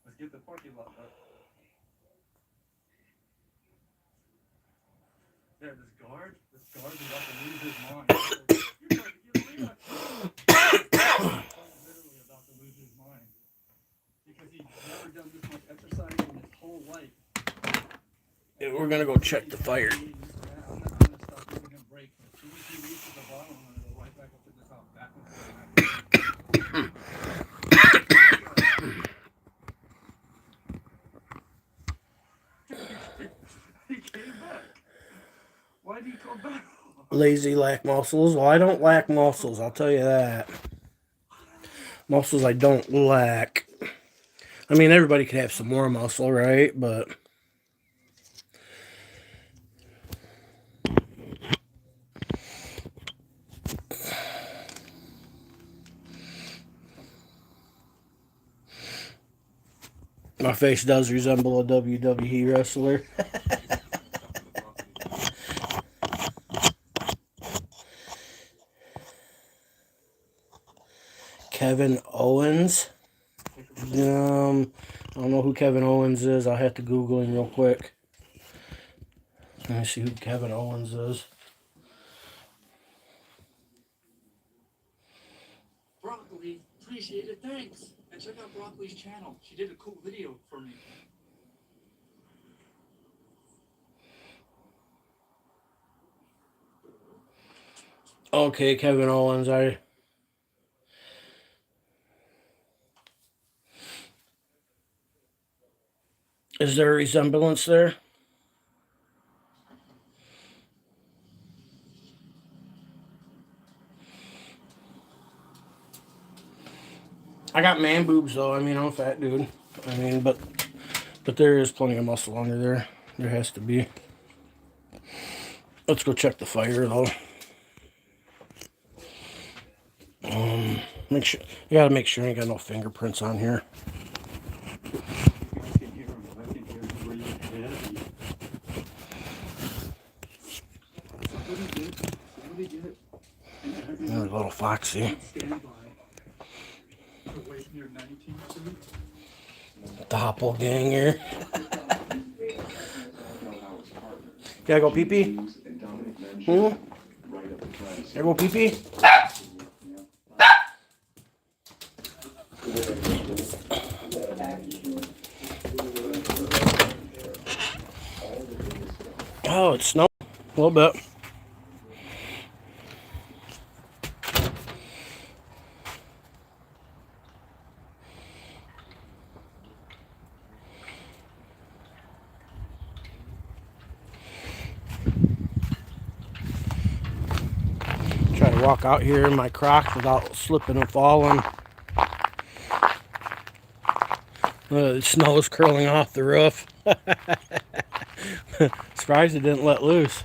D: Let's get the parking lot up. Yeah, this guard is about to lose his mind. Literally about to lose his mind. Because he's never done this much exercise in his whole life.
A: We're gonna go check the fire.
D: I'm gonna stop giving him breaks. As soon as he reaches the bottom, I'm gonna go right back up to the top. Back into the He came back. Why did he come back?
A: Lazy, lack muscles. Well, I don't lack muscles. I'll tell you that. Muscles I don't lack. I mean, everybody could have some more muscle, right? But my face does resemble a WWE wrestler. Kevin Owens. I don't know who Kevin Owens is. I'll have to Google him real quick. Let me see who Kevin Owens is.
F: Broccoli, appreciate it, thanks. And check out Broccoli's channel. She did a cool video for me.
A: Okay, Kevin Owens. Is there a resemblance there? I got man boobs though. I mean, I'm a fat dude. I mean, but there is plenty of muscle under there. There has to be. Let's go check the fire though. Make sure you gotta make sure you ain't got no fingerprints on here. You're a little foxy. Doppelganger. Gotta go pee pee? There go pee-pee. Oh, it's snowing a little bit. Try to walk out here in my Crocs without slipping and falling. The snow is curling off the roof. Surprised it didn't let loose.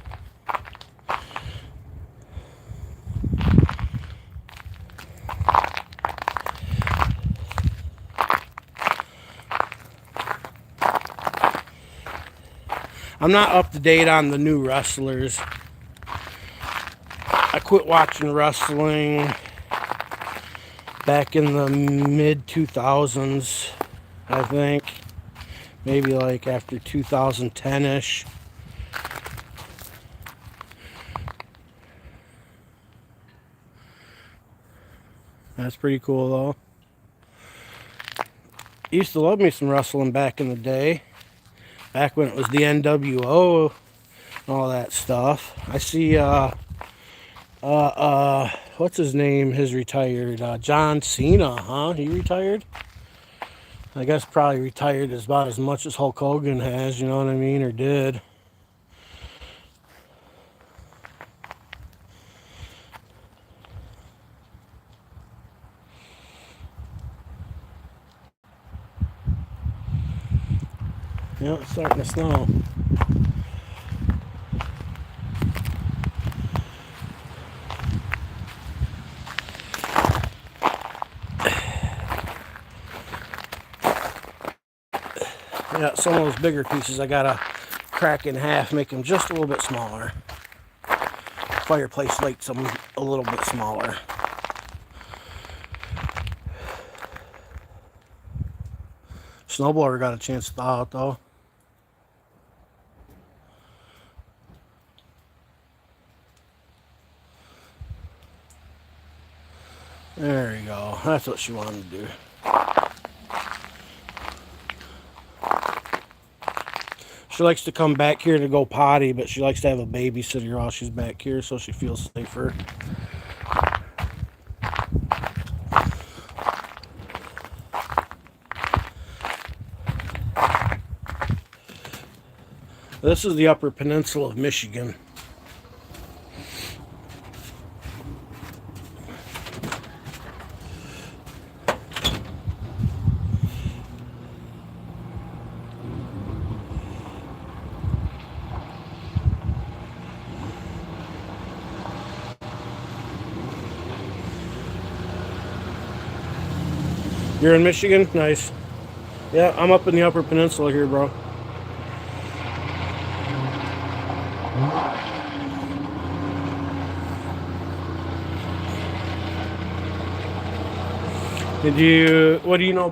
A: I'm not up to date on the new wrestlers. I quit watching wrestling back in the mid 2000s, I think. Maybe like after 2010-ish. That's pretty cool though. Used to love me some wrestling back in the day. Back when it was the NWO and all that stuff. I see what's his name? His retired. John Cena, huh? He retired? I guess probably retired as about as much as Hulk Hogan has, you know what I mean, or did. Yeah, it's starting to snow. Yeah, some of those bigger pieces I gotta crack in half, make them just a little bit smaller. Fireplace lights them a little bit smaller. Snowblower got a chance to thaw out though. There you go. That's what she wanted to do. She likes to come back here to go potty, but she likes to have a babysitter while she's back here so she feels safer. This is the Upper Peninsula of Michigan. You're in Michigan? Nice. Yeah, I'm up in the Upper Peninsula here, bro. What do you know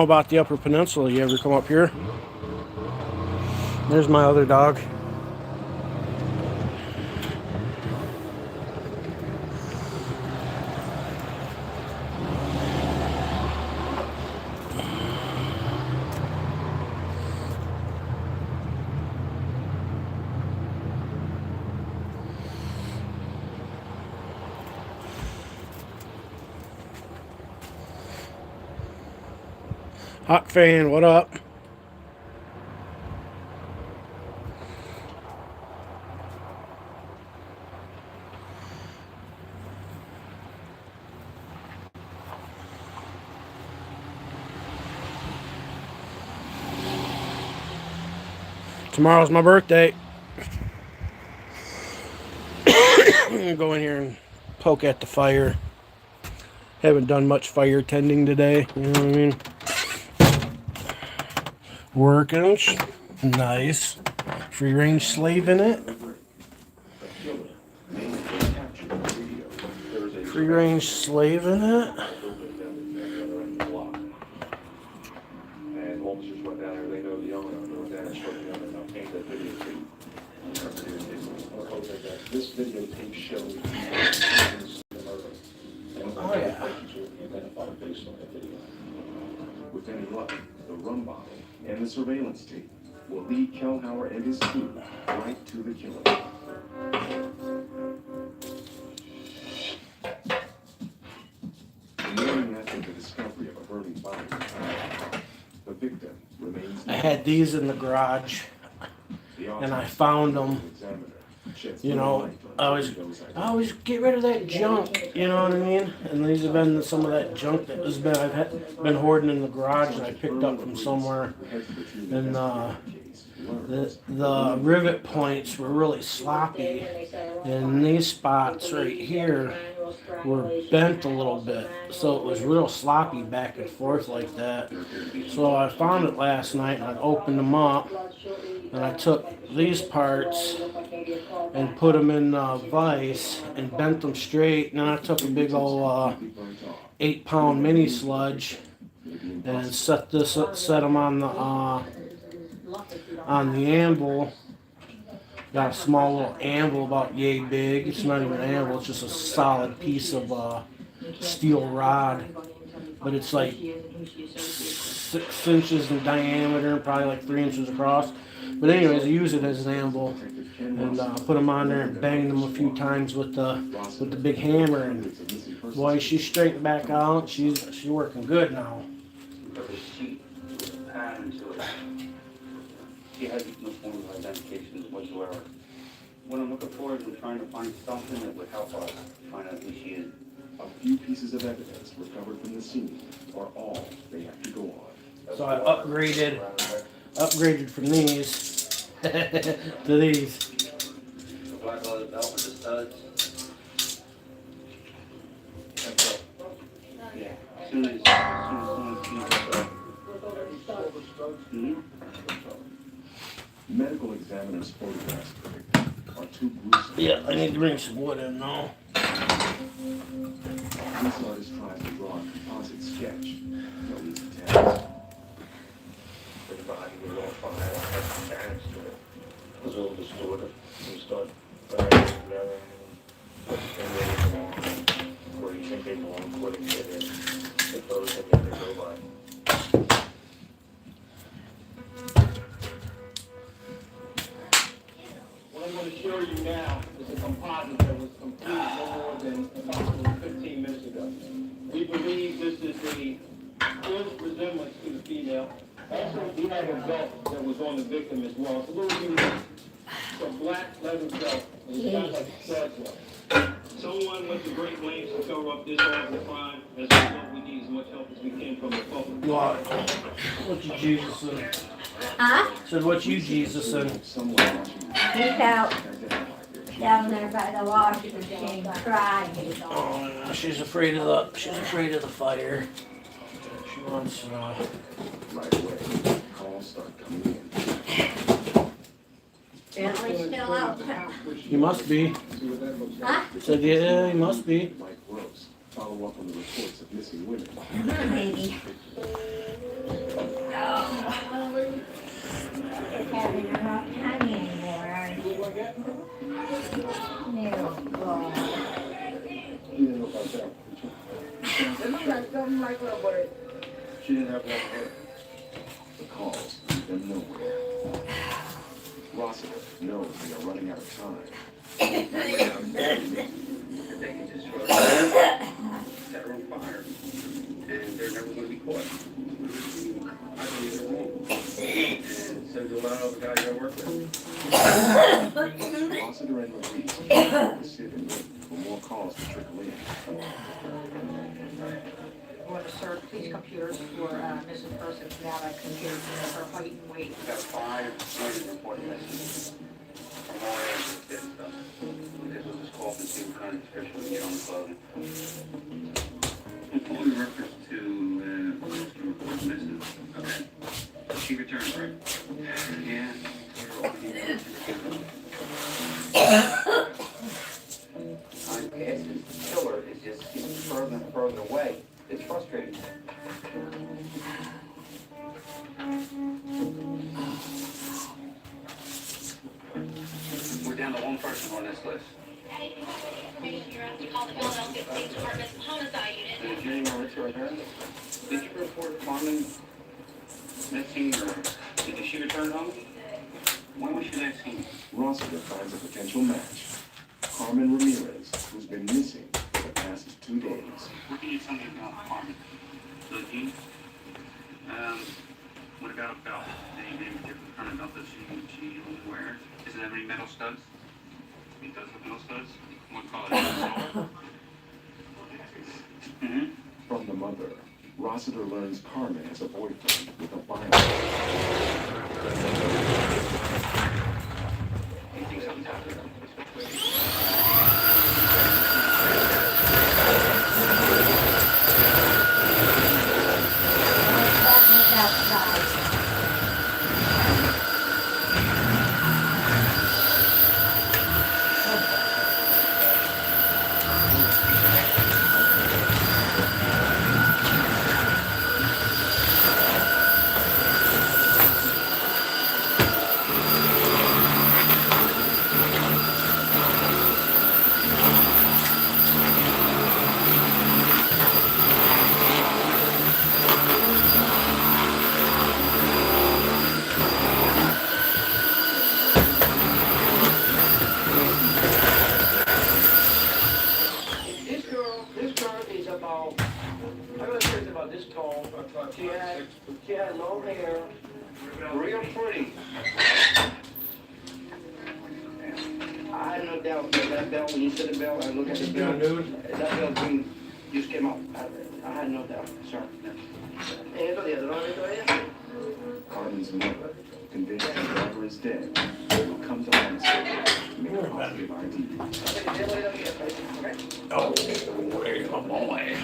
A: about the Upper Peninsula? You ever come up here? There's my other dog. Hot fan, what up? Tomorrow's my birthday. I'm gonna go in here and poke at the fire. Haven't done much fire tending today, you know what I mean? Working. Nice. Free range slaving it. Free range slaving it.
G: This videotape shows the murder.
A: Oh, yeah.
G: Will be identified based on the video. With any luck, the rum bottle and the surveillance tape will lead Kelhauer and his team right to the killer. The morning after the discovery of a burning body, the victim remains.
A: I had these in the garage, and I found them. You know, I always get rid of that junk. You know what I mean? And these have been some of that junk that has been been hoarding in the garage that I picked up from somewhere. And the rivet points were really sloppy, and these spots right here were bent a little bit, so it was real sloppy back and forth like that. So I found it last night, and I opened them up, and I took these parts and put them in vise and bent them straight. And then I took a big old 8-pound mini sludge and set them on the anvil. Got a small little anvil about yay big. It's not even an anvil, it's just a solid piece of steel rod. But it's like 6 inches in diameter and probably like 3 inches across. But anyways, I use it as an anvil and put them on there and bang them a few times with the big hammer. And boy, she's straightened back out. She's working good now.
H: She has no form of identification whatsoever. What I'm looking for is we're trying to find something that would help us find out who she is.
G: A few pieces of evidence recovered from the scene are all they have to go on.
A: So I upgraded from these to these.
H: The black leather belt with the studs. Yeah. As soon as someone sees us,
G: Medical examiner's photographs of the victim are too gruesome.
A: Yeah, I need to bring some wood in now.
G: This artist tries to draw a composite sketch. No easy task.
H: the body was all fine, damage to it. It was all distorted. We start burying it together and where they belong, where you think they belong, where they fit in. They throw it in there, they go by.
I: What I'm going to show you now is a composite that was completed no more than approximately 15 minutes ago. We believe this is the close resemblance to the female. Also, we have a belt that was on the victim as well. It's a little unique. It's a black leather belt. It's kind of like a studs one. Someone went to great lengths to cover up this horrible crime. As a result, we need as much help as we can from the public.
A: What you Jesus in?
J: Huh?
A: Said what you Jesus in?
J: He's out down there by the washing machine crying.
A: Oh, no, she's afraid of the fire. She wants
G: Right away, calls start coming in.
J: Bentley's still out.
A: He must be.
J: Huh?
A: Said yeah, he must be.
G: Mike Gross, follow up on the reports of missing women.
J: Maybe. Having a hot time anymore, aren't you? No, God.
G: You didn't know about that.
H: She didn't have one hair.
G: The calls lead them nowhere. Rossiter knows they are running out of time.
H: They can just set her on fire, and they're never going to be caught. I believe they're wrong. And so do a lot of the guys I work with.
G: Rossiter and Louise will sit and wait for more calls to trickle in.
K: We want to search police computers for missing persons now that computers know her height and weight.
H: We've got 5 women reported missing from all areas of this stuff. This was just called to see what kind of description we get on the clothing. Employee reference to report missing. Okay. She returned, right? Yeah. I'm guessing the killer is just getting further and further away. It's frustrating. We're down to one person. person on this list?
E: And if you have any information, you're asked to call the Philadelphia Police Department's homicide unit.
H: Did you know to her? Did you report Carmen missing, or did she return home? When was she last seen?
G: Rossiter finds a potential match. Carmen Ramirez, who's been missing for the past 2 days.
H: What can you tell me about Carmen? Looking. What about a belt? Any different kind of belt that she usually wears? Does it have any metal studs? It does have metal studs? What color is it? Mm-hmm.
G: From the mother, Rossiter learns Carmen has a boyfriend with a violent.
H: You think something's happening?
I: This girl is about, I'm gonna say it's about this tall. She had long hair, real pretty. I had no doubt that belt, when you said the belt, I looked at the belt. That belt thing just came out. I had no doubt, sir.
G: Carmen's mother, convinced her daughter is dead, will come to honesty to make a positive ID.
A: Oh, boy, oh boy.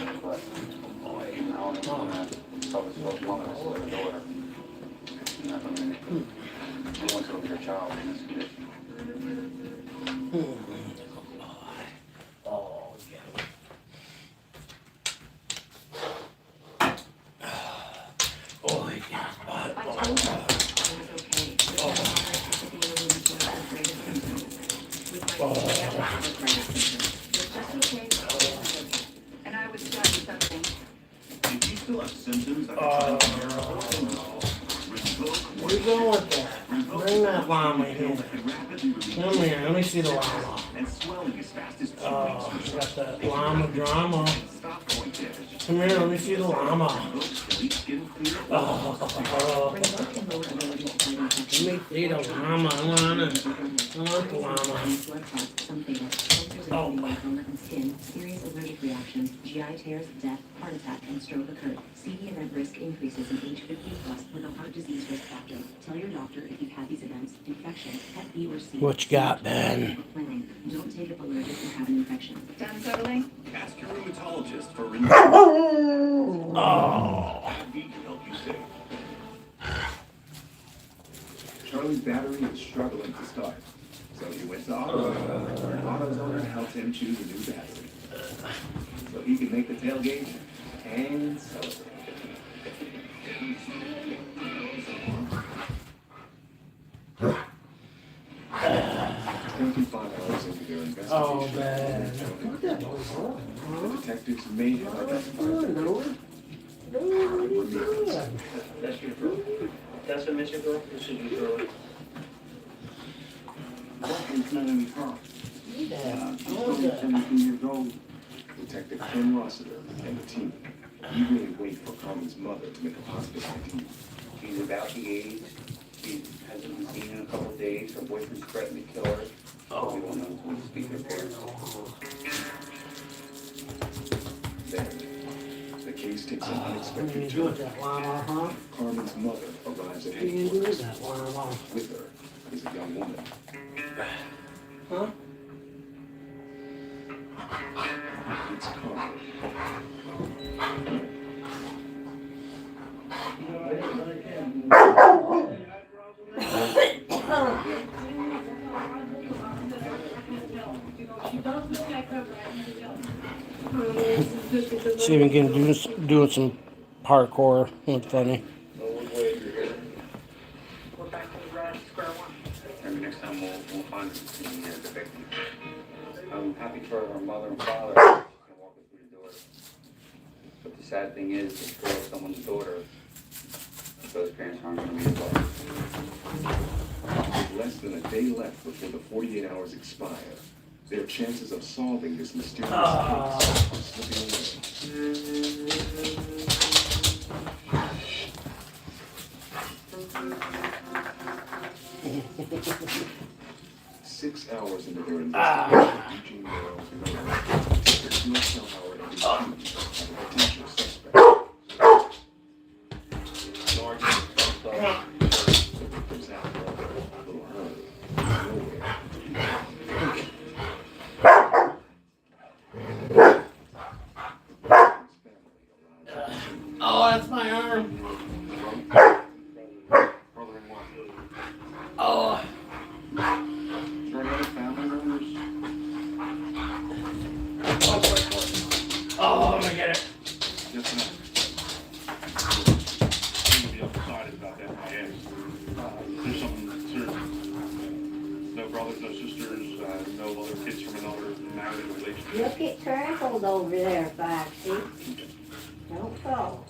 H: Who wants to look at your child in this condition?
A: Oh, yeah. Oh, yeah.
K: I told you it was okay. It's just okay. And I was telling you something.
G: If you still have symptoms like
A: Where you going with that? Bring that llama here. Come here, let me see the llama.
G: and swelling as fast as 2
A: Oh,
G: weeks.
A: got that llama drama.
G: Stop going there.
A: Come here, let me see the llama.
G: Skin clear.
A: Oh, let me see the llama. I want the llama.
L: Lymphoma and skin, serious allergic reactions, GI tears, death, heart attack, and stroke occurred. CV event risk increases in age 50 plus with a heart disease risk factor. Tell your doctor if you've had these events, infection, Hep B or C.
A: What you got, Ben?
L: Planning. Don't take up allergic or have an infection.
K: Done settling?
G: Ask your rheumatologist for
A: Oh.
G: can help you save. Charlie's battery is struggling to start, so he went to AutoZone. An AutoZoner helped him choose a new battery, so he can make the tailgate and celebrate. 25 hours into their investigation,
A: Oh, man.
G: the detectives may have identified
I: That's your girl. That's a Mr. Girl. This is your girl.
H: It's not in the car.
A: Yeah.
H: 17 years old.
G: Detective Ken Rossiter and the team eagerly wait for Carmen's mother to make a positive ID.
H: She's about the age. She hasn't been seen in a couple of days. Her boyfriend's threatened to kill her. Oh. We don't know until we speak to her parents.
G: Then, the case takes an
A: What are you
G: unexpected
A: doing with
G: turn.
A: that llama, huh?
G: Carmen's mother arrives at
A: What are you doing with
G: headquarters.
A: that llama?
G: With her is a young woman.
A: Huh?
G: It's Carmen.
A: See if we can do some parkour. That's funny.
I: We're back to the square one.
H: Maybe next time we'll find the victim.
M: I'm happy for her mother and father. She can walk her through the door. But the sad thing is, if you're someone's daughter, those parents aren't going to be involved.
G: With less than a day left before the 48 hours expire, their chances of solving this mysterious case are slipping away. 6 hours into their investigation, Eugene Merrill's murder, detectives know somehow at least two of a potential suspect. The victim's outlaw, little hole, nowhere.
A: Oh, that's my arm.
G: Brother-in-law.
A: Oh.
G: Is there any other family members?
A: Oh, I'm gonna get it.
G: Yes, ma'am.
B: Seem to be undecided about that, I guess. There's something certain. No brothers, no sisters, no other kids from another married relationship.
J: You'll get trampled over there, Foxy. Don't fall.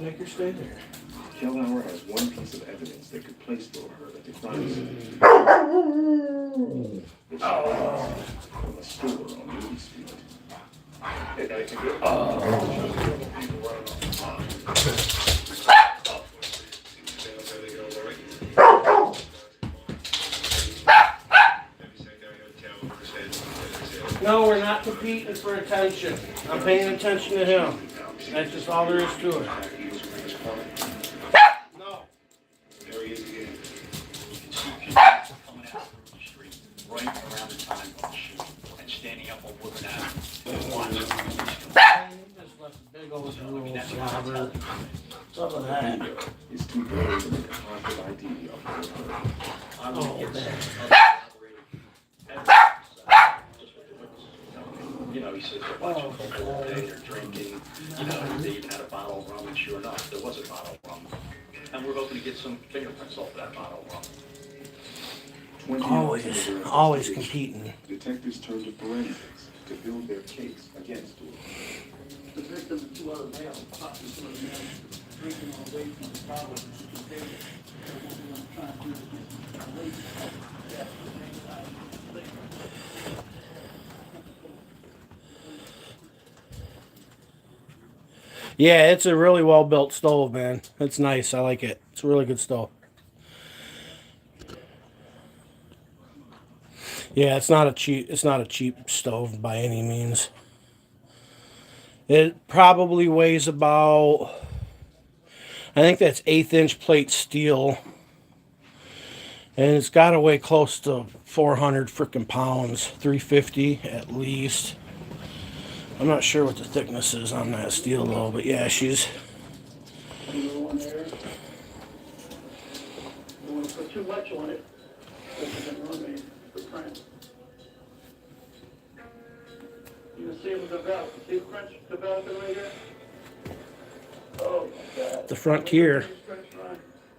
A: Make her stay there.
G: Kellauer has one piece of evidence that could place her at the crime scene. It's from a store on Movie Street.
A: No, we're not competing for attention. I'm paying attention to him. That's just all there is to it. No.
D: There he is again. You can see people coming out through the street right around the time of the shoot and standing up on women out.
A: Just left a big old drool slobber. Look at that.
G: It's too early to make a positive ID of her.
A: Oh, man.
D: You know, he says they're watching football all day, they're drinking, you know, they even had a bottle of rum, and sure enough, there was a bottle of rum. And we're hoping to get some fingerprints off of that bottle of rum.
G: 20
A: Always,
G: hours into their
A: always
G: investigation,
A: competing.
G: Detectives turn to forensics to build their case against her.
F: The victim and two other males, possibly two other males, drinking all day from the bottle of the container.
A: Yeah, it's a really well built stove, man. It's nice. I like it. It's a really good stove. Yeah, it's not a cheap stove by any means. It probably weighs about, I think that's 1/8 plate steel. And it's got to weigh close to 400 freaking pounds, 350 at least. I'm not sure what the thickness is on that steel though, but yeah, she's.
F: You don't want to put too much on it. You can see them develop. See the French developing right here? Oh my God.
A: The Frontier.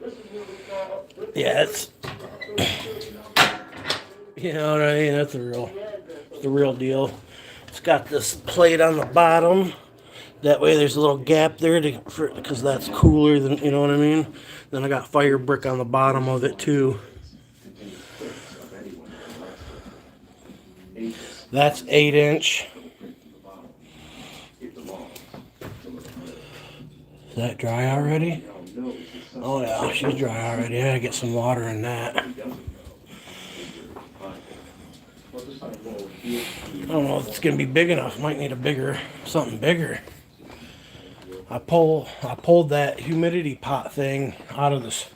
F: This is what we call.
A: Yeah, it's. You know what I mean? That's the real deal. It's got this plate on the bottom. That way there's a little gap there because that's cooler than, you know what I mean? Then I got fire brick on the bottom of it too. That's 8-inch. Is that dry already? Oh yeah, she's dry already. I gotta get some water in that. I don't know if it's gonna be big enough. Might need something bigger. I pulled that humidity pot thing out of this.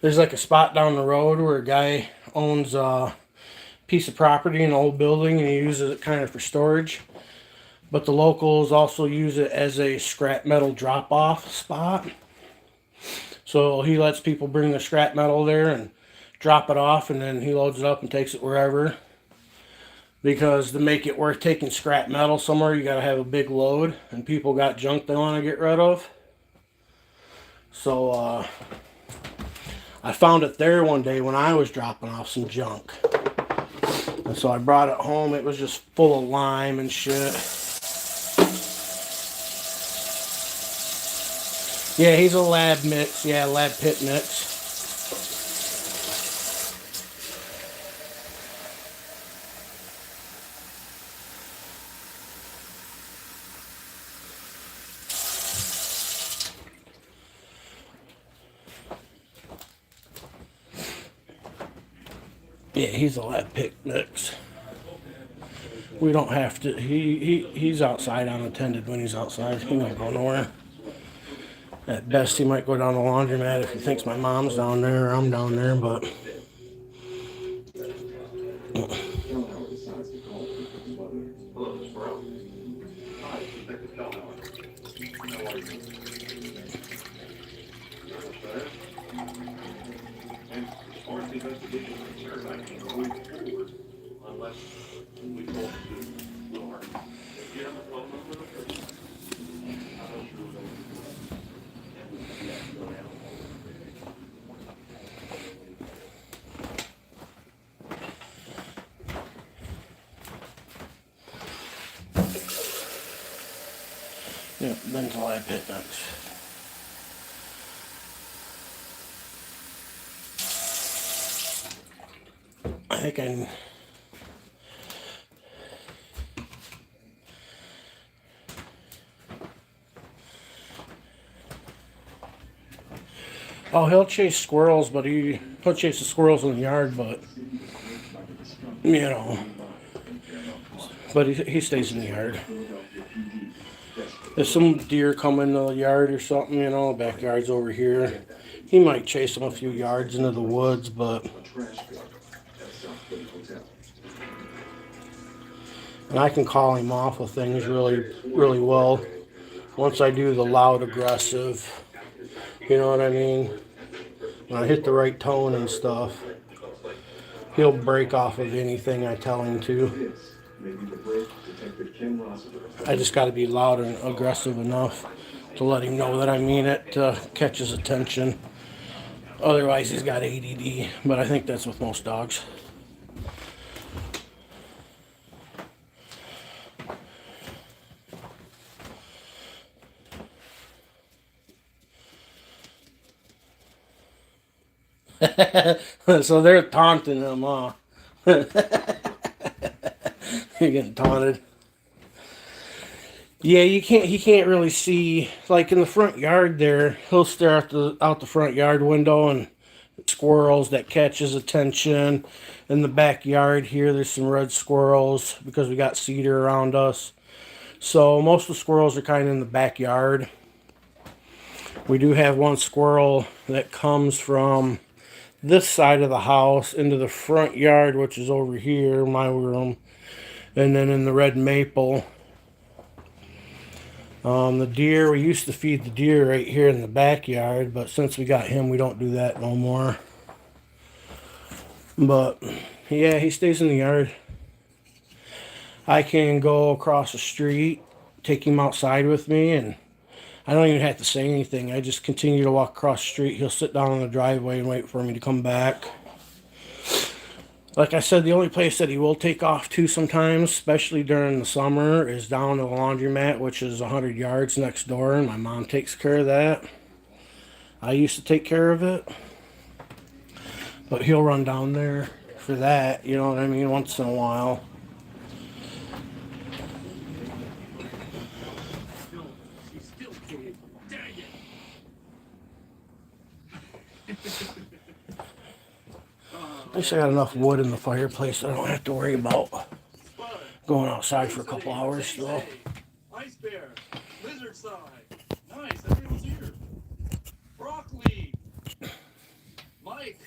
A: There's like a spot down the road where a guy owns a piece of property in an old building and he uses it kind of for storage. But the locals also use it as a scrap metal drop-off spot. So he lets people bring the scrap metal there and drop it off, and then he loads it up and takes it wherever. Because to make it worth taking scrap metal somewhere, you gotta have a big load, and people got junk they want to get rid of. So I found it there one day when I was dropping off some junk. And so I brought it home. It was just full of lime and shit. Yeah, he's a lab mix. Yeah, lab pit mix. Yeah, he's a lab pit mix. We don't have to. He's outside unattended when he's outside. He won't go nowhere. At best, he might go down the laundromat if he thinks my mom's down there or I'm down there, but.
H: Hello, Miss Burrell. Hi, Detective Kellauer. How are you? Not much better. And as far as the investigation is concerned, I can't move forward unless we talk to Laura. If you have a phone number, I'm not sure what
A: Yeah, Ben's a lab pit mix. I think I. Oh, he'll chase squirrels, but he'll chase the squirrels in the yard, but you know, but he stays in the yard. If some deer come into the yard or something, you know, the backyard's over here, he might chase them a few yards into the woods, but. And I can call him off of things really, really well. Once I do the loud, aggressive, you know what I mean? When I hit the right tone and stuff, he'll break off of anything I tell him to. I just got to be loud and aggressive enough to let him know that I mean it, to catch his attention. Otherwise, he's got ADD, but I think that's with most dogs. So they're taunting him, huh? You're getting taunted. Yeah, you can't. He can't really see. Like in the front yard there, he'll stare out the front yard window and squirrels that catch his attention. In the backyard here, there's some red squirrels because we got cedar around us. So most of the squirrels are kind of in the backyard. We do have one squirrel that comes from this side of the house into the front yard, which is over here, my room, and then in the red maple. The deer, we used to feed the deer right here in the backyard, but since we got him, we don't do that no more. But yeah, he stays in the yard. I can go across the street, take him outside with me, and I don't even have to say anything. I just continue to walk across the street. He'll sit down on the driveway and wait for me to come back. Like I said, the only place that he will take off to sometimes, especially during the summer, is down to the laundromat, which is 100 yards next door, and my mom takes care of that. I used to take care of it, but he'll run down there for that, you know what I mean, once in a while. At least I got enough wood in the fireplace that I don't have to worry about going outside for a couple hours still.
I: Ice bear, lizard side. Nice, everyone's here. Broccoli. Mike.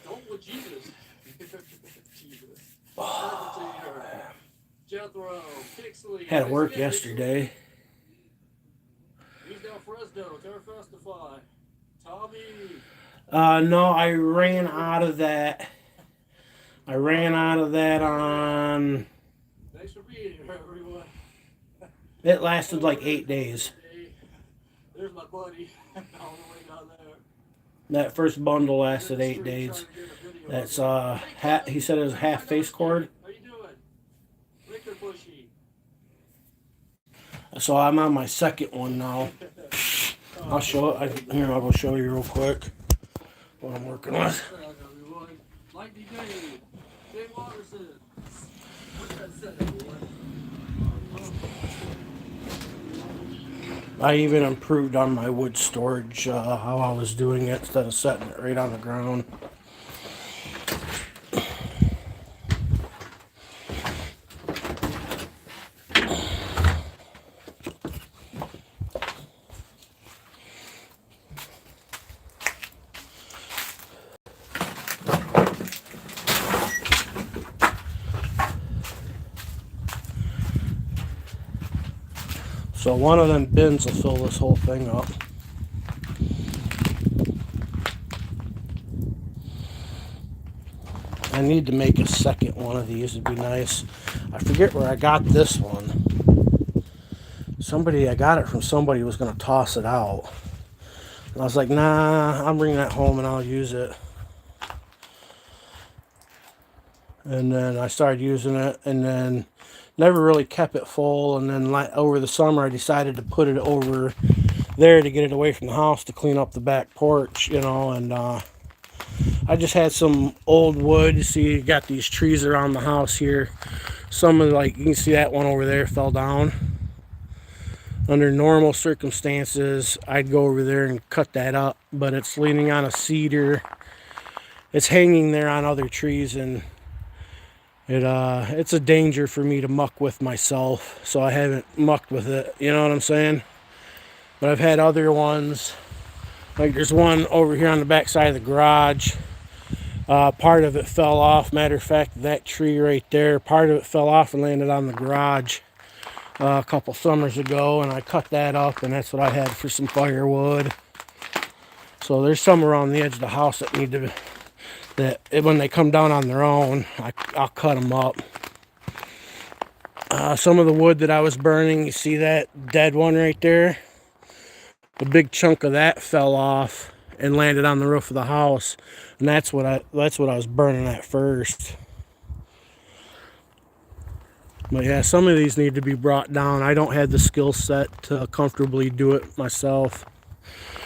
I: Don't with Jesus. Jesus. Jethro, Pixley.
A: Had to work yesterday.
I: He's down Fresno, Terrafestify. Tommy.
A: No, I ran out of that. On.
I: Thanks for being here, everyone.
A: It lasted like 8 days.
I: There's my buddy all the way down there.
A: That first bundle lasted 8 days. That's he said it was half face cord.
F: How you doing? Victor Bushy.
A: So I'm on my second one now. I'll show it. Here, I'll go show you real quick what I'm working with.
F: Lightning Dave. Dave Watterson. What's that set, everyone?
A: I even improved on my wood storage, how I was doing it instead of setting it right on the ground. So one of them bins will fill this whole thing up. I need to make a second one of these. It'd be nice. I forget where I got this one. I got it from somebody who was going to toss it out. And I was like, nah, I'm bringing that home and I'll use it. And then I started using it and then never really kept it full. And then over the summer, I decided to put it over there to get it away from the house to clean up the back porch, you know. And I just had some old wood. You see, you got these trees around the house here. Some of, like, you can see that one over there fell down. Under normal circumstances, I'd go over there and cut that up, but it's leaning on a cedar. It's hanging there on other trees, and it's a danger for me to muck with myself, so I haven't mucked with it, you know what I'm saying? But I've had other ones, like there's one over here on the back side of the garage. Part of it fell off. Matter of fact, that tree right there, part of it fell off and landed on the garage a couple summers ago, and I cut that up, and that's what I had for some firewood. So there's some around the edge of the house that need to, when they come down on their own, I'll cut them up. Some of the wood that I was burning, you see that dead one right there? A big chunk of that fell off and landed on the roof of the house, and that's what I was burning at first. But yeah, some of these need to be brought down. I don't have the skill set to comfortably do it myself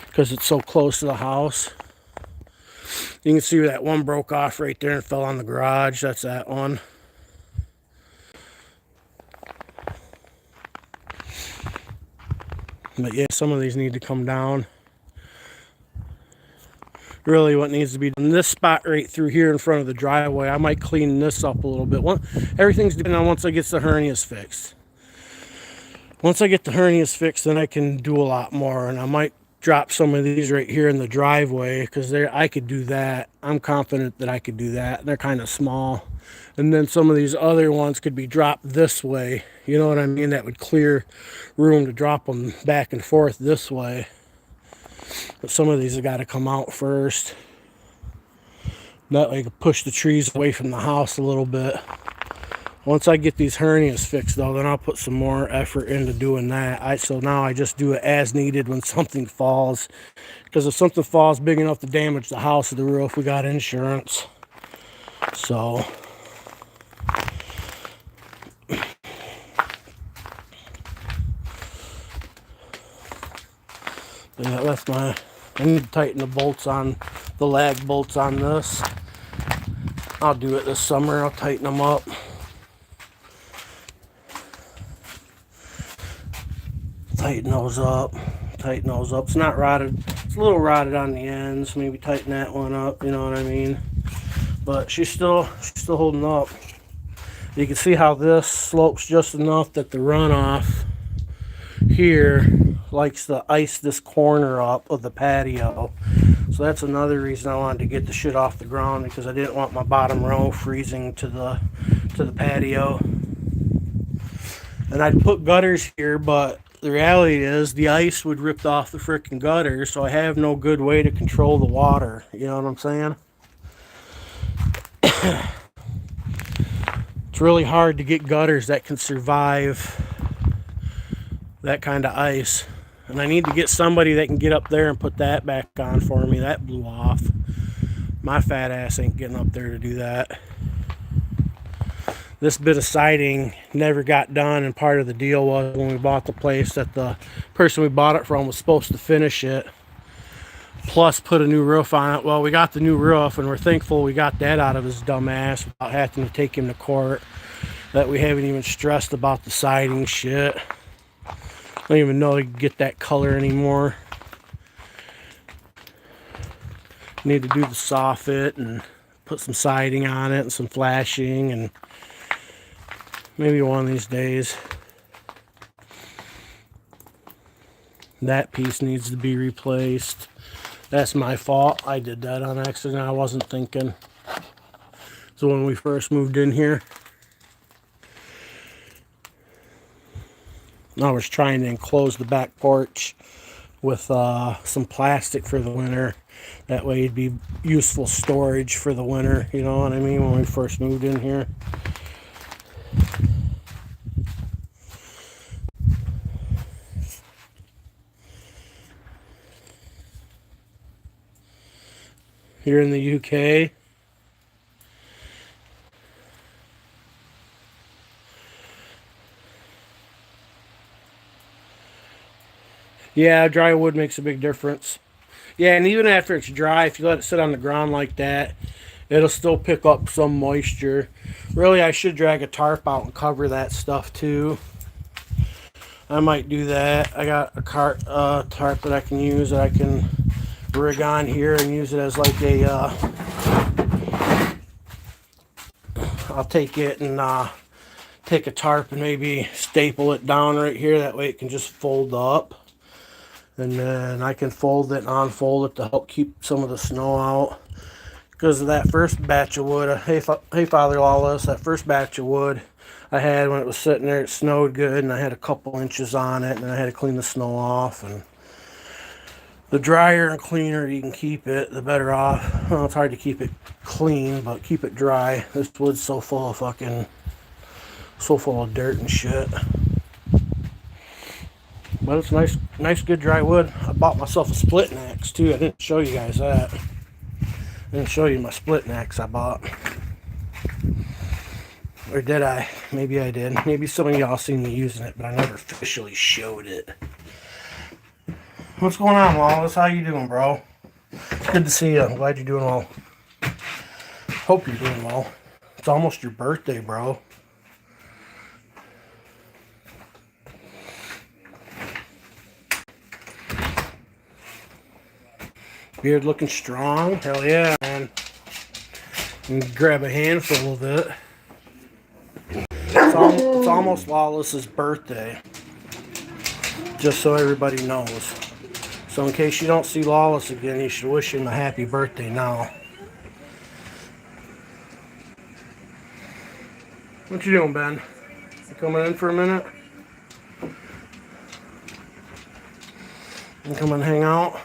A: because it's so close to the house. You can see where that one broke off right there and fell on the garage. That's that one. But yeah, some of these need to come down. Really what needs to be done, this spot right through here in front of the driveway, I might clean this up a little bit. Everything's depending on once I get the hernias fixed. Once I get the hernias fixed, then I can do a lot more, and I might drop some of these right here in the driveway because I could do that. I'm confident that I could do that. They're kind of small. And then some of these other ones could be dropped this way. You know what I mean? That would clear room to drop them back and forth this way. But some of these have got to come out first. That way I can push the trees away from the house a little bit. Once I get these hernias fixed, though, then I'll put some more effort into doing that. So now I just do it as needed when something falls. Because if something falls big enough to damage the house or the roof, we got insurance. So yeah, that's I need to tighten the bolts on, the lag bolts on this. I'll do it this summer. I'll tighten them up. Tighten those up. It's not rotted. It's a little rotted on the ends. Maybe tighten that one up. You know what I mean? But she's still holding up. You can see how this slopes just enough that the runoff here likes to ice this corner up of the patio. So that's another reason I wanted to get the shit off the ground, because I didn't want my bottom row freezing to the patio. And I'd put gutters here, but the reality is the ice would rip off the frickin' gutters, so I have no good way to control the water. You know what I'm saying? It's really hard to get gutters that can survive that kind of ice. And I need to get somebody that can get up there and put that back on for me. That blew off. My fat ass ain't getting up there to do that. This bit of siding never got done, and part of the deal was when we bought the place that the person we bought it from was supposed to finish it, plus put a new roof on it. Well, we got the new roof, and we're thankful we got that out of his dumb ass without having to take him to court. That we haven't even stressed about the siding shit. I don't even know you can get that color anymore. Need to do the soffit and put some siding on it and some flashing, and maybe one of these days. That piece needs to be replaced. That's my fault. I did that on accident. I wasn't thinking. So when we first moved in here, I was trying to enclose the back porch with some plastic for the winter. That way it'd be useful storage for the winter, you know what I mean, when we first moved in here. Here in the UK, yeah, dry wood makes a big difference. Yeah, and even after it's dry, if you let it sit on the ground like that, it'll still pick up some moisture. Really, I should drag a tarp out and cover that stuff too. I might do that. I got a tarp that I can use that I can rig on here and use it as like a, I'll take it and take a tarp and maybe staple it down right here. That way it can just fold up. And then I can fold it and unfold it to help keep some of the snow out. Because of that first batch of wood, hey Father Lawless, that first batch of wood I had when it was sitting there, it snowed good, and I had a couple inches on it, and I had to clean the snow off. And the drier and cleaner you can keep it, the better off. Well, it's hard to keep it clean, but keep it dry. This wood's so full of dirt and shit. But it's nice good dry wood. I bought myself a splitting axe too. I didn't show you guys that. I didn't show you my splitting axe I bought. Or did I? Maybe I did. Maybe some of y'all seen me using it, but I never officially showed it. What's going on, Wallace? How you doing, bro? Good to see you. I'm glad you're doing well. Hope you're doing well. It's almost your birthday, bro. Beard looking strong. Hell yeah, man. And grab a handful of it. It's almost Lawless's birthday. Just so everybody knows. So in case you don't see Lawless again, you should wish him a happy birthday now. What you doing, Ben? You coming in for a minute? You come and hang out?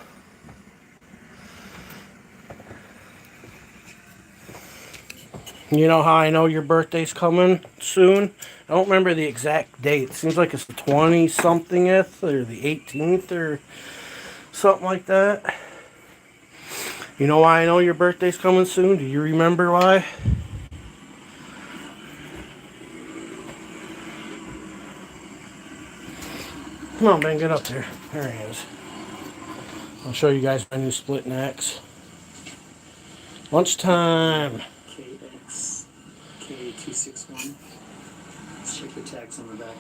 A: You know how I know your birthday's coming soon? I don't remember the exact date. It seems like it's the 20-somethingth or the 18th or something like that. You know why I know your birthday's coming soon? Do you remember why? Come on, Ben, get up there. There he is. I'll show you guys my new splitting axe. Lunchtime.
N: K261. Let's check the tags on the back.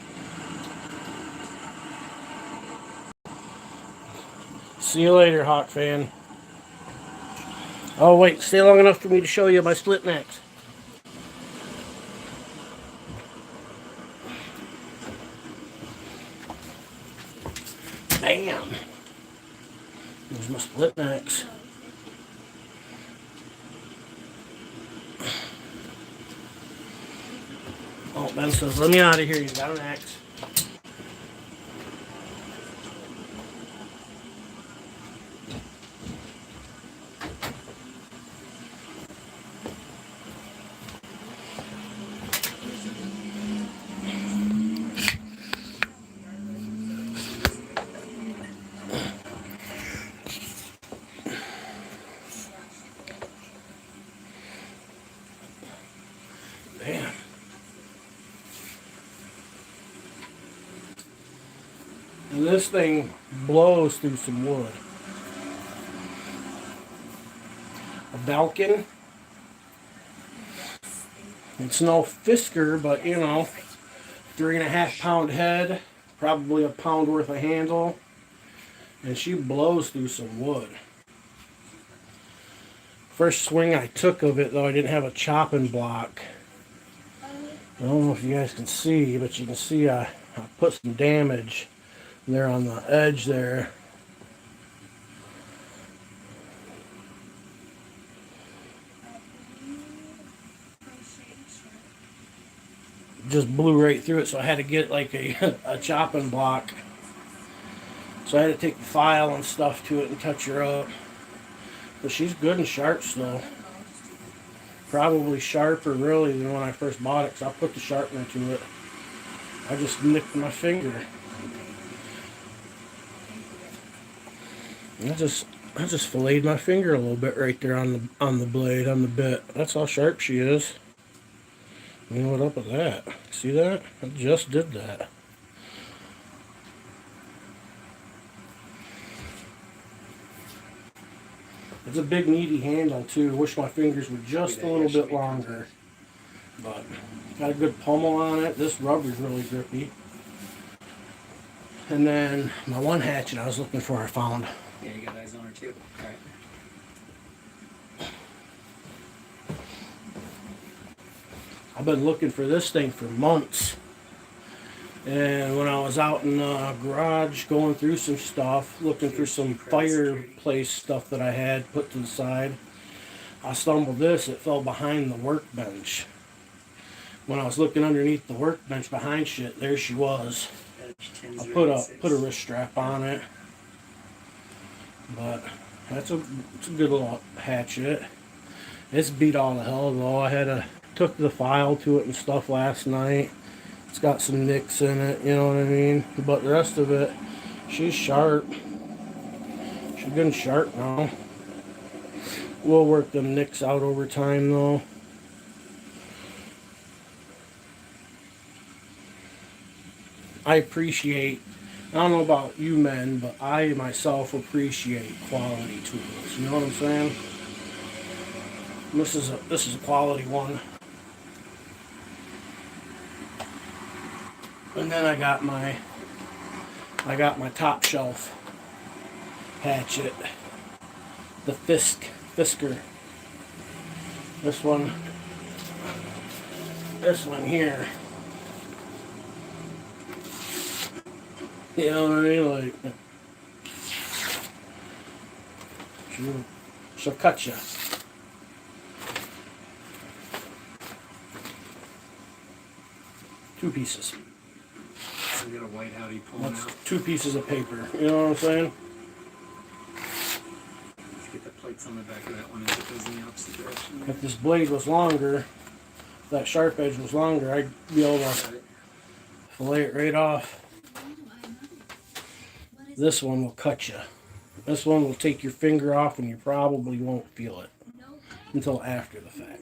A: See you later, Hawk fan. Oh, wait. Stay long enough for me to show you my splitting axe. Bam. There's my splitting axe. Oh, Ben says, let me out of here. You got an axe. this thing blows through some wood. A Falcon. It's no Fisker, but you know, 3.5 pound head, probably a pound worth of handle, and she blows through some wood. First swing I took of it, though, I didn't have a chopping block. I don't know if you guys can see, but you can see I put some damage there on the edge there. Just blew right through it, so I had to get like a chopping block. So I had to take the file and stuff to it and touch her up. But she's good and sharp still. Probably sharper really than when I first bought it, because I put the sharpener to it. I just nicked my finger. I just filleted my finger a little bit right there on the blade, on the bit. That's how sharp she is. You know what up with that? See that? I just did that. It's a big meaty handle too. Wish my fingers were just a little bit longer. But got a good pommel on it. This rubber's really grippy. And then my one hatchet I was looking for, I found.
N: Yeah, you got eyes on her too. Alright.
A: I've been looking for this thing for months. And when I was out in the garage going through some stuff, looking for some fireplace stuff that I had put to the side, I stumbled this. It fell behind the workbench. When I was looking underneath the workbench behind shit, there she was. I put a wrist strap on it. But it's a good little hatchet. It's beat all to hell though. I took the file to it and stuff last night. It's got some nicks in it, you know what I mean? But the rest of it, she's sharp. She's good and sharp now. We'll work them nicks out over time though. I appreciate, I don't know about you men, but I myself appreciate quality tools. You know what I'm saying? This is a quality one. And then I got my top shelf hatchet, the Fisker. This one here. You know what I mean? Like, she'll cut you. Two pieces.
N: So we got a white howdy pulling
A: That's
N: out.
A: 2 pieces of paper. You know what I'm saying?
N: Let's get the plates on the back of that one as it goes in the opposite direction.
A: If this blade was longer, that sharp edge was longer, I'd be able to fillet it right off. This one will cut you. This one will take your finger off and you probably won't feel it until after the fact.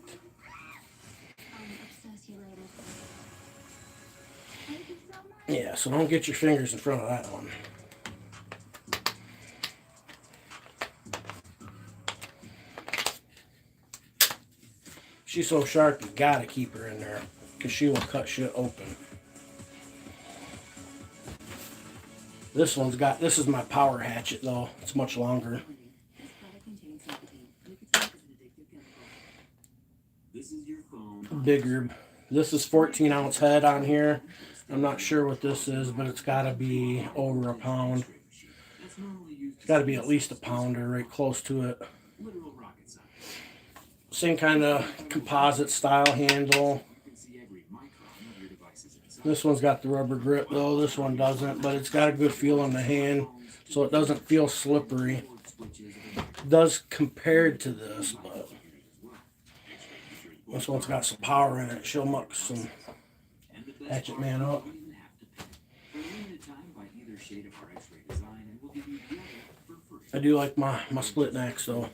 A: Yeah, so don't get your fingers in front of that one. She's so sharp, you gotta keep her in there because she will cut shit open. This is my power hatchet though. It's much longer. Bigger. This is 14-ounce head on here. I'm not sure what this is, but it's got to be over a pound. It's got to be at least a pounder, right close to it. Same kind of composite style handle. This one's got the rubber grip though. This one doesn't, but it's got a good feel on the hand, so it doesn't feel slippery. It does compared to this, but this one's got some power in it. She'll muck some hatchet man up. I do like my split necks though.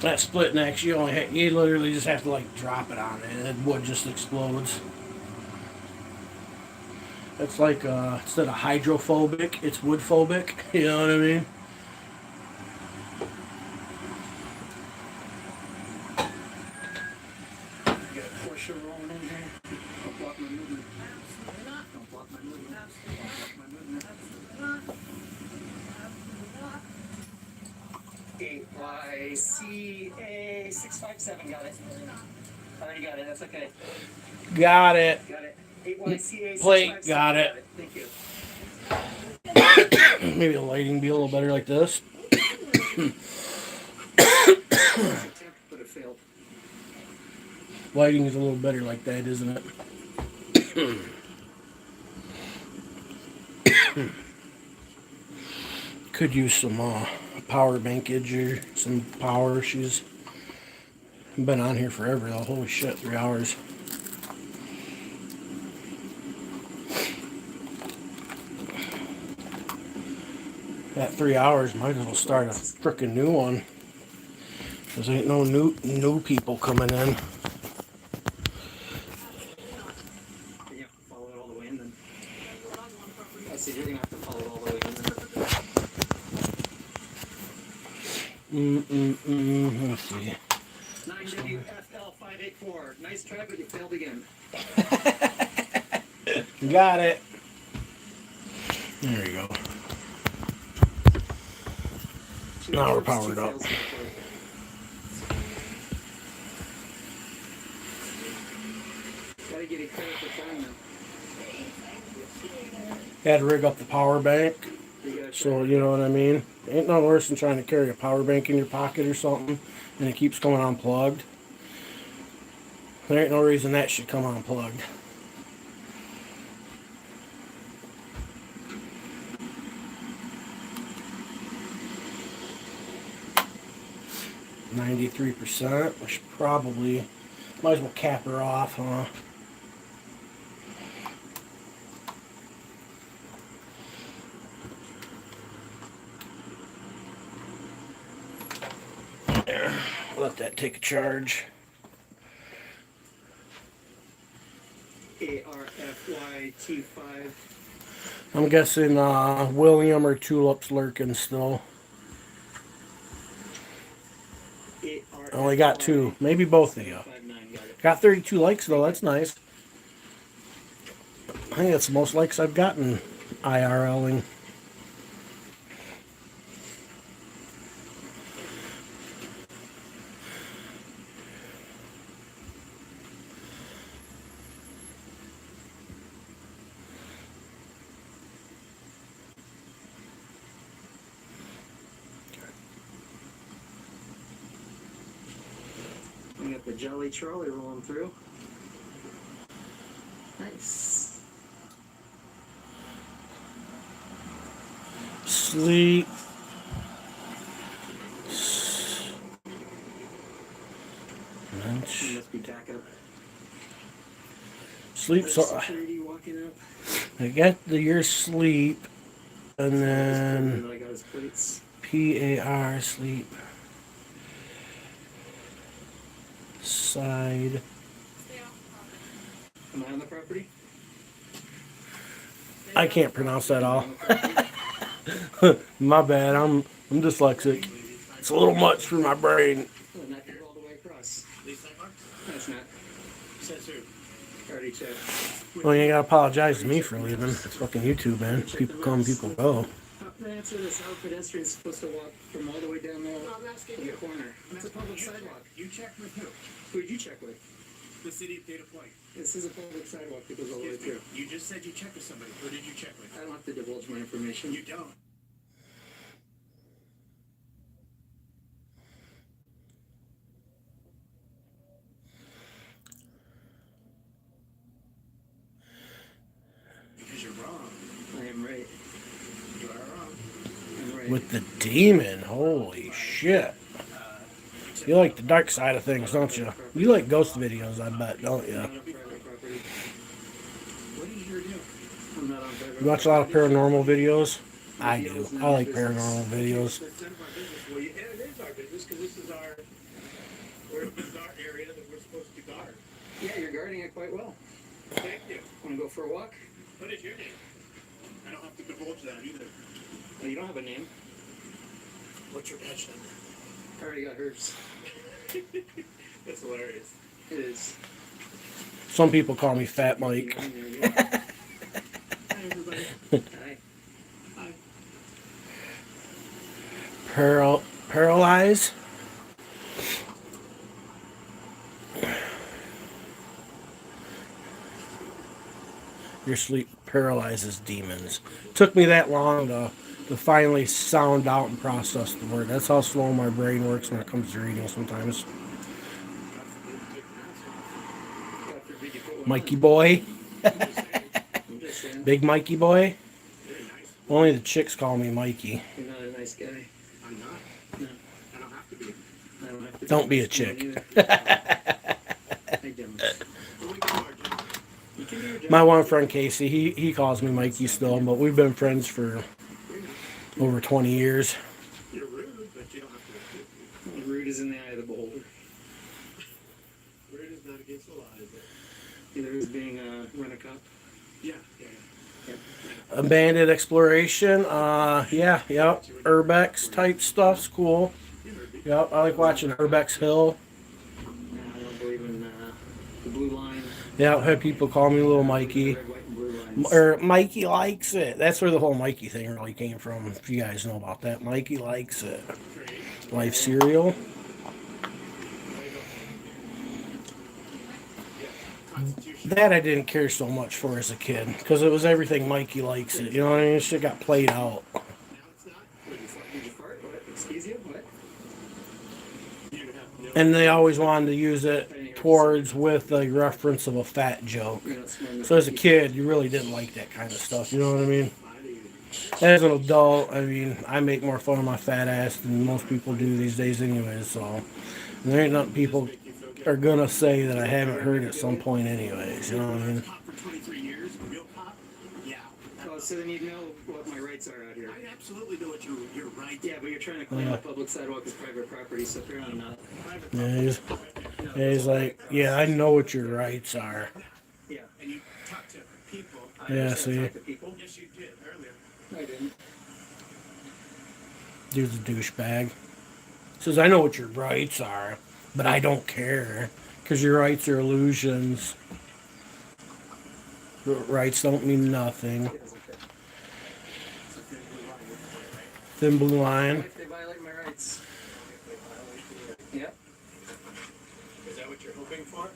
A: That split neck, you literally just have to like drop it on it, and the wood just explodes. It's like instead of hydrophobic, it's woodphobic. You know what I mean?
N: You got a Porsche rolling in here. Don't block my movement. Don't block my movement. Don't block my movement.
F: AYCA657, got it. I already got it, that's okay.
A: Got it.
F: Got it. 8YCA657.
A: Plate, got it.
F: Thank you.
A: Maybe the lighting be a little better like this.
N: But it failed.
A: Lighting is a little better like that, isn't it? Could use some power bankage or some power. She's been on here forever though. Holy shit, 3 hours. That 3 hours might as well start a frickin' new one. Cause ain't no new people coming in.
N: You have to follow it all the way in then. I see, you're gonna have to follow it all the way in then.
A: Let's see.
N: 9WFL584. Nice try, but you failed again.
A: Got it. There we go. Now we're powered up.
N: Gotta get it clear for time now.
A: Had to rig up the power bank. So, you know what I mean? Ain't nothing worse than trying to carry a power bank in your pocket or something and it keeps going unplugged. There ain't no reason that should come unplugged. %. I should probably, might as well cap her off, huh? There, let that take a charge.
N: ARFYT5.
A: I'm guessing William or Tulip's lurking still. I only got 2. Maybe both of you. Got 32 likes though, that's nice. I think that's the most likes I've gotten IRLing.
N: We got the Jelly Trolley rolling through. Nice.
A: Sleep.
N: You must be back up.
A: Sleep. So
N: Security walking up.
A: I got your sleep, and then
N: I got his plates.
A: PAR sleep. Side.
N: Am I on the property?
A: I can't pronounce that all. My bad. I'm dyslexic. It's a little much for my brain.
N: Oh, not get all the way across. That's not. Says who? Already checked.
A: Well, you ain't gotta apologize to me for leaving. It's fucking YouTube, man. People come, people go.
N: The answer is how pedestrians supposed to walk from all the way down there to the corner. It's a public sidewalk.
D: You checked with who?
N: Who did you check with?
D: The city of Data Point.
N: This is a public sidewalk that goes all the way through.
D: You just said you checked with somebody. Who did you check with?
N: I don't have to divulge my information.
D: You don't. Because you're wrong.
N: I am right.
D: You are wrong.
N: I'm right.
A: With the demon, holy shit. You like the dark side of things, don't you? You like ghost videos, I bet, don't you?
N: What is your deal? I'm not on private
A: You watch a lot of paranormal videos? I do. I like paranormal videos.
N: Well, it is our business because this is our Where's the guard area that we're supposed to guard?
O: Yeah, you're guarding it quite well.
N: Thank you.
O: Want to go for a walk?
N: What is your name? I don't have to divulge that either.
O: Oh, you don't have a name.
N: What's your badge number?
O: I already got hers.
N: That's hilarious.
O: It is.
A: Some people call me Fat Mike.
N: Hi, everybody.
O: Hi.
N: Hi.
A: Paralyze. Your sleep paralyzes demons. Took me that long to finally sound out and process the word. That's how slow my brain works when it comes to reading sometimes. Mikey boy. Big Mikey boy. Only the chicks call me Mikey.
O: You're not a nice guy.
N: I'm not.
O: No.
N: I don't have to be.
O: I don't have to.
A: Don't be a chick.
O: I don't. You can do your job.
A: My one friend Casey, he calls me Mikey still, but we've been friends for over 20 years.
N: You're rude, but you don't have to.
O: Rude is in the eye of the beholder.
N: Rude is not against the law, is it?
O: Either is being run a cop.
N: Yeah.
A: Abandoned exploration, yeah, yep. Urbex type stuff's cool. Yep, I like watching Urbex Hill.
O: I don't believe in the blue line.
A: Yeah, I've had people call me Little Mikey.
O: Red, white, and blue lines.
A: Or Mikey likes it. That's where the whole Mikey thing really came from, if you guys know about that. Mikey likes it. Life cereal. That I didn't care so much for as a kid, because it was everything Mikey likes it. You know what I mean? Shit got played out.
N: Now it's not.
O: Did you fart? What? Excuse you? What?
N: You have no.
A: And they always wanted to use it towards with a reference of a fat joke.
O: You're not smart enough
A: So as a
O: to
A: kid, you really didn't like that kind of stuff. You know what I mean? As an adult, I mean, I make more fun of my fat ass than most people do these days anyways. So and there ain't nothing people are going to say that I haven't heard at some point anyways. You know what I mean?
N: Cop for 23 years, a real cop? Yeah.
O: Oh, so then you know what my rights are out here.
N: I absolutely know what you're right.
O: Yeah, but you're trying to claim a public sidewalk as private property, so apparently not.
A: Yeah, he's like, yeah, I know what your rights are.
O: Yeah.
N: And you talk to people.
A: Yeah, see?
O: Talk to people.
N: Yes, you did earlier.
O: No, I didn't.
A: Dude's a douchebag. Says, I know what your rights are, but I don't care. Because your rights are illusions. Rights don't mean nothing. Thin blue line.
O: If they violate my rights. Yep.
N: Is that what you're hoping for?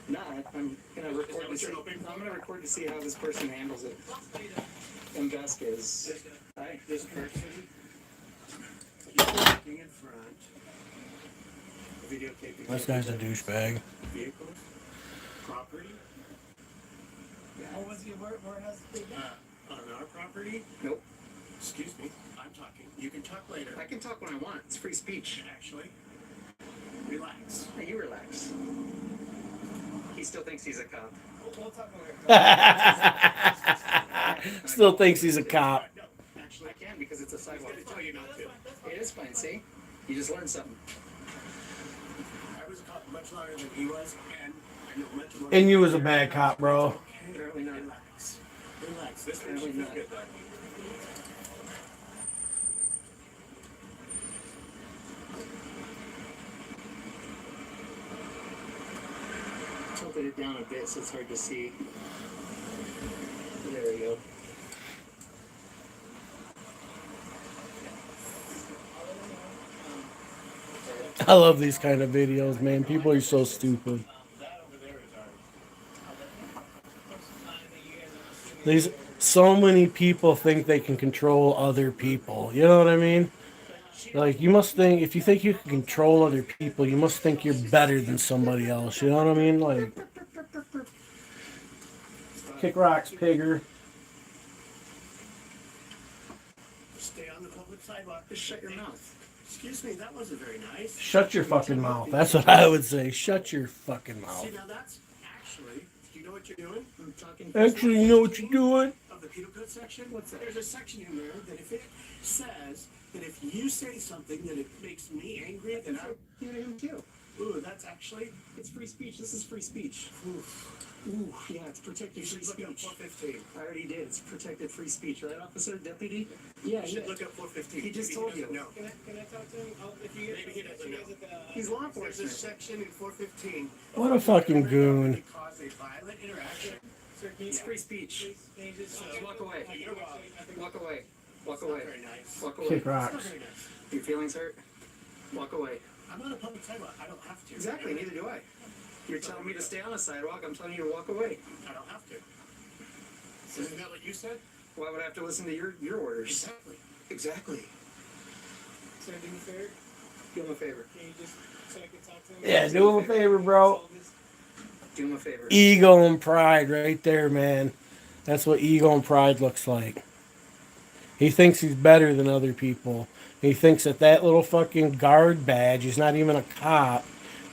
O: Nah, I'm gonna record
N: what
O: to see.
N: you're hoping for?
O: I'm gonna record to see how this person handles it. M. Vasquez. Hi.
N: This person, he's walking in front, videotaping.
A: This guy's a douchebag.
N: Vehicles, property.
O: What was he? Where has it been?
N: On our property?
O: Nope.
N: Excuse me, I'm talking. You can talk later.
O: I can talk when I want. It's free speech.
N: Actually, relax.
O: Hey, you relax. He still thinks he's a cop.
N: We'll talk later.
A: Still thinks he's a cop.
N: No, actually,
O: I can because it's a
N: he's
O: sidewalk.
N: going to tell you not to.
O: It is fine, see? You just learned something.
N: I was a cop much longer than he was, and I know much more.
A: And you was a bad cop, bro.
O: Apparently not.
N: Relax. Relax. This
O: Apparently
N: makes you
O: not.
N: feel good, though.
O: Tilted it down a bit so it's hard to see. There we go.
A: I love these kind of videos, man. People are so stupid. So many people think they can control other people. You know what I mean? Like, you must think, if you think you can control other people, you must think you're better than somebody else. You know what I mean? Like, kick rocks, pigger.
N: Stay on the public sidewalk. Just shut your mouth. Excuse me, that wasn't very nice.
A: Shut your fucking mouth. That's what I would say. Shut your fucking mouth.
N: See, now that's actually, do you know what you're doing? I'm talking.
A: Actually, you know what you're doing?
N: Of the penal code section? What's that? There's a section in there that if it says that if you say something that it makes me angry, then I.
O: You him too. Ooh, that's actually, it's free speech. This is free speech. Ooh, yeah, it's protected free speech.
B: Look up 415.
O: I already did. It's protected free speech, right, officer, deputy? Yeah,
B: You should look up 415.
O: He just
B: Maybe
O: told
B: doesn't
O: you.
B: know.
I: Can I talk to him? If you
B: Maybe he doesn't know.
O: He's law
B: There's a
O: enforcement.
B: section in 415.
A: What a fucking goon.
B: It caused a violent interaction.
I: Sir, can you
O: It's free speech.
I: Can you just
O: Walk away.
B: You're wrong.
O: Walk away. Walk
B: It's not
O: away.
B: very nice.
O: Walk away.
A: Kick
B: It's not
A: rocks.
B: very nice.
O: Your feelings hurt? Walk away.
B: I'm on a public sidewalk. I don't have to.
O: Exactly, neither do I. You're telling me to stay on the sidewalk, I'm telling you to walk away.
B: I don't have to. Isn't that what you said?
O: Why would I have to listen to your orders?
B: Exactly.
O: Exactly.
I: sir, do me a favor?
O: Do him a favor.
I: Can you just so I can talk to him?
A: Yeah, do him a favor, bro.
O: Do him a favor.
A: Ego and pride right there, man. That's what ego and pride looks like. He thinks he's better than other people. He thinks that little fucking guard badge, he's not even a cop.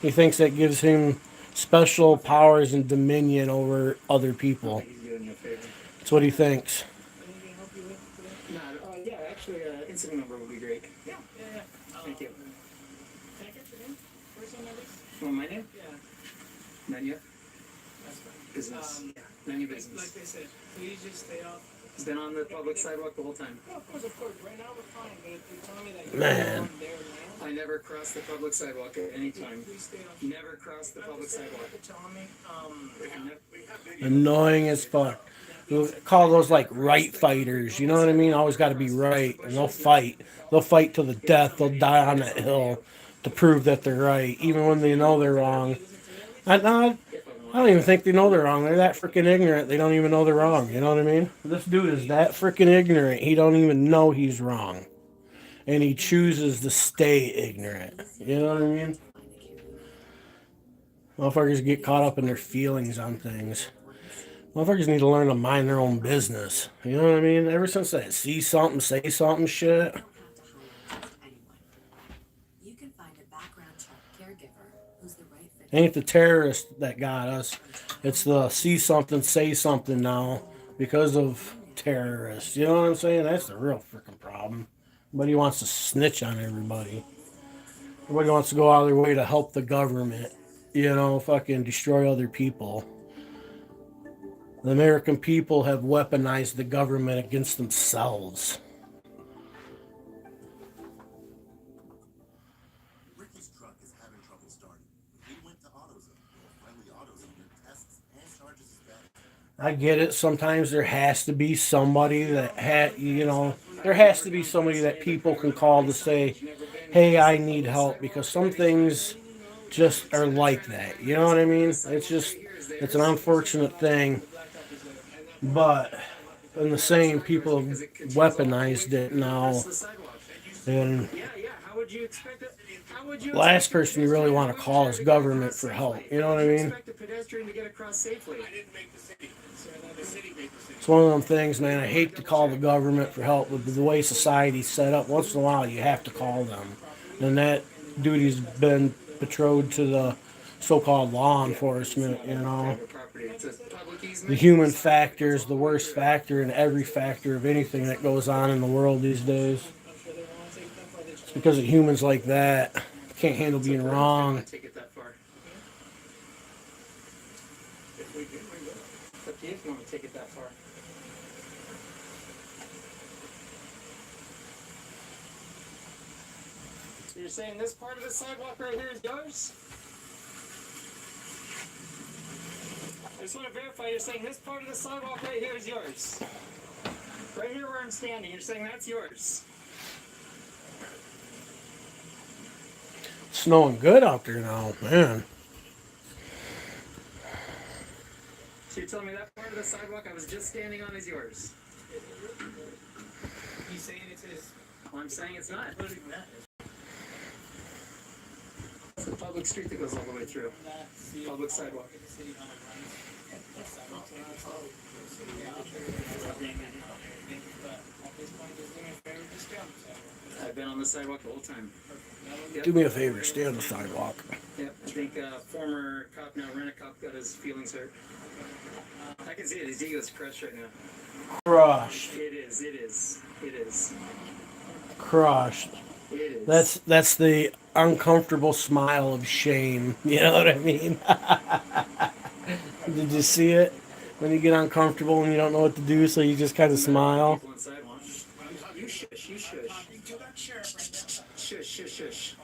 A: He thinks that gives him special powers and dominion over other people.
O: He's doing you a favor.
A: That's what he thinks.
I: Anything I can help you with today?
O: Nah, yeah, actually, incident number would be great.
I: Yeah.
O: Thank you.
I: Can I get your name? First name, at least?
O: Want my name?
I: Yeah.
O: Nanya.
I: That's fine.
O: Business.
I: Yeah.
O: Nanya
I: Like
O: business.
I: they said, please just stay off.
O: He's been on the public sidewalk the whole time.
I: No, of course. Right now we're fine, but if you're telling me that you're
A: Man.
I: on their land,
O: I never crossed the public sidewalk at any time.
I: please stay off.
O: Never crossed the public sidewalk.
I: You're telling me,
A: Annoying as fuck. We'll call those like right fighters. You know what I mean? Always got to be right, and they'll fight. They'll fight till the death. They'll die on that hill to prove that they're right, even when they know they're wrong. I don't even think they know they're wrong. They're that freaking ignorant. They don't even know they're wrong. You know what I mean? This dude is that freaking ignorant. He don't even know he's wrong, and he chooses to stay ignorant. You know what I mean? Motherfuckers get caught up in their feelings on things. Motherfuckers need to learn to mind their own business. You know what I mean? Ever since that see something, say something shit.
L: You can find a background check caregiver who's the right fit.
A: Ain't the terrorist that got us. It's the see something, say something now because of terrorists. You know what I'm saying? That's the real freaking problem. Everybody wants to snitch on everybody. Everybody wants to go out of their way to help the government. You know, fucking destroy other people. The American people have weaponized the government against themselves.
P: Ricky's truck is having trouble starting. He went to AutoZone. Finally, AutoZone tests and charges his battery.
A: I get it. Sometimes there has to be somebody that there has to be somebody that people can call to say, hey, I need help, because some things just are like that. You know what I mean? It's an unfortunate thing. But in the same, people have weaponized it now. And last person you really want to call is government for help. You know what I mean? It's one of them things, man. I hate to call the government for help, but the way society's set up, once in a while you have to call them. And that duty's been betrothed to the so-called law enforcement, you know. The human factor is the worst factor in every factor of anything that goes on in the world these days. It's because of humans like that. Can't handle being wrong.
O: Take it that far. It's up to you if you want to take it that far. So you're saying this part of the sidewalk right here is yours? I just want to verify you're saying this part of the sidewalk right here is yours. Right here where I'm standing, you're saying that's yours.
A: It's snowing good out there now, man.
O: So you're telling me that part of the sidewalk I was just standing on is yours?
I: he's saying it's his.
O: Well, I'm saying it's not. It's a public street that goes all the way through. Public sidewalk. I've been on the sidewalk the whole time. Yep.
A: Do me a favor, stay on the sidewalk.
O: Yep, I think former cop, now rent-a-cop, got his feelings hurt. I can see it, his ego's crushed right now.
A: Crushed.
O: It is.
A: Crushed.
O: It is.
A: That's the uncomfortable smile of shame. You know what I mean? Did you see it? When you get uncomfortable and you don't know what to do, so you just kind of smile.
O: People inside want. You shush, you shush. Shush, shush, shush.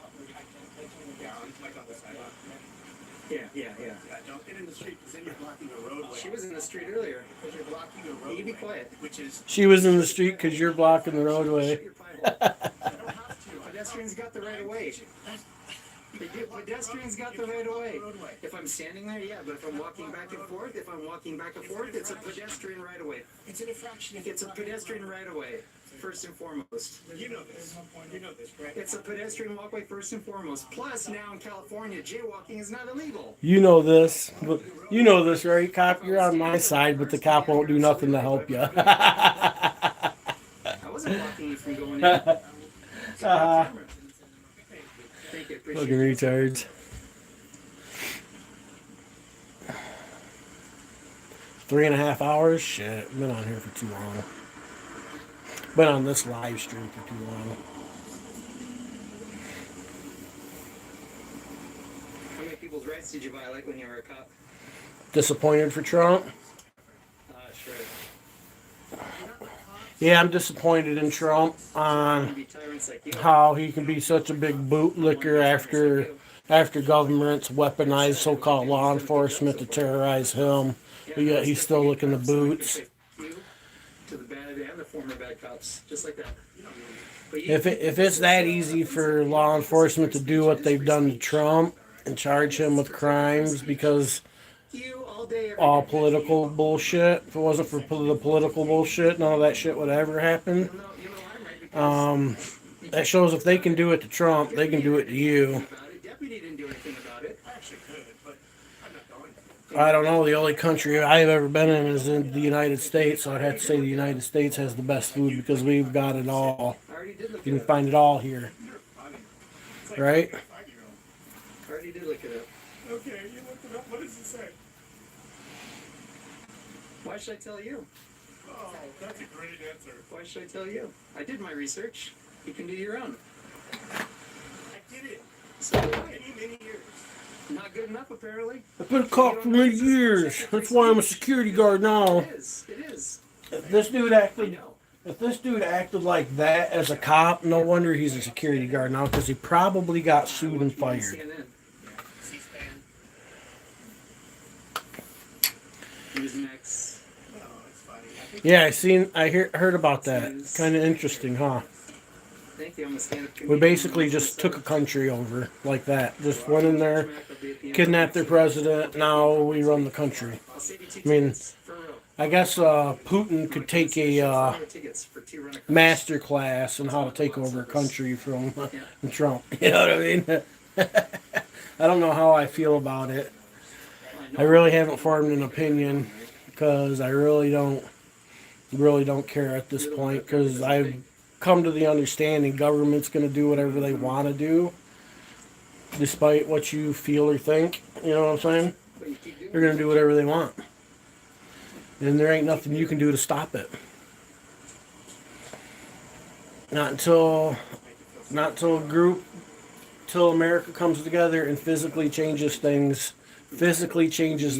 O: Yeah, yeah, yeah.
P: Don't get in the street because then you're blocking a roadway.
O: She was in the street earlier.
P: Because you're blocking a roadway.
O: You be quiet.
P: Which is.
A: She was in the street because you're blocking the roadway.
O: Pedestrians got the right of way. They do. Pedestrians got the right of way. If I'm standing there, yeah, but if I'm walking back and forth, it's a pedestrian right of way.
P: It's an infraction.
O: It's a pedestrian right of way, first and foremost.
P: You know this. You know this, right?
O: It's a pedestrian walkway first and foremost. Plus, now in California, jaywalking is not illegal.
A: You know this. You know this, right, cop? You're on my side, but the cop won't do nothing to help you.
O: I wasn't blocking you from going in. Thank you, appreciate
A: Fucking retards. 3.5 hours? Shit, been on here for too long. Been on this live stream for too long.
O: How many people's rights did you violate when you were a cop?
A: Disappointed for Trump?
O: Sure.
A: Yeah, I'm disappointed in Trump on how he can be such a big bootlicker after governments weaponize so-called law enforcement to terrorize him. But yet he's still licking the boots.
O: To the bad and the former bad cops, just like that.
A: If it's that easy for law enforcement to do what they've done to Trump and charge him with crimes because all political bullshit, if it wasn't for the political bullshit, none of that shit would ever happen. That shows if they can do it to Trump, they can do it to you.
O: Deputy didn't do anything about it.
P: I actually could, but I'm not going to.
A: I don't know, the only country I've ever been in is in the United States, so I'd have to say the United States has the best food because we've got it all. You can find it all here. Right?
O: I already did look it up.
P: Okay, you looked it up. What does it say?
O: Why should I tell you?
P: Oh, that's a great answer.
O: Why should I tell you? I did my research. You can do your own.
P: I did it.
O: So
P: Many years.
O: Not good enough, apparently.
A: I've been a cop for many years. That's why I'm a security guard now.
O: It is.
A: If this dude acted like that as a cop, no wonder he's a security guard now, because he probably got sued and fired.
O: Newsmax.
A: Yeah, I heard about that. Kind of interesting, huh?
O: Thank you. I'm a stand-up
A: We
O: comedian.
A: basically just took a country over like that. Just went in there, kidnapped their president. Now we run the country. I mean, I guess Putin could take a master class on how to take over a country from Trump. You know what I mean? I don't know how I feel about it. I really haven't formed an opinion because I really don't care at this point, because I've come to the understanding government's going to do whatever they want to do, despite what you feel or think. You know what I'm saying? They're going to do whatever they want. And there ain't nothing you can do to stop it. Not until America comes together and physically changes things. Physically changes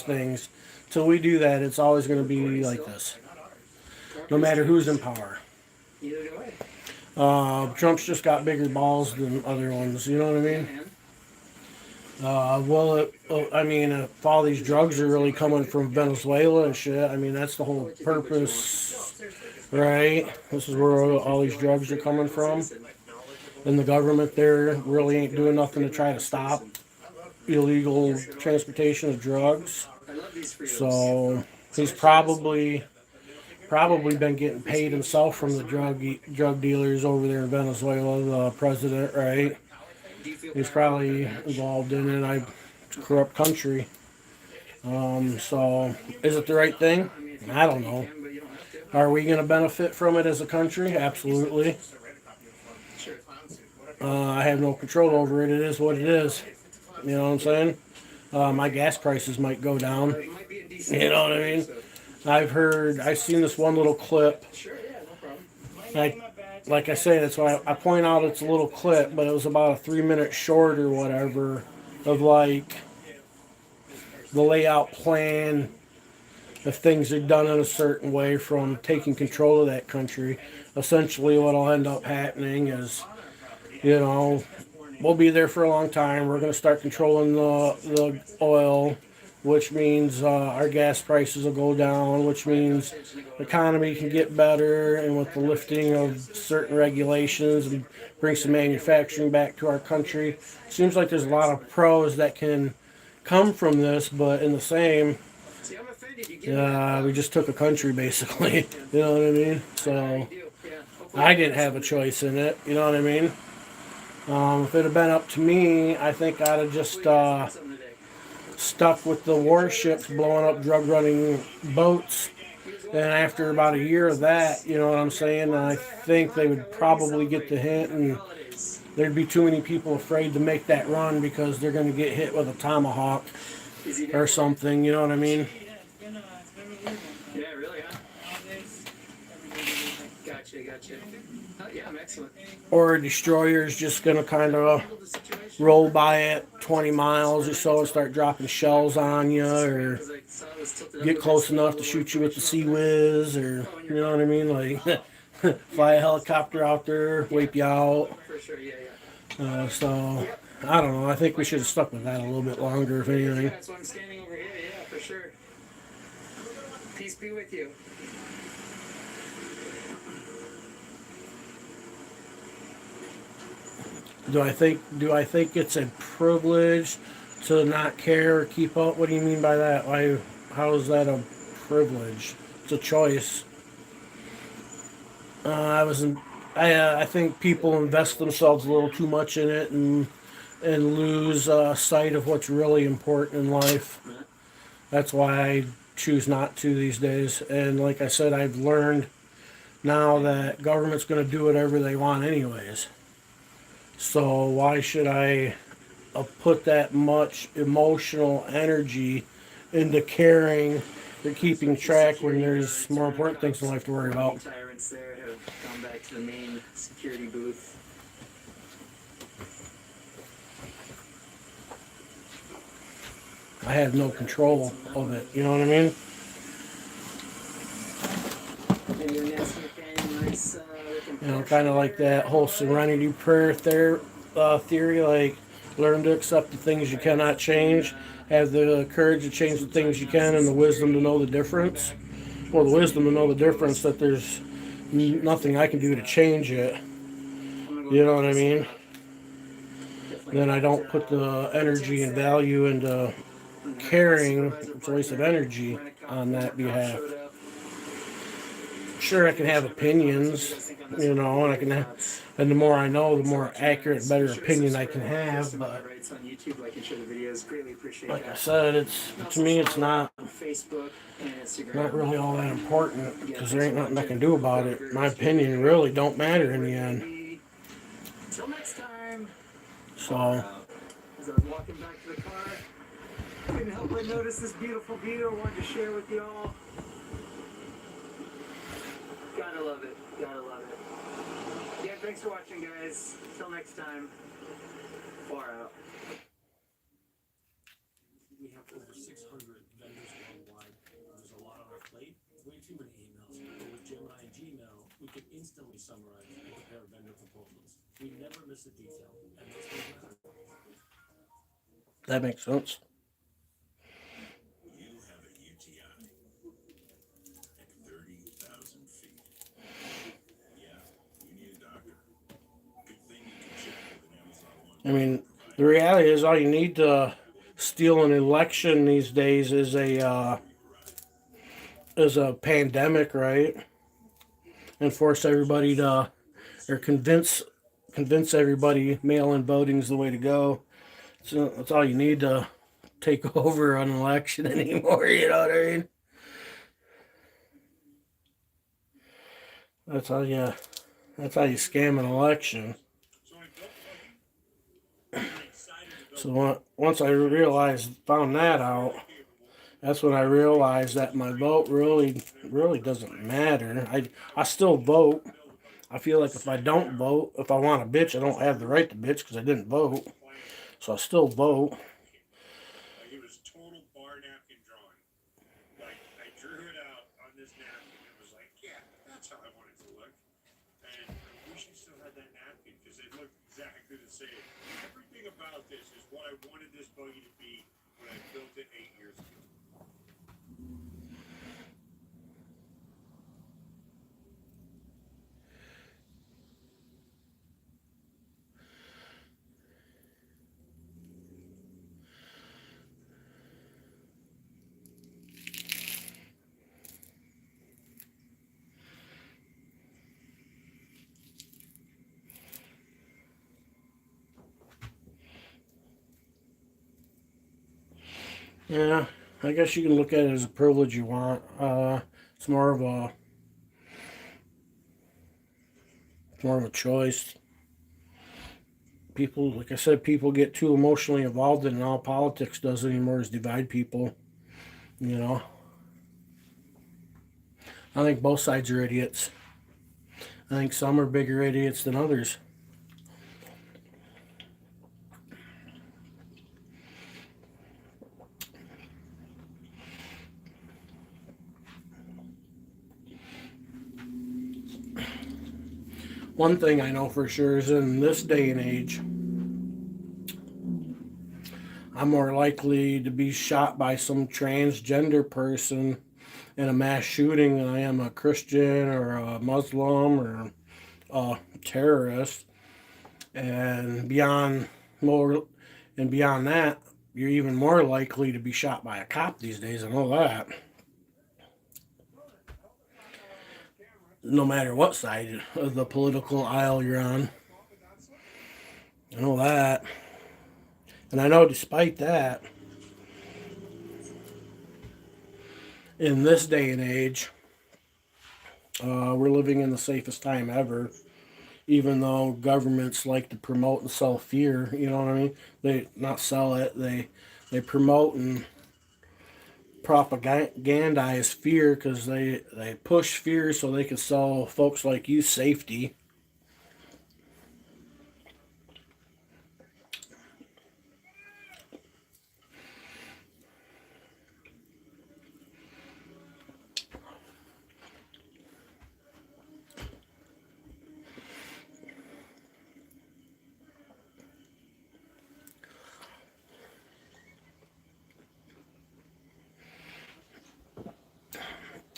A: things. Till we do that, it's always going to be like this. No matter who's in power. Trump's just got bigger balls than other ones. You know what I mean? If all these drugs are really coming from Venezuela and shit, I mean, that's the whole purpose, right? This is where all these drugs are coming from. And the government there really ain't doing nothing to try to stop illegal transportation of drugs. So he's probably been getting paid himself from the drug dealers over there in Venezuela, the president, right? He's probably involved in it. It's a corrupt country. So is it the right thing? I don't know. Are we going to benefit from it as a country? Absolutely. I have no control over it. It is what it is. You know what I'm saying? My gas prices might go down. You know what I mean? I've seen this one little clip. like I say, that's why I point out it's a little clip, but it was about a 3 minute short or whatever of like the layout plan if things are done in a certain way from taking control of that country. Essentially, what'll end up happening is, you know, we'll be there for a long time. We're going to start controlling the oil, which means our gas prices will go down, which means the economy can get better, and with the lifting of certain regulations and bring some manufacturing back to our country. Seems like there's a lot of pros that can come from this, but in the same, we just took a country basically. You know what I mean? So I didn't have a choice in it. You know what I mean? If it had been up to me, I think I'd have just stuck with the warships blowing up drug running boats. And after about a year of that, you know what I'm saying, I think they would probably get the hint, and there'd be too many people afraid to make that run because they're going to get hit with a tomahawk or something. You know what I mean?
O: Yeah, really, huh? Gotcha. Yeah, I'm excellent.
A: Or a destroyer's just going to kind of roll by at 20 miles or so and start dropping shells on you, or get close enough to shoot you with the Sea Whiz, or, you know what I mean? Like, fly a helicopter out there, wipe you out. So, I don't know. I think we should have stuck with that a little bit longer, if anything.
O: That's why I'm standing over here, yeah, for sure. Peace be with you.
A: Do I think it's a privilege to not care or keep up? What do you mean by that? How is that a privilege? It's a choice. I think people invest themselves a little too much in it and lose sight of what's really important in life. That's why I choose not to these days. And like I said, I've learned now that government's going to do whatever they want anyways. So why should I put that much emotional energy into caring or keeping track when there's more important things in life to worry about?
O: Tyrants there have gone back to the main security booth.
A: I have no control of it. You know what I mean? You know, kind of like that whole serenity prayer theory, like learn to accept the things you cannot change, have the courage to change the things you can, and the wisdom to know the difference. Well, the wisdom to know the difference that there's nothing I can do to change it. You know what I mean? Then I don't put the energy and value into caring. It's a waste of energy on that behalf. Sure, I can have opinions, you know, and I can have, and the more I know, the more accurate, better opinion I can have. But like I said, to me, it's not really all that important because there ain't nothing I can do about it. My opinion really don't matter in the end.
O: Till next time.
A: So.
O: As I was walking back to the car, couldn't help but notice this beautiful view. I wanted to share with y'all. Gotta love it. Yeah, thanks for watching, guys. Till next time. Far out.
D: We have over 600 vendors worldwide. There's a lot on our plate. Way too many emails. But with Gemini and Gmail, we can instantly summarize and compare vendor proposals. We never miss a detail, and that's what matters.
A: That makes sense.
P: You have a UTI at 30,000 feet. Yeah, you need a doctor. Good thing you can check with an Amazon One.
A: I mean, the reality is all you need to steal an election these days is a pandemic, right? And force everybody to, or convince everybody mail-in voting's the way to go. So that's all you need to take over an election anymore. You know what I mean? That's how you scam an election. So once I found that out, that's when I realized that my vote really doesn't matter. I still vote. I feel like if I don't vote, if I want to bitch, I don't have the right to bitch because I didn't vote. So I still vote.
B: Like, it was total bar napkin drawing. Like, I drew it out on this napkin. It was like, yeah, that's how I want it to look. And I wish I still had that napkin because it looked exactly the same. Everything about this is what I wanted this buggy to be when I built it 8 years ago.
A: Yeah, I guess you can look at it as a privilege you want. It's more of a choice. People, like I said, people get too emotionally involved in it, and all politics does anymore is divide people. You know, I think both sides are idiots. I think some are bigger idiots than others. One thing I know for sure is in this day and age, I'm more likely to be shot by some transgender person in a mass shooting than I am a Christian or a Muslim or a terrorist. And beyond that, you're even more likely to be shot by a cop these days. I know that. No matter what side of the political aisle you're on. I know that. And I know despite that, in this day and age, we're living in the safest time ever. Even though governments like to promote and sell fear, you know what I mean? They not sell it, they promote and propagandize fear because they push fear so they can sell folks like you safety.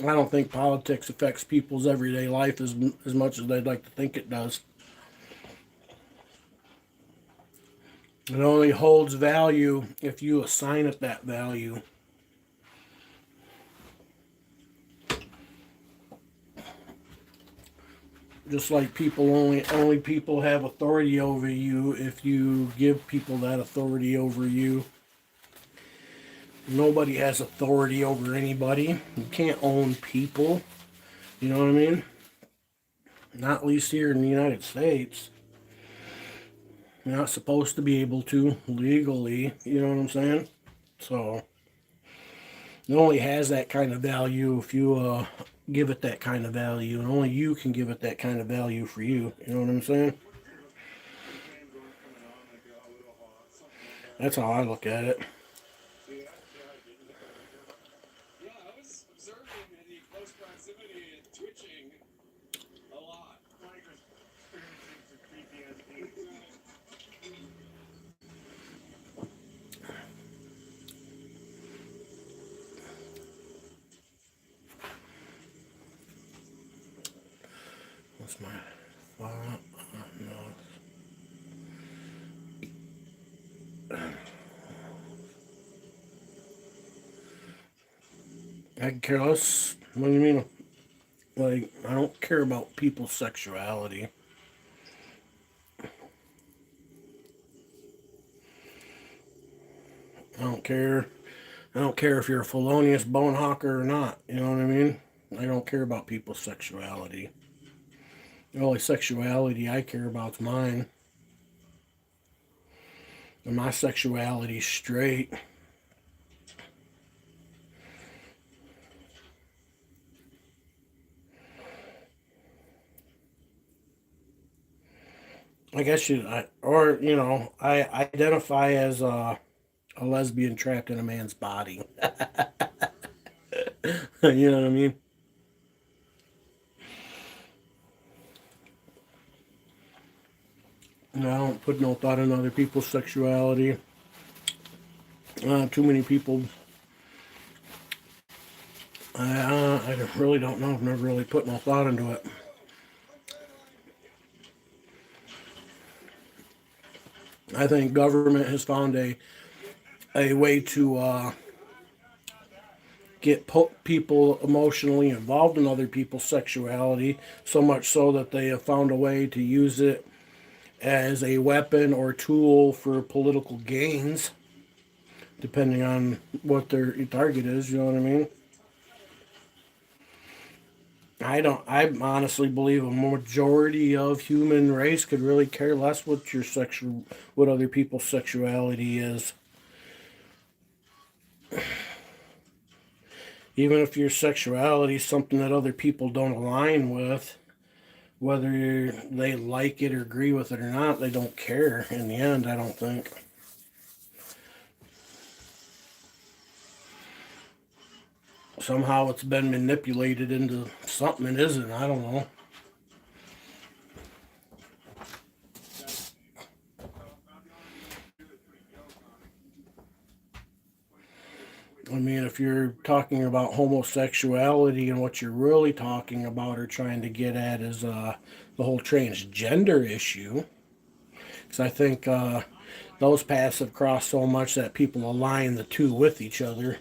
A: I don't think politics affects people's everyday life as much as they'd like to think it does. It only holds value if you assign it that value. Just like people only people have authority over you if you give people that authority over you. Nobody has authority over anybody. You can't own people. You know what I mean? Not least here in the United States. You're not supposed to be able to legally. You know what I'm saying? So it only has that kind of value if you give it that kind of value, and only you can give it that kind of value for you. You know what I'm saying? That's how I look at it.
B: Yeah, I was observing the close proximity and twitching a lot. Like experiencing some PTSD.
A: What's my file? No. I could care less. What do you mean? Like, I don't care about people's sexuality. I don't care. I don't care if you're a felonious bone hawker or not. You know what I mean? I don't care about people's sexuality. The only sexuality I care about is mine. And my sexuality's straight. I guess or I identify as a lesbian trapped in a man's body. You know what I mean? And I don't put no thought in other people's sexuality. Too many people. I really don't know. I've never really put no thought into it. I think government has found a way to get people emotionally involved in other people's sexuality, so much so that they have found a way to use it as a weapon or tool for political gains, depending on what their target is. You know what I mean? I don't. I honestly believe a majority of human race could really care less what what other people's sexuality is. Even if your sexuality is something that other people don't align with, whether they like it or agree with it or not, they don't care in the end, I don't think. Somehow it's been manipulated into something it isn't. I don't know. I mean, if you're talking about homosexuality and what you're really talking about or trying to get at is the whole transgender issue, because I think those paths have crossed so much that people align the two with each other.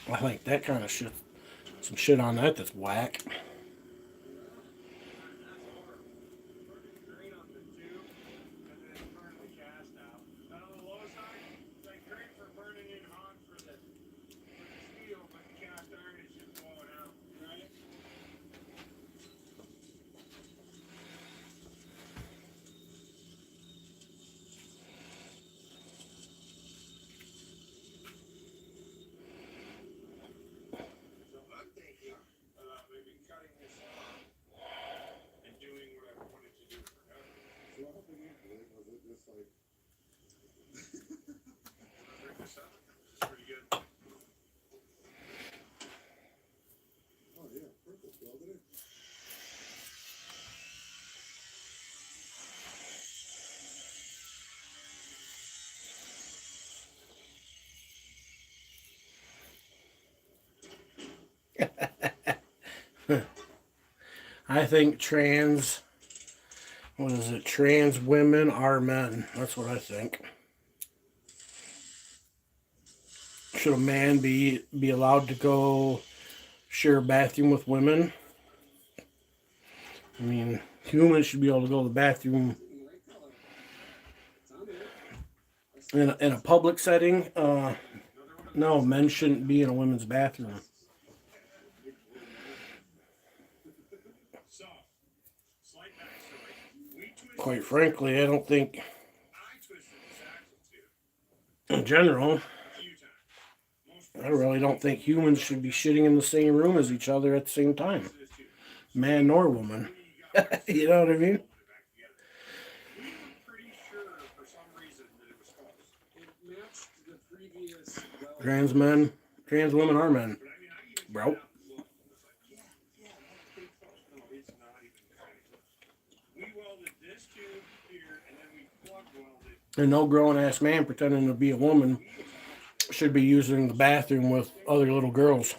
A: I think that kind of shit, some shit on that's whack. I think what is it? Trans women are men. That's what I think. Should a man be allowed to go share a bathroom with women? I mean, humans should be able to go to the bathroom in a public setting. No, men shouldn't be in a women's bathroom. Quite frankly, I don't think, in general, I really don't think humans should be shitting in the same room as each other at the same time, man nor woman. You know what I mean? Trans men, trans women are men, bro. And no grown ass man pretending to be a woman should be using the bathroom with other little girls.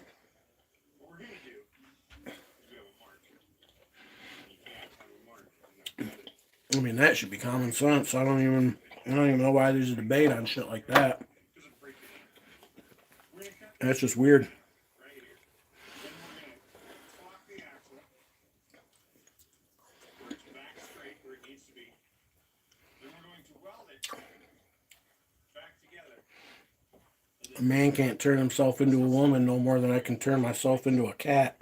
A: I mean, that should be common sense. I don't even know why there's a debate on shit like that. That's just weird. A man can't turn himself into a woman no more than I can turn myself into a cat.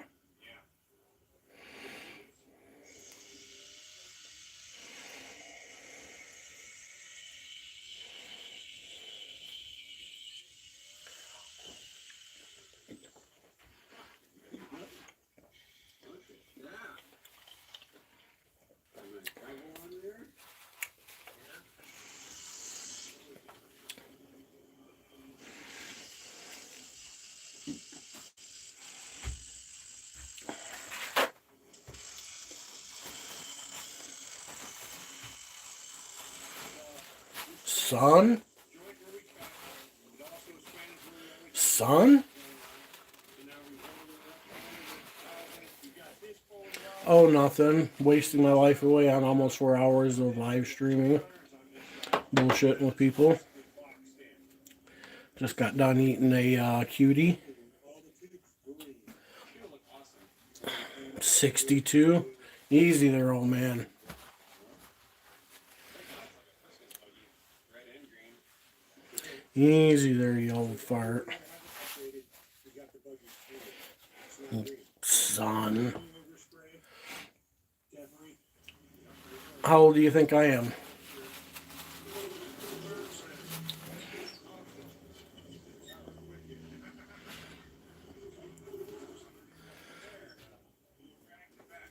A: Son? Son? Oh, nothing. Wasting my life away on almost 4 hours of live streaming. Bullshitting with people. Just got done eating a cutie. 62. Easy there, old man. Easy there, you old fart. Son. How old do you think I am?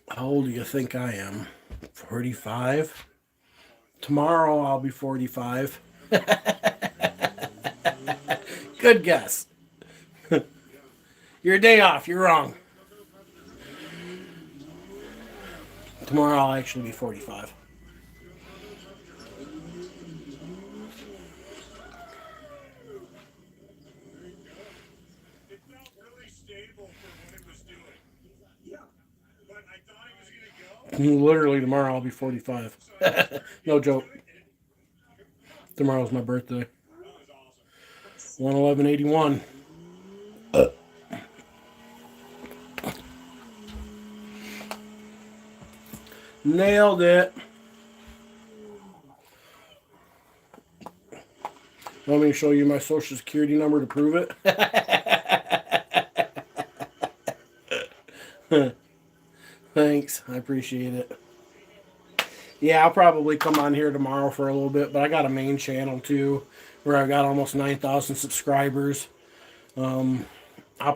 A: How old do you think I am? 45? Tomorrow I'll be 45. Good guess. Your day off, you're wrong. Tomorrow I'll actually be 45. Literally tomorrow I'll be 45. No joke. Tomorrow's my birthday. 1/11/81. Nailed it. Want me to show you my social security number to prove it? Thanks. I appreciate it. Yeah, I'll probably come on here tomorrow for a little bit, but I got a main channel too where I've got almost 9,000 subscribers. I'll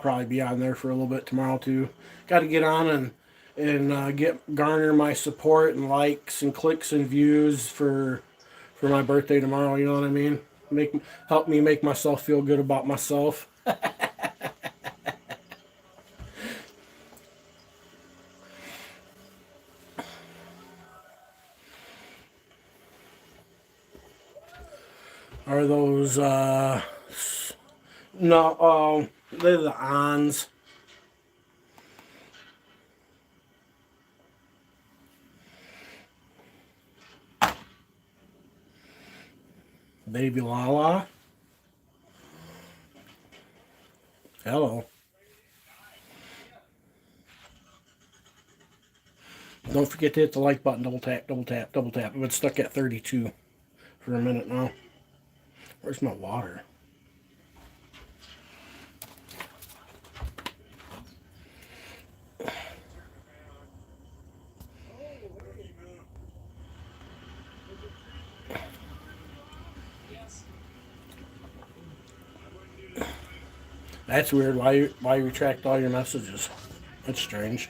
A: probably be on there for a little bit tomorrow too. Got to get on and get garner my support and likes and clicks and views for my birthday tomorrow. You know what I mean? Help me make myself feel good about myself. Are those no, they're the ons. Baby Lala. Hello. Don't forget to hit the like button. Double tap, double tap, double tap. I've been stuck at 32 for a minute now. Where's my water? That's weird. Why you retract all your messages? That's strange.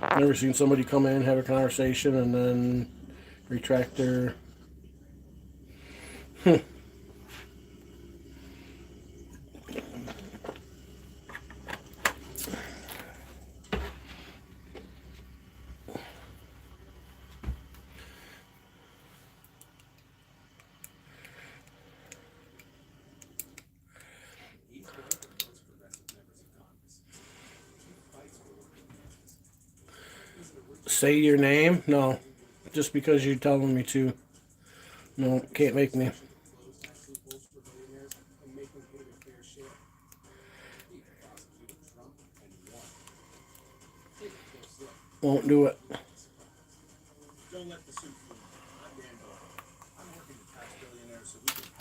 A: Never seen somebody come in, have a conversation, and then retract their. Say your name? No. Just because you're telling me to. No, can't make me. Won't do it.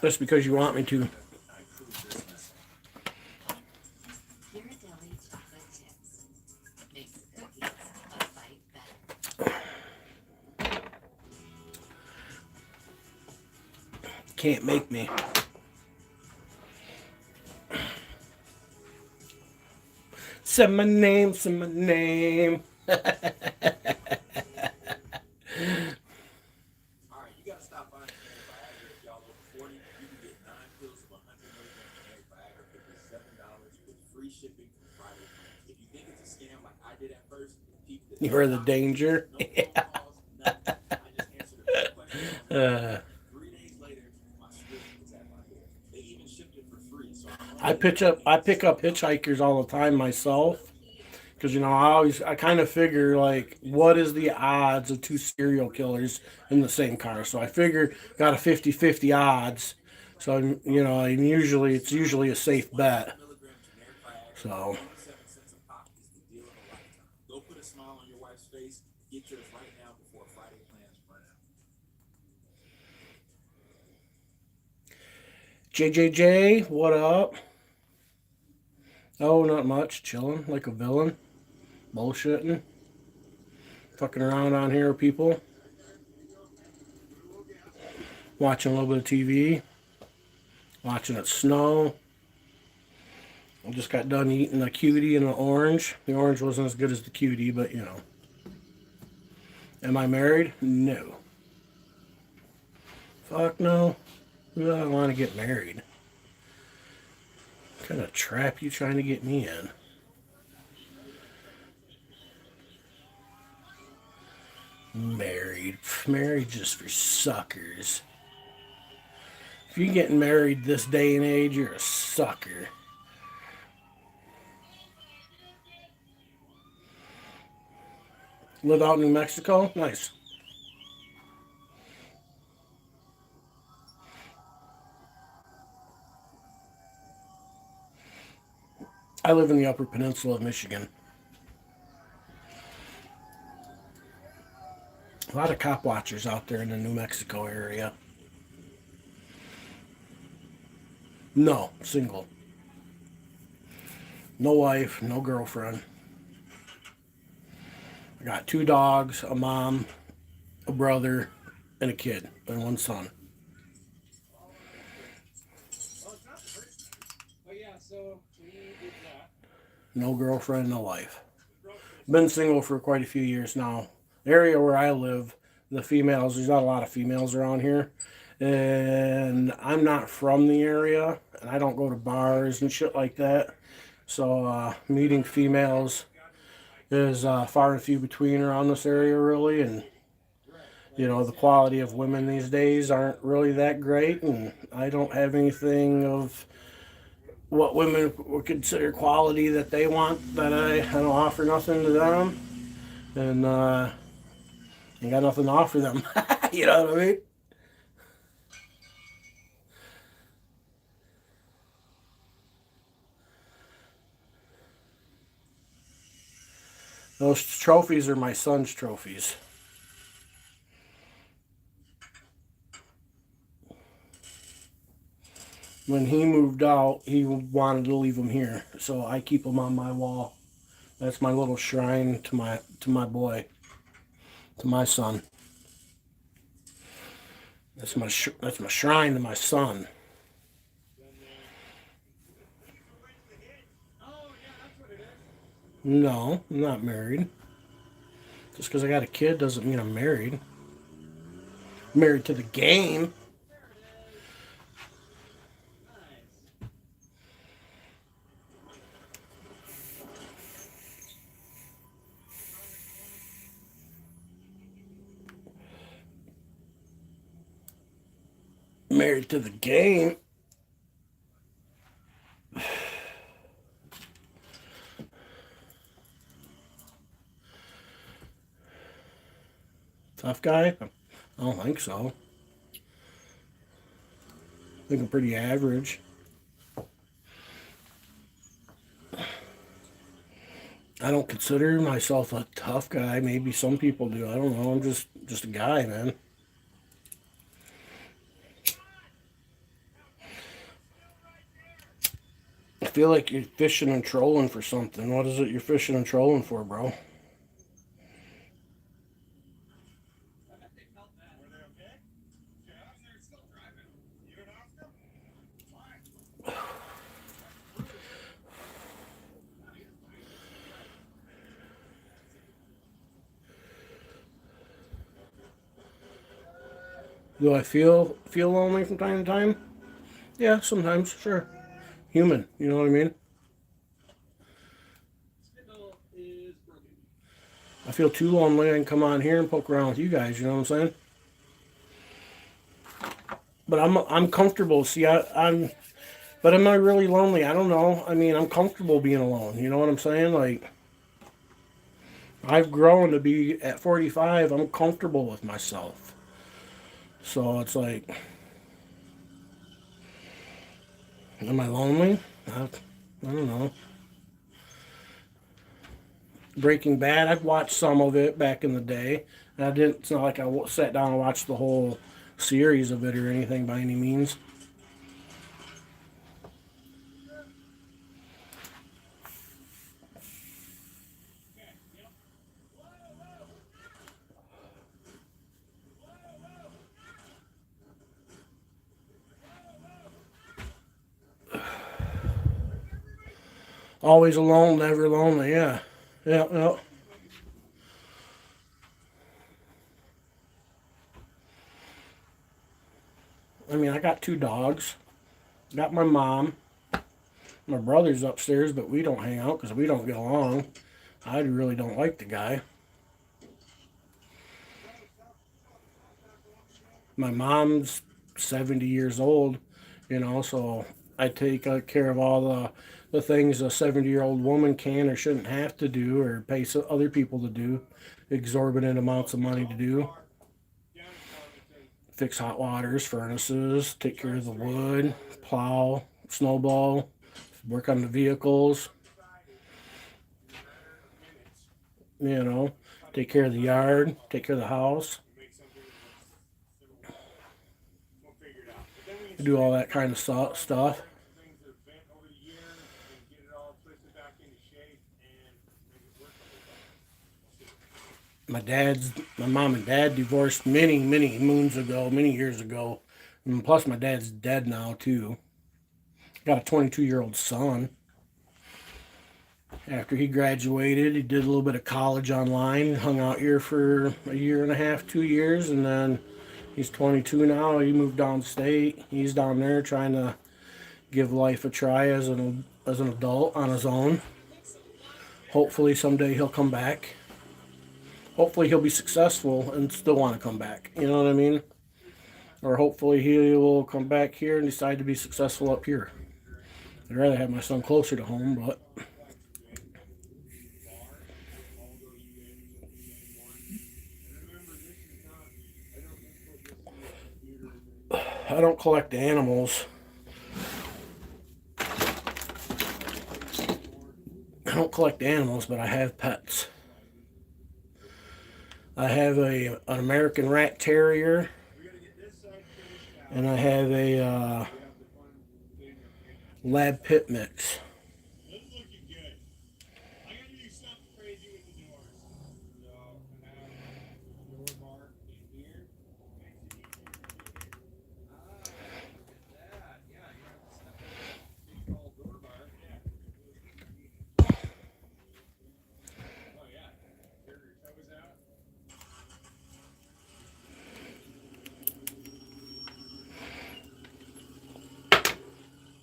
A: Just because you want me to. Can't make me. Say my name, say my name.
B: Alright, you gotta stop buying Viagra if y'all over 40. You can get 9 pills of 100 milligrams of Viagra for just $7 with free shipping from private plans. If you think it's a scam like I did at first, people
A: You heard the danger?
B: no phone calls, nothing. I just answered a few questions. 3 days later, my script
A: I pick up hitchhikers all the time myself. Because, you know, I kind of figure, like, what is the odds of two serial killers in the same car? So I figure, got a 50-50 odds. So, you know, it's usually a safe bet. So,
P: Go put a smile on your wife's face. Get yours right now before Friday plans run out.
A: JJJ, what up? Oh, not much. Chilling like a villain. Bullshitting. Fucking around on here with people. Watching a little bit of TV. Watching it snow. I just got done eating a cutie and an orange. The orange wasn't as good as the cutie, but you know. Am I married? No. Fuck no. I don't want to get married. What kind of trap you trying to get me in? Married. Married just for suckers. If you're getting married this day and age, you're a sucker. Live out in New Mexico? Nice. I live in the Upper Peninsula of Michigan. A lot of cop watchers out there in the New Mexico area. No, single. No wife, no girlfriend. I got 2 dogs, a mom, a brother, and a kid, and 1 son. No girlfriend, no wife. Been single for quite a few years now. The area where I live, there's not a lot of females around here. And I'm not from the area, and I don't go to bars and shit like that. So meeting females is far and few between around this area, really. And, you know, the quality of women these days aren't really that great. And I don't have anything of what women would consider quality that they want, that I don't offer nothing to them. And I got nothing to offer them. You know what I mean? Those trophies are my son's trophies. When he moved out, he wanted to leave them here, so I keep them on my wall. That's my little shrine to my boy, to my son. That's my shrine to my son. No, I'm not married. Just because I got a kid doesn't mean I'm married. I'm married to the game. Married to the game. Tough guy? I don't think so. I think I'm pretty average. I don't consider myself a tough guy. Maybe some people do. I don't know. I'm just a guy, man. I feel like you're fishing and trolling for something. What is it you're fishing and trolling for, bro? Do I feel lonely from time to time? Yeah, sometimes, sure. Human, you know what I mean? I feel too lonely, I can come on here and poke around with you guys, you know what I'm saying? But I'm comfortable. See, I'm But am I really lonely? I don't know. I mean, I'm comfortable being alone. You know what I'm saying? Like, I've grown to be at 45. I'm comfortable with myself. So it's like, am I lonely? I don't know. Breaking Bad, I've watched some of it back in the day. I didn't. It's not like I sat down and watched the whole series of it or anything by any means. Always alone, never lonely. Yeah, yeah, yeah. I mean, I got two dogs. Got my mom. My brother's upstairs, but we don't hang out because we don't get along. I really don't like the guy. My mom's 70 years old, so I take care of all the things a 70-year-old woman can or shouldn't have to do or pay other people to do, exorbitant amounts of money to do. Fix hot waters, furnaces, take care of the wood, plow, snowball, work on the vehicles, you know, take care of the yard, take care of the house, do all that kind of stuff. My mom and dad divorced many moons ago, many years ago. And plus, my dad's dead now, too. Got a 22-year-old son. After he graduated, he did a little bit of college online, hung out here for a year and a half, 2 years, and then he's 22 now. He moved downstate. He's down there trying to give life a try as an adult on his own. Hopefully, someday he'll come back. Hopefully, he'll be successful and still want to come back. You know what I mean? Or hopefully he will come back here and decide to be successful up here. I'd rather have my son closer to home, but I don't collect animals. I don't collect animals, but I have pets. I have an American Rat Terrier, and I have a Lab Pit Mix.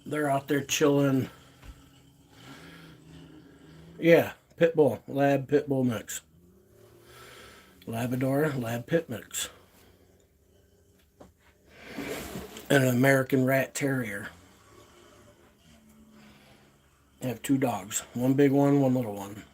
A: They're out there chilling. Yeah, Pit Bull, Lab Pit Bull Mix. Labrador, Lab Pit Mix. And an American Rat Terrier. I have two dogs. One big one, one little one.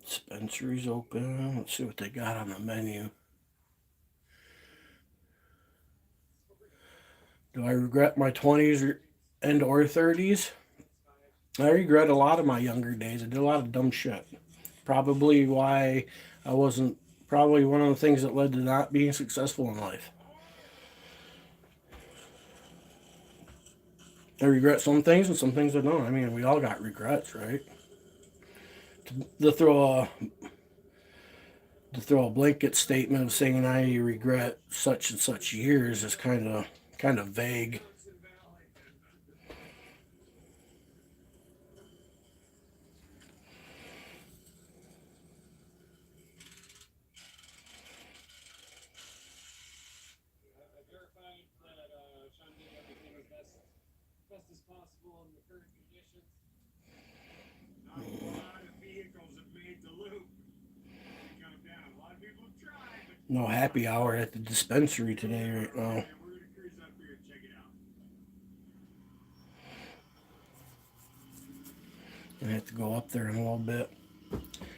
A: Dispensary's open. Let's see what they got on the menu. Do I regret my 20s and or 30s? I regret a lot of my younger days. I did a lot of dumb shit. Probably why I wasn't, probably one of the things that led to not being successful in life. I regret some things and some things I don't. I mean, we all got regrets, right? To throw a blanket statement of saying I regret such and such years is kind of vague.
D: I verified that Sean did everything as best as possible in the current conditions.
P: Not a lot of vehicles have made the loop. They come down. A lot of people have tried, but
A: No happy hour at the dispensary today right now.
P: we're gonna cruise up here and check it out.
A: I have to go up there in a little bit.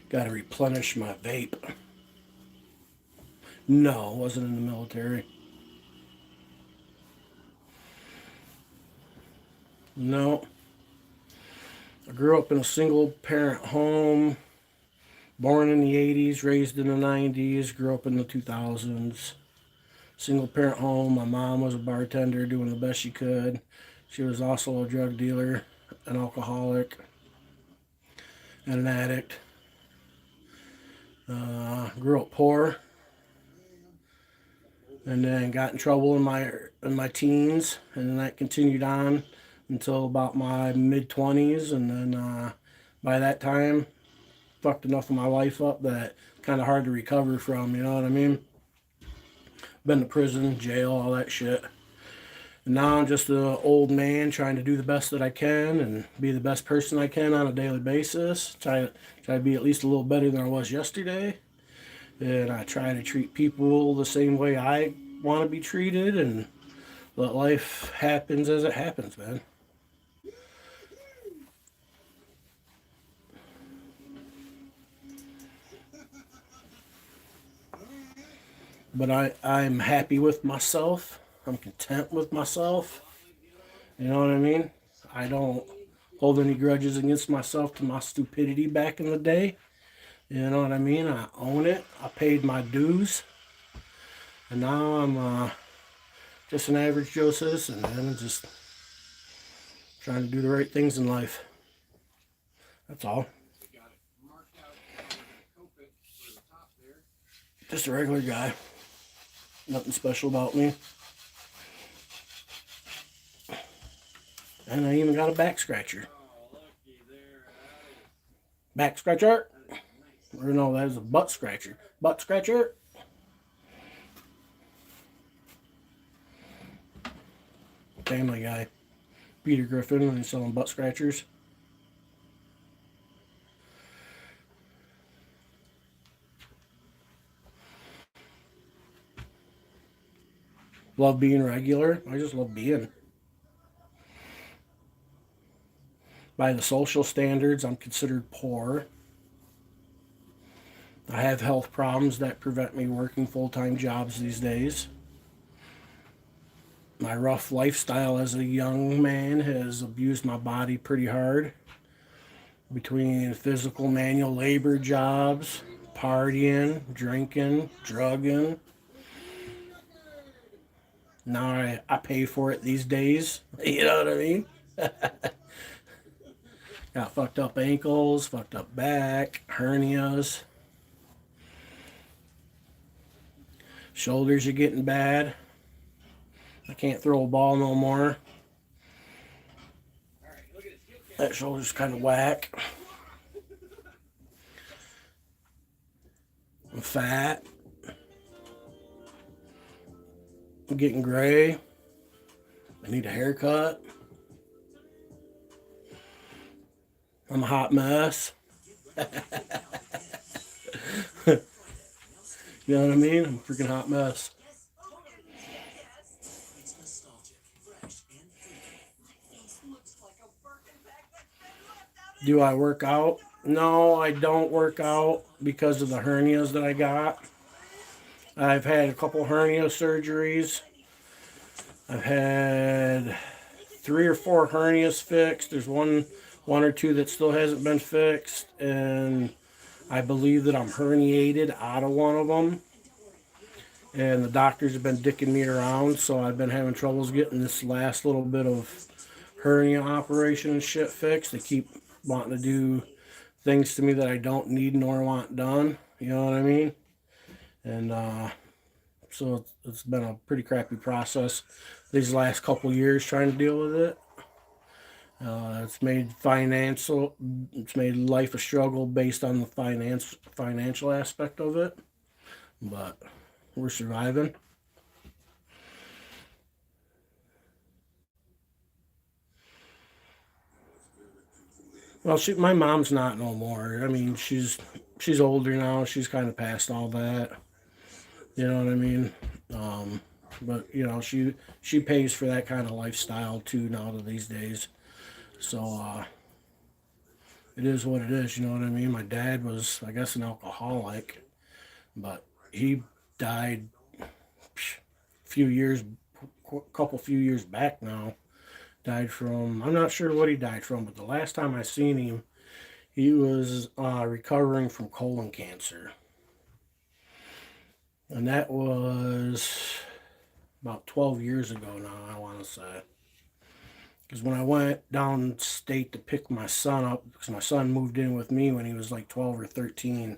A: Got to replenish my vape. No, wasn't in the military. No. I grew up in a single parent home. Born in the 80s, raised in the 90s, grew up in the 2000s. Single parent home. My mom was a bartender doing the best she could. She was also a drug dealer, an alcoholic, and an addict. Grew up poor, and then got in trouble in my teens, and then that continued on until about my mid 20s, and then by that time, fucked enough of my life up that kind of hard to recover from. You know what I mean? Been to prison, jail, all that shit. And now I'm just an old man trying to do the best that I can and be the best person I can on a daily basis. Try to be at least a little better than I was yesterday. And I try to treat people the same way I want to be treated and let life happens as it happens, man. But I'm happy with myself. I'm content with myself. You know what I mean? I don't hold any grudges against myself to my stupidity back in the day. You know what I mean? I own it. I paid my dues. And now I'm just an average Joe citizen, man. Just trying to do the right things in life. That's all. Just a regular guy. Nothing special about me. And I even got a back scratcher. Back scratcher? Or no, that is a butt scratcher. Butt scratcher? Family Guy. Peter Griffin when he's selling butt scratchers. Love being regular. I just love being. By the social standards, I'm considered poor. I have health problems that prevent me working full-time jobs these days. My rough lifestyle as a young man has abused my body pretty hard. Between physical manual labor jobs, partying, drinking, drugging. Now I pay for it these days. You know what I mean? Got fucked up ankles, fucked up back, hernias. Shoulders are getting bad. I can't throw a ball no more. That shoulder's kind of whack. I'm fat. I'm getting gray. I need a haircut. I'm a hot mess. You know what I mean? I'm a freaking hot mess. Do I work out? No, I don't work out because of the hernias that I got. I've had a couple hernia surgeries. I've had 3 or 4 hernias fixed. There's one one or two that still hasn't been fixed, and I believe that I'm herniated out of one of them. And the doctors have been dicking me around, so I've been having troubles getting this last little bit of hernia operation and shit fixed. They keep wanting to do things to me that I don't need nor want done. You know what I mean? And so it's been a pretty crappy process these last couple years trying to deal with it. It's made life a struggle based on the financial aspect of it, but we're surviving. Well, my mom's not no more. I mean, she's older now. She's kind of past all that. You know what I mean? But you know, she pays for that kind of lifestyle too now to these days. So it is what it is. You know what I mean? My dad was, I guess, an alcoholic, but he died few years back now. Died from, I'm not sure what he died from, but the last time I seen him, he was recovering from colon cancer. And that was about 12 years ago now, I want to say. Because when I went downstate to pick my son up, because my son moved in with me when he was like 12 or 13.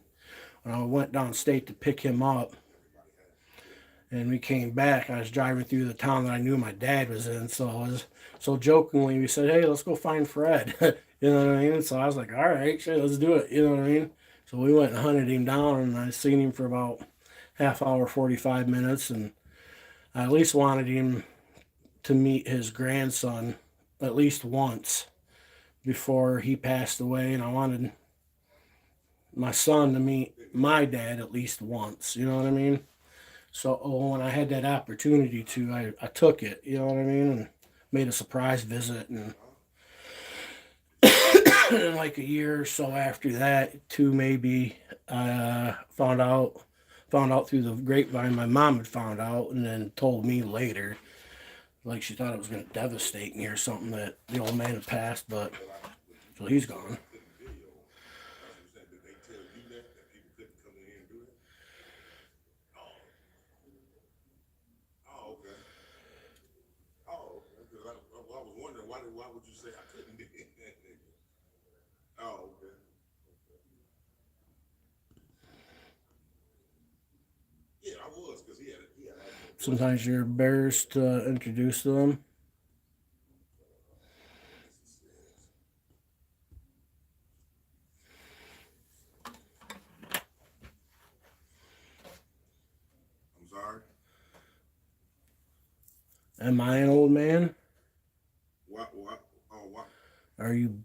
A: When I went downstate to pick him up, and we came back, I was driving through the town that I knew my dad was in. So jokingly, we said, hey, let's go find Fred. You know what I mean? So I was like, all right, shit, let's do it. You know what I mean? So we went and hunted him down, and I seen him for about half hour, 45 minutes, and I at least wanted him to meet his grandson at least once before he passed away, and I wanted my son to meet my dad at least once. You know what I mean? So when I had that opportunity to, I took it. You know what I mean? And made a surprise visit, and like a year or so after that, two maybe, I found out through the grapevine. My mom had found out, and then told me later, like she thought it was going to devastate me or something, that the old man had passed, but so he's gone.
P: Why would you say I couldn't do it? Oh, okay. Yeah, I was, because he had
A: Sometimes you're embarrassed to introduce them.
P: I'm sorry?
A: Am I an old man?
P: What? Oh, what?
A: Are you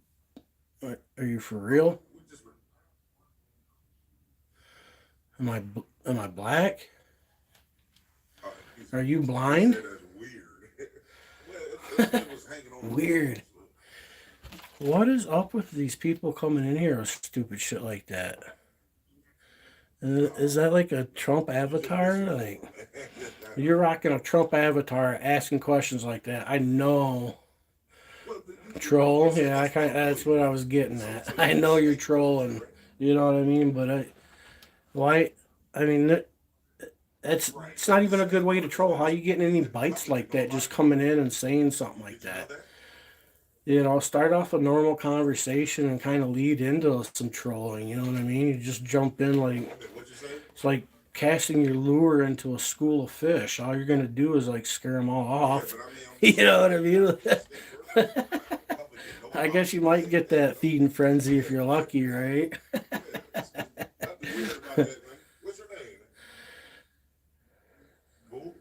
A: for real? Am I black? Are you blind? Weird. What is up with these people coming in here with stupid shit like that? Is that like a Trump avatar? Like, you're rocking a Trump avatar asking questions like that. I know. Troll? Yeah, that's what I was getting at. I know you're trolling. You know what I mean? But why? I mean, it's not even a good way to troll. How you getting any bites like that? Just coming in and saying something like that. You know, start off a normal conversation and kind of lead into some trolling. You know what I mean? You just jump in like it's like casting your lure into a school of fish. All you're gonna do is like scare them all off. You know what I mean? I guess you might get that feeding frenzy if you're lucky, right?
P: What's your name? Who?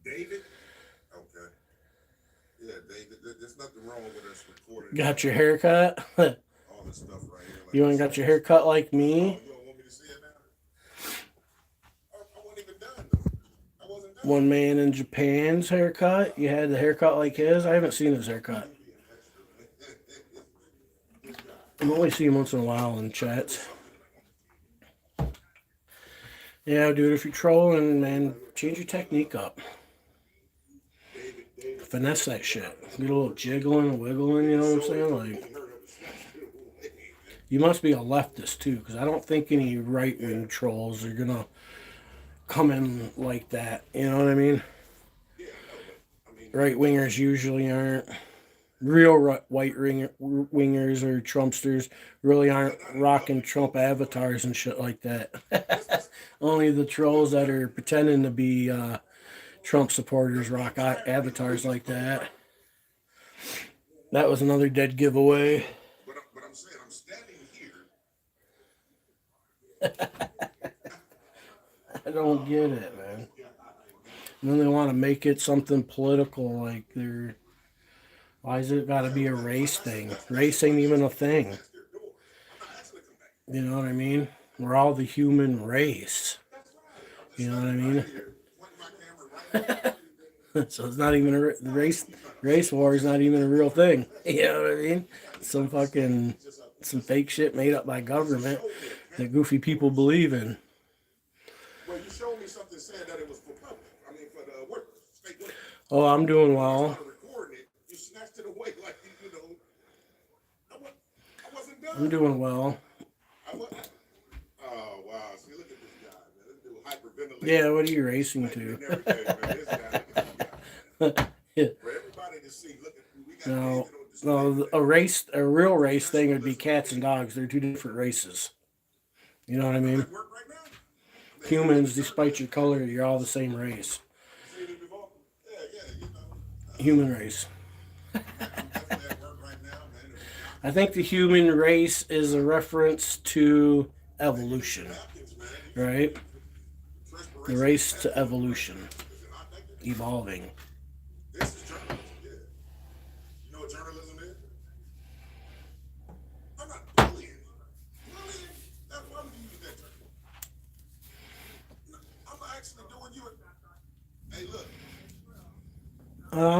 P: David? Okay. Yeah, David. There's nothing wrong with us recording.
A: Got your hair cut?
P: All this stuff right here.
A: You ain't got your hair cut like me?
P: You don't want me to see it now? I wasn't even done, though. I wasn't done.
A: One man in Japan's haircut. You had the haircut like his. I haven't seen his haircut. I only see him once in a while in chats. Yeah, dude, if you're trolling, man, change your technique up. Finesse that shit. Get a little jiggling, wiggling, you know what I'm saying? Like, You must be a leftist too, because I don't think any right wing trolls are gonna come in like that. You know what I mean? Right wingers usually aren't. Real wingers or Trumpsters really aren't rocking Trump avatars and shit like that. Only the trolls that are pretending to be Trump supporters rock avatars like that. That was another dead giveaway.
P: But I'm saying I'm standing here.
A: I don't get it, man. And then they want to make it something political, like they're. Why is it got to be a race thing? Race ain't even a thing. You know what I mean? We're all the human race. You know what I mean? So it's not even the race war is not even a real thing. You know what I mean? Some fake shit made up by government that goofy people believe in.
P: Well, you showed me something saying that it was for public. I mean, for the workers, state workers.
A: Oh, I'm doing well.
P: You snatched it away like you know. I wasn't done.
A: I'm doing well.
P: Oh wow! See, look at this guy, man. This dude hyperventilating.
A: Yeah, what are you racing to?
P: Yeah. For everybody to see, look at we got
A: No, a real race thing would be cats and dogs. They're two different races. You know what I mean? Humans, despite your color, you're all the same race. Human race. I think the human race is a reference to evolution, right? The race to evolution, evolving.
P: This is journalism, yeah. You know what journalism is? I'm not bullying. Bullying? Why would you use that term? I'm actually doing you a... Hey, look.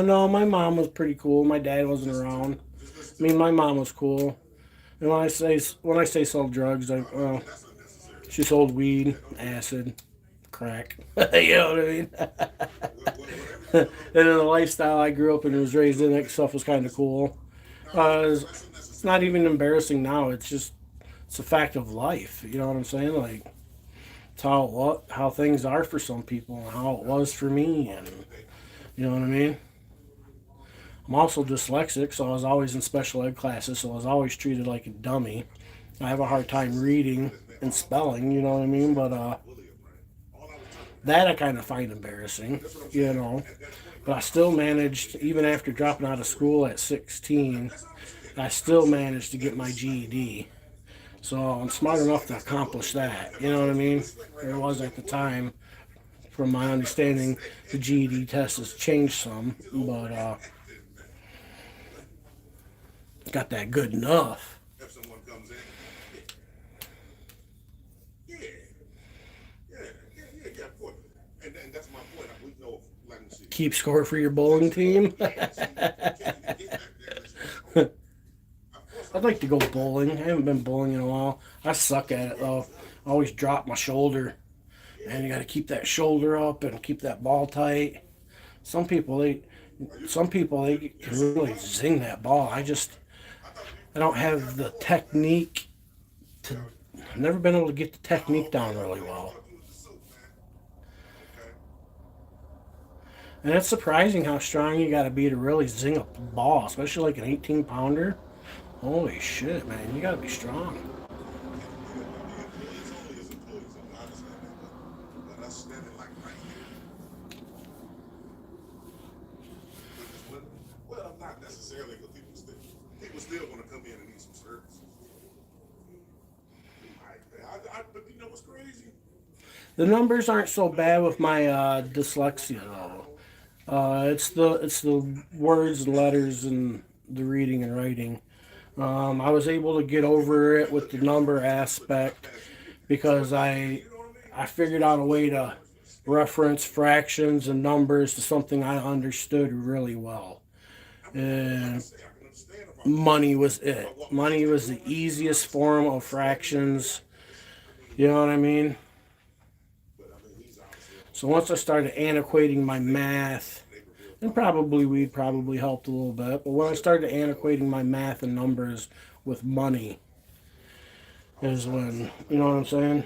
A: No, my mom was pretty cool. My dad wasn't around. I mean, my mom was cool. And when I say sold drugs, she sold weed, acid, crack. You know what I mean? And then the lifestyle I grew up in and was raised in, that stuff was kind of cool. It's not even embarrassing now. It's a fact of life. You know what I'm saying? Like, it's how things are for some people and how it was for me. And you know what I mean? I'm also dyslexic, so I was always in special ed classes, so I was always treated like a dummy. I have a hard time reading and spelling, you know what I mean? But that I kind of find embarrassing, you know. But I still managed, even after dropping out of school at 16, I still managed to get my GED. So I'm smart enough to accomplish that, you know what I mean? It was at the time, from my understanding, the GED test has changed some, but got that good enough.
P: If someone comes in, yeah, of course. And that's my point. We know, let me see.
A: Keep score for your bowling team. I'd like to go bowling. I haven't been bowling in a while. I suck at it though. I always drop my shoulder. Man, you got to keep that shoulder up and keep that ball tight. Some people they can really zing that ball. I don't have the technique to. I've never been able to get the technique down really well. And it's surprising how strong you got to be to really zing a ball, especially like an 18-pounder. Holy shit, man! You got to be strong.
P: Well, not necessarily, but people still want to come in and need some services. But you know what's crazy?
A: The numbers aren't so bad with my dyslexia though. It's the words and letters and the reading and writing. I was able to get over it with the number aspect because I figured out a way to reference fractions and numbers to something I understood really well. And money was it. Money was the easiest form of fractions. You know what I mean? So once I started antiquating my math, and weed probably helped a little bit, but when I started antiquating my math and numbers with money, is when, you know what I'm saying?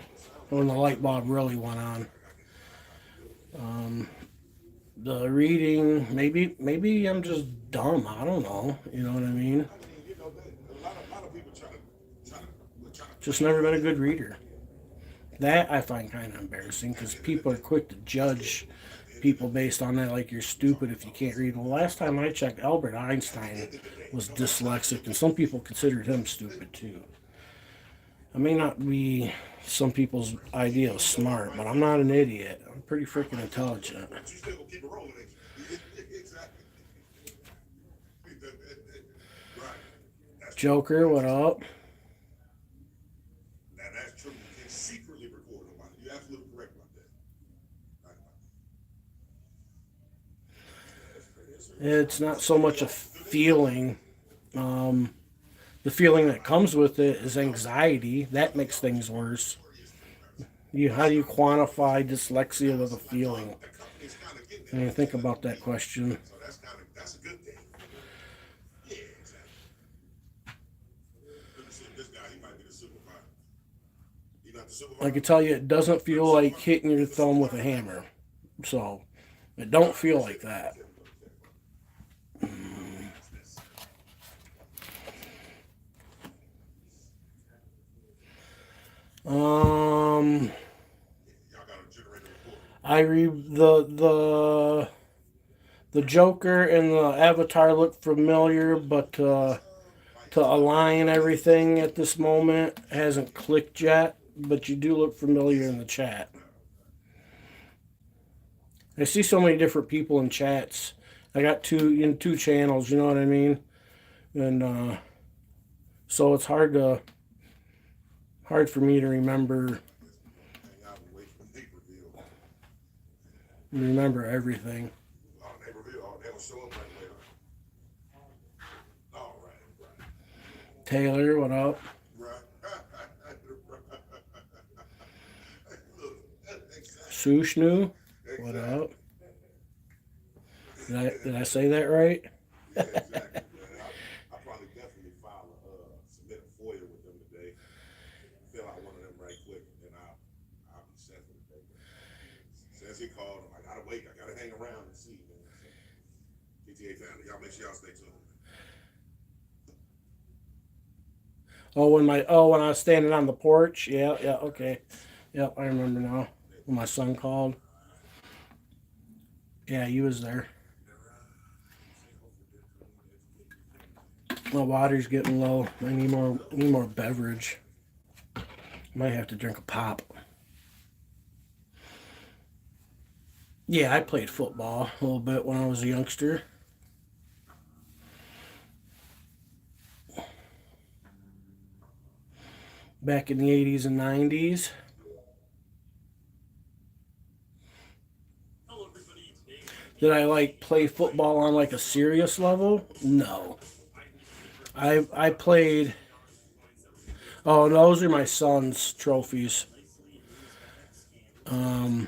A: When the light bulb really went on. The reading, maybe I'm just dumb. I don't know. You know what I mean?
P: A lot of people try to
A: Just never been a good reader. That I find kind of embarrassing because people are quick to judge people based on that, like you're stupid if you can't read. Well, last time I checked, Albert Einstein was dyslexic, and some people considered him stupid too. I may not be some people's idea of smart, but I'm not an idiot. I'm pretty freaking intelligent.
P: but you still gonna keep it rolling, ain't you? Exactly. Right. That's
A: Joker, what up?
P: Now that's true. You can secretly record nobody. You're absolutely correct about that. Right about that.
A: It's not so much a feeling. The feeling that comes with it is anxiety. That makes things worse. How do you quantify dyslexia with a feeling? I mean, think about that question.
P: So that's a good thing. Yeah, exactly. Let me see this guy. He might be the supervisor. He not the supervisor.
A: I can tell you, it doesn't feel like hitting your thumb with a hammer. So, it don't feel like that. I read the Joker and the Avatar look familiar, but to align everything at this moment hasn't clicked yet. But you do look familiar in the chat. I see so many different people in chats. I got two channels. You know what I mean? And so it's hard for me to remember everything. Taylor, what up? Sushnu, what up? Did I say that right?
P: Yeah, exactly. I probably definitely submit a FOIA with them today. Fill out one of them right quick, and then I'll be set for the day. Since he called, I gotta wait. I gotta hang around and see, man. So, PTA family, y'all make sure y'all stay tuned.
A: When I was standing on the porch, yeah, okay, yep, I remember now. When my son called, yeah, he was there. My water's getting low. I need more beverage. Might have to drink a pop. Yeah, I played football a little bit when I was a youngster. Back in the 80s and 90s. Did I play football on a serious level? No. I played. Oh, those are my son's trophies. I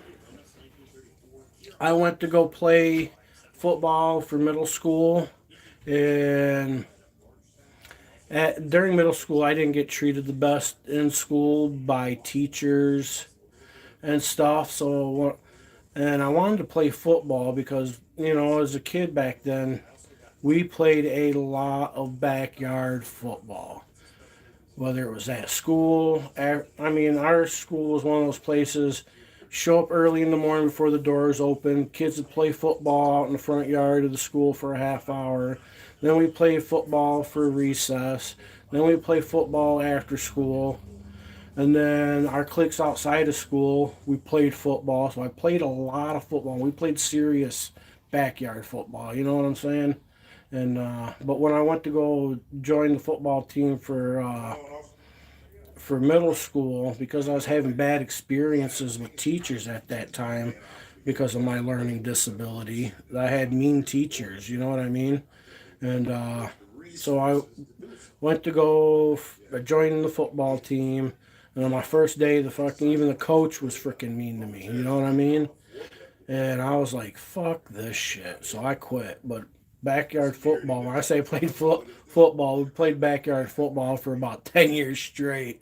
A: went to go play football for middle school, and during middle school, I didn't get treated the best in school by teachers and stuff. So, and I wanted to play football because, as a kid back then, we played a lot of backyard football. Whether it was at school, our school was one of those places, show up early in the morning before the doors open, kids would play football out in the front yard of the school for a half hour. Then we played football for recess. Then we played football after school. And then our cliques outside of school, we played football. So I played a lot of football. We played serious backyard football, you know what I'm saying? And but when I went to go join the football team for middle school, because I was having bad experiences with teachers at that time because of my learning disability, I had mean teachers, you know what I mean? And so I went to go join the football team. And on my first day, even the coach was freaking mean to me. You know what I mean? And I was like, fuck this shit. So I quit. But backyard football, when I say I played football, we played backyard football for about 10 years straight.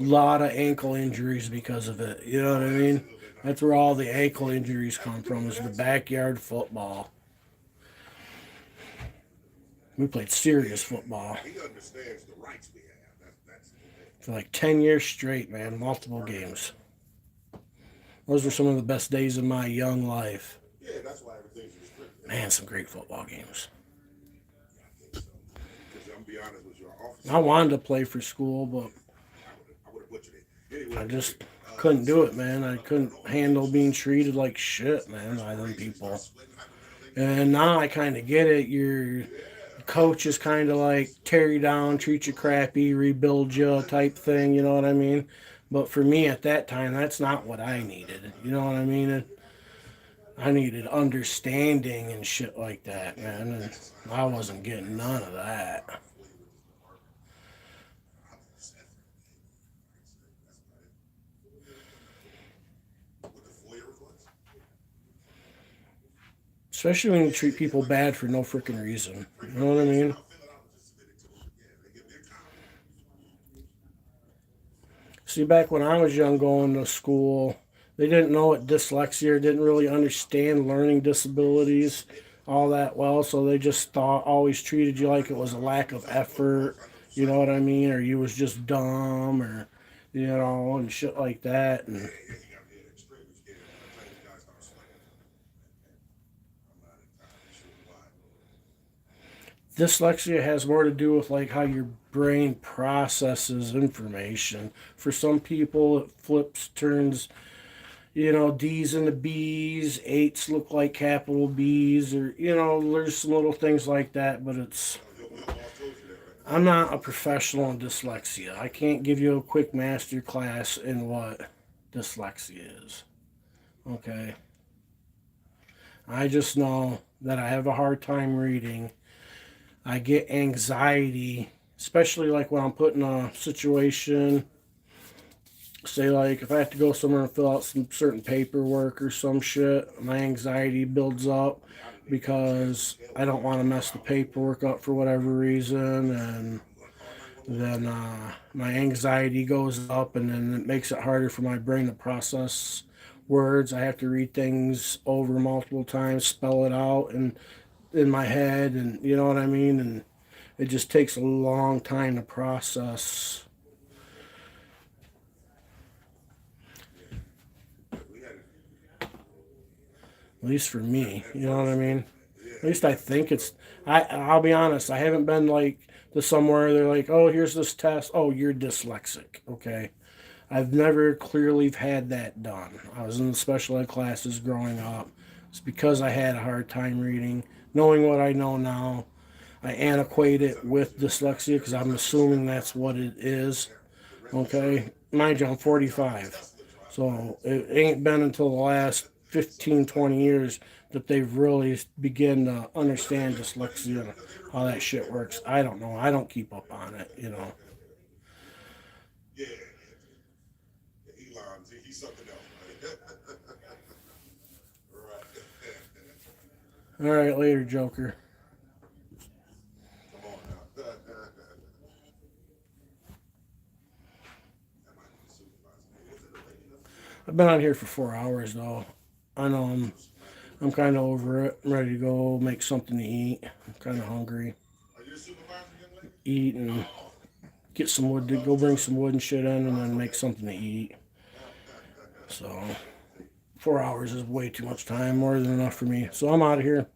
A: A lot of ankle injuries because of it. You know what I mean? That's where all the ankle injuries come from, is the backyard football. We played serious football
P: He understands the rights we have. That's the thing.
A: for like 10 years straight, man. Multiple games. Those were some of the best days of my young life.
P: Yeah, that's why everything's restricted.
A: Man, some great football games.
P: Yeah, I think so. Because I'm gonna be honest with you, our office.
A: I wanted to play for school, but
P: I would have butchered it. Anyway,
A: I just couldn't do it, man. I couldn't handle being treated like shit, man, by them people. And now I kind of get it. Your coach is kind of like tear you down, treat you crappy, rebuild you type thing, you know what I mean? But for me at that time, that's not what I needed. You know what I mean? I needed understanding and shit like that, man. And I wasn't getting none of that. Especially when you treat people bad for no freaking reason. You know what I mean? See, back when I was young going to school, they didn't know what dyslexia, didn't really understand learning disabilities all that well, so they just always treated you like it was a lack of effort, you know what I mean? Or you was just dumb, or, you know, and shit like that. And dyslexia has more to do with like how your brain processes information. For some people, it flips, turns, you know, D's into B's, 8s look like capital B's, or, you know, there's some little things like that, but I'm not a professional in dyslexia. I can't give you a quick master class in what dyslexia is. Okay? I just know that I have a hard time reading. I get anxiety, especially like when I'm put in a situation, say like if I have to go somewhere and fill out some certain paperwork or some shit, my anxiety builds up because I don't want to mess the paperwork up for whatever reason, and then my anxiety goes up, and then it makes it harder for my brain to process words. I have to read things over multiple times, spell it out, and in my head, and you know what I mean, and it just takes a long time to process. At least for me, you know what I mean? At least I think it's, I'll be honest, I haven't been like to somewhere they're like, oh, here's this test, oh, you're dyslexic, okay? I've never clearly had that done. I was in the special ed classes growing up. It's because I had a hard time reading. Knowing what I know now, I antiquate it with dyslexia because I'm assuming that's what it is. Okay? Mind you, I'm 45. So it ain't been until the last 15, 20 years that they've really begun to understand dyslexia and how that shit works. I don't know. I don't keep up on it, you know.
P: Yeah. Elon, he's something else, right?
A: All right, later, Joker.
P: Come on now.
A: I've been on here for 4 hours, though. I know I'm kind of over it. I'm ready to go make something to eat. I'm kind of hungry.
P: Are you a supervisor, young lady?
A: Eat and get some wood, to go bring some wood and shit in, and then make something to eat. So 4 hours is way too much time, more than enough for me. So I'm out of here.